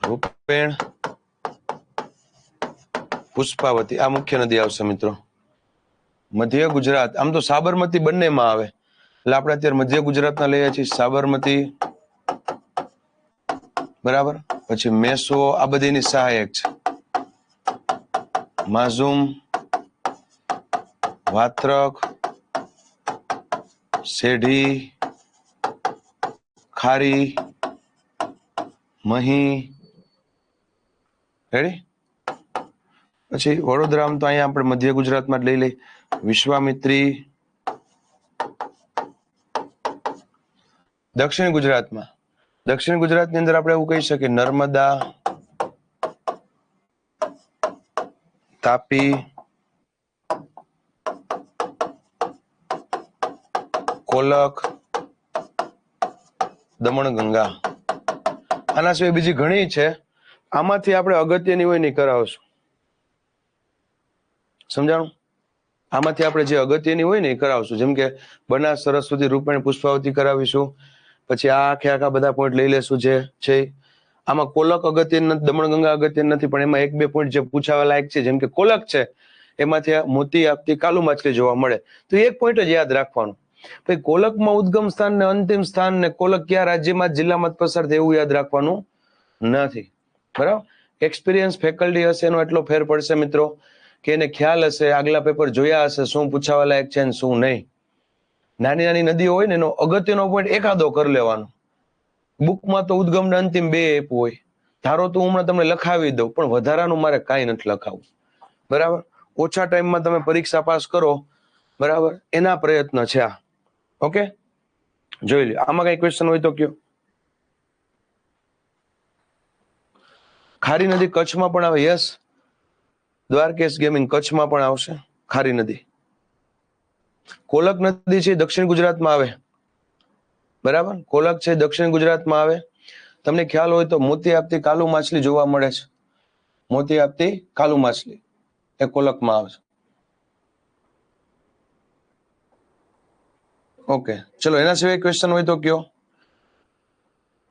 રૂપેણ, પુષ્પાવતી આ મુખ્ય નદી આવશે મિત્રો. મધ્ય ગુજરાત, આમ તો સાબરમતી બંનેમાં આવે, એટલે આપણે અત્યારે મધ્ય ગુજરાતના લઈએ છીએ. સાબરમતી, બરાબર. પછી મેસો, આ બધીની સહાયક છે. માઝુમ, વાત્રક, સેઢી, ખારી, મહી. રેડી? પછી વડોદરામાં તો અહીંયા આપણે મધ્ય ગુજરાતમાં જ લઈ લઈ. વિશ્વામિત્રી. દક્ષિણ ગુજરાતની અંદર આપણે એવું કહી શકીએ નર્મદા, તાપી, કોલક, દમણગંગા. આના સિવાય બીજી ઘણી છે. આમાંથી આપણે અગત્યની હોય નહીં કરાવશું. સમજાણું? આમાંથી આપણે જે અગત્યની હોય ને એ કરાવશું. જેમ કે બનાસ, સરસ્વતી, રૂપેણ, પુષ્પાવતી કરાવીશું. પછી આ આખા બધા પોઈન્ટ લઈ લેશું જે છે. આમાં કોલક અગત્યની નથી, દમણગંગા અગત્યની નથી, પણ એમાં એક બે પોઈન્ટ જે પૂછાવા લાયક છે. જેમ કે કોલક છે, એમાંથી મોતી આપતી કાલુ માછલી જોવા મળે, તો એક પોઈન્ટ જ યાદ રાખવાનું. ભાઈ કોલકમાં ઉદ્ગમ સ્થાન ને અંતિમ સ્થાન ને કોલક કયા રાજ્યમાં જિલ્લામાં પસાર થાય એવું યાદ રાખવાનું નથી. બરાબર? એક્સપિરિયન્સ ફેકલ્ટી હશે એનો એટલો ફેર પડશે મિત્રો કે એને ખ્યાલ હશે, આગલા પેપર જોયા હશે શું પૂછાવા લાયક છે ને શું નહીં. નાની નાની નદીઓ હોય ને એનો અગત્યનો પોઈન્ટ એકાદો કરી લેવાનો. બુકમાં તો ઉદ્ગમ ને અંતિમ બે આપ્યું હોય. ધારો તો હમણાં તમને લખાવી દઉં, પણ વધારાનું મારે કાંઈ નથી લખાવું. બરાબર? ઓછા ટાઈમમાં તમે પરીક્ષા પાસ કરો, બરાબર, એના પ્રયત્ન છે આ. ઓકે, જોઈ લો. આમાં કઈ ક્વેશ્ચન હોય તો કયો. ખારી નદી કચ્છમાં પણ આવે. યસ, દ્વારકેશ ગેમિંગ કચ્છમાં પણ આવશે ખારી નદી. કોલક નદી છે દક્ષિણ ગુજરાતમાં આવે. બરાબર? કોલક છે દક્ષિણ ગુજરાતમાં આવે. તમને ખ્યાલ હોય તો મોતી આપતી કાલુ માછલી જોવા મળે છે. મોતી આપતી કાલુ માછલી એ કોલકમાં આવે છે. ઓકે, ચલો એના સિવાય ક્વેશ્ચન હોય તો કયો,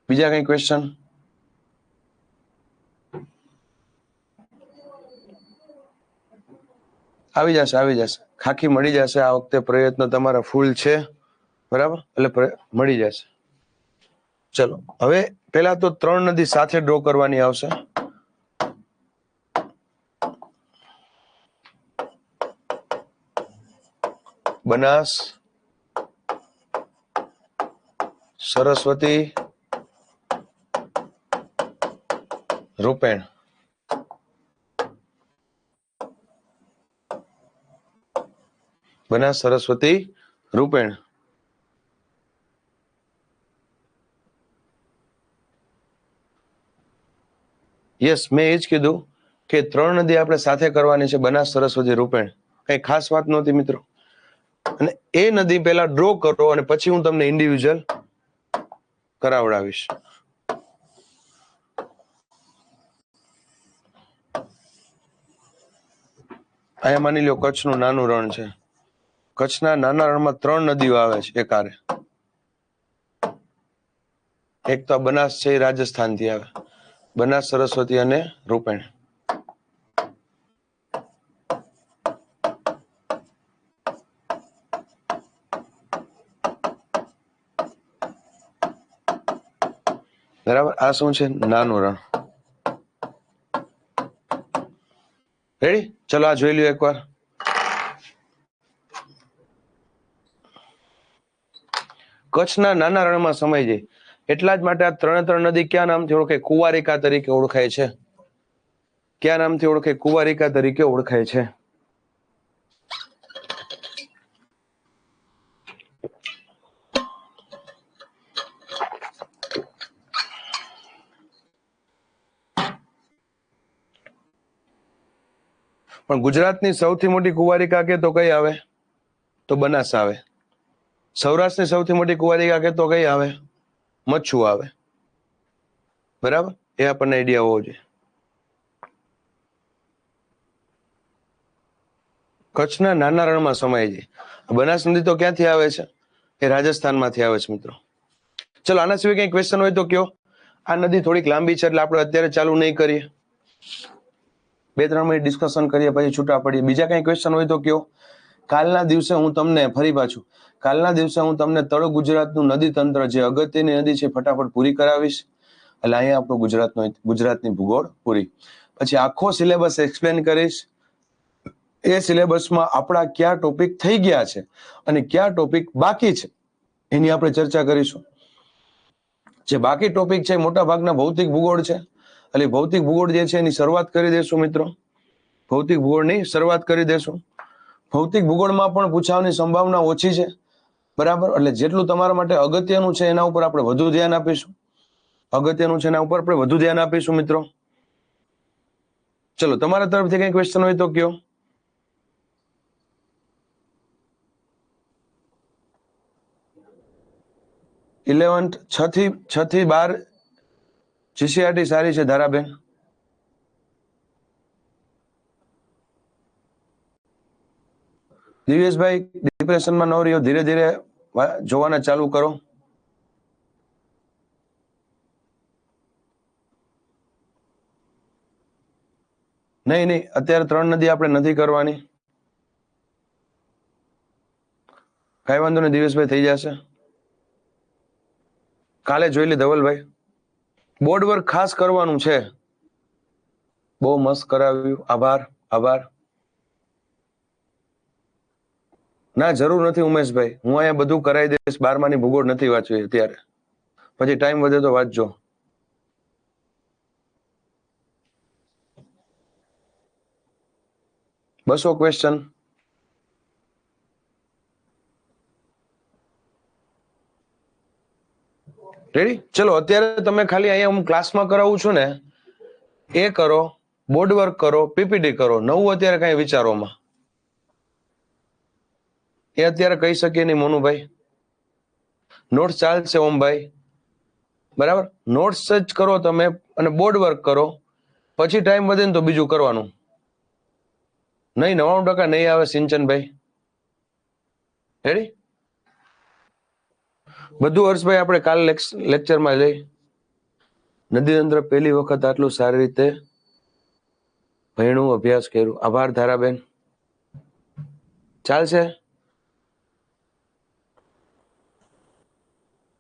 બીજા કઈ ક્વેશ્ચન? આવી જશે, ખાખી મળી જશે. આ વખતે પ્રયત્ન તમારા ફૂલ છે, બરાબર, એટલે મળી જશે. ચલો હવે પેલા તો 3 નદી સાથે ડ્રો કરવાની આવશે. બનાસ, સરસ્વતી, રૂપેણ. બનાસ, સરસ્વતી, રૂપેણ. યસ, મેં એ જ કીધું કે 3 નદી આપણે સાથે કરવાની છે, બનાસ, સરસ્વતી, રૂપેણ. કઈ ખાસ વાત નહોતી મિત્રો. અને એ નદી પેલા ડ્રો કરો અને પછી હું તમને ઇન્ડિવિજ્યુઅલ કરાવડાવીશ. અહીંયા માની લો કચ્છનું નાનું રણ છે. કચ્છના નાના રણમાં 3 નદીઓ આવે છે એકારે. એક તો બનાસ છે, એ રાજસ્થાન થી આવે. બનાસ, સરસ્વતી અને રૂપેણ. બરાબર, આ શું છે? નાનું રણ. રેડી? ચલો આ જોઈ લ્યો એકવાર. કચ્છના નાના રણમાં સમાઈ જાય એટલા જ માટે આ 3 નદી ક્યાં નામથી ઓળખાય? કુંવારિકા તરીકે ઓળખાય છે. ક્યાં નામથી ઓળખાય? કુંવારિકા તરીકે ઓળખાય છે. પણ ગુજરાતની સૌથી મોટી કુંવારિકા કે તો કઈ આવે? તો બનાસ આવે. સૌરાષ્ટ્રની સૌથી મોટી કુંવારિકા કે તો કઈ આવે? મચ્છુ આવે. બરાબર, એ આપણને આઈડિયા હોવો જોઈએ. કચ્છના નાના રણમાં સમાય છે. બનાસ નદી તો ક્યાંથી આવે છે? એ રાજસ્થાનમાંથી આવે છે મિત્રો. ચલો આના સિવાય કઈ ક્વેશ્ચન હોય તો કયો. આ નદી થોડીક લાંબી છે એટલે આપણે અત્યારે ચાલુ નહીં કરીએ, 2-3 મિનિટ ડિસ્કશન કરીએ પછી છૂટા પડીએ. બીજા કઈ ક્વેશ્ચન હોય તો કયો. કાલના દિવસે હું તમને તળ ગુજરાતનું નદી તંત્ર, જે અગત્યની નદી છે, ફટાફટ પૂરી કરાવીશ. એટલે અહીંયા આપણું ગુજરાતની ભૂગોળ પૂરી. પછી આખો સિલેબસ એક્સપ્લેન કરીશ. એ સિલેબસમાં આપણા કયા ટોપિક થઈ ગયા છે અને કયા ટોપિક બાકી છે એની આપણે ચર્ચા કરીશું. જે બાકી ટોપિક છે મોટા ભાગના ભૌતિક ભૂગોળ છે, એટલે ભૌતિક ભૂગોળ જે છે એની શરૂઆત કરી દેશું મિત્રો. ભૌતિક ભૂગોળની શરૂઆત કરી દેશું. ભૌતિક ભૂગોળમાં પણ પૂછવાની સંભાવના ઓછી છે, બરાબર. એટલે જેટલું તમારા માટે અગત્યનું છે એના ઉપર આપણે વધુ ધ્યાન આપીશું. મિત્રો ચલો તમારા તરફથી કઈ ક્વેશ્ચન હોય તો કયો. ઇલેવન્થ 6 થી 12 જીસીઆરટી સારી છે ધારાબેન. દિવેશભાઈ ડિપ્રેશનમાં ન રહ્યો, ધીરે ધીરે જોવાના ચાલુ કરો. નહીં, અત્યારે 3 નદી આપણે નથી કરવાની. કઈ વાંધો નહીં, દિવેશભાઈ થઈ જશે. કાલે જોઈ લે ધવલભાઈ. બોર્ડ વર્ક ખાસ કરવાનું છે. બહુ મસ્ત કરાવ્યું, આભાર. ના જરૂર નથી ઉમેશભાઈ, હું અહીંયા બધું કરાવી દઈશ. 12માની ભૂગોળ નથી વાંચવી અત્યારે, પછી ટાઈમ વધે તો વાંચજો. બસો ક્વેશ્ચન. રેડી? ચલો અત્યારે તમે ખાલી અહીંયા હું ક્લાસમાં કરાવું છું ને એ કરો, બોર્ડ વર્ક કરો, પીપીટી કરો. નવું અત્યારે કઈ વિચારોમાં એ અત્યારે કહી શકીએ નહીં મોનુભાઈ. નોટ્સ ચાલશે ઓમભાઈ, બરાબર. નોટ્સ જ કરો તમે અને બોર્ડ વર્ક કરો, પછી ટાઈમ વધે ને તો બીજું કરવાનું. નહીં 99% નહીં આવે સિંચનભાઈ. રેડી? બધું હર્ષભાઈ આપણે કાલ લેક્ચરમાં લઈ. નદી તંત્ર પહેલી વખત આટલું સારી રીતે ભણ્યું, અભ્યાસ કર્યું. આભાર ધારાબેન. ચાલશે?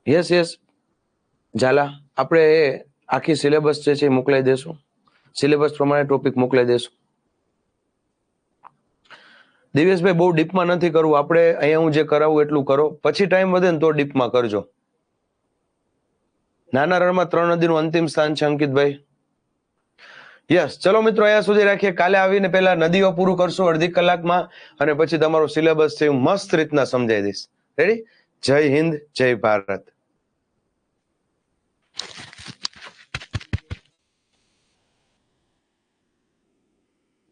યસ યસ ઝાલા, આપણે આખી સિલેબસ જે છે એ મોકલાઈ દેશું. સિલેબસ પ્રમાણે ટોપિક મોકલાઈ દેશું. દિવેશભાઈ બહુ ડીપમાં નથી કરવું આપણે. અહીંયા હું જે કરાવું એટલું કરો, પછી ટાઈમ વધે ને તો ડીપમાં કરજો. નાના રણમાં 3 નદીનું અંતિમ સ્થાન છે અંકિતભાઈ. યસ, ચલો મિત્રો અહીંયા સુધી રાખીએ. કાલે આવીને પહેલા નદીઓ પૂરું કરશું અડધી કલાકમાં, અને પછી તમારો સિલેબસ છે મસ્ત રીતના સમજાઈ દઈશ. રેડી? જય હિન્દ, જય ભારત.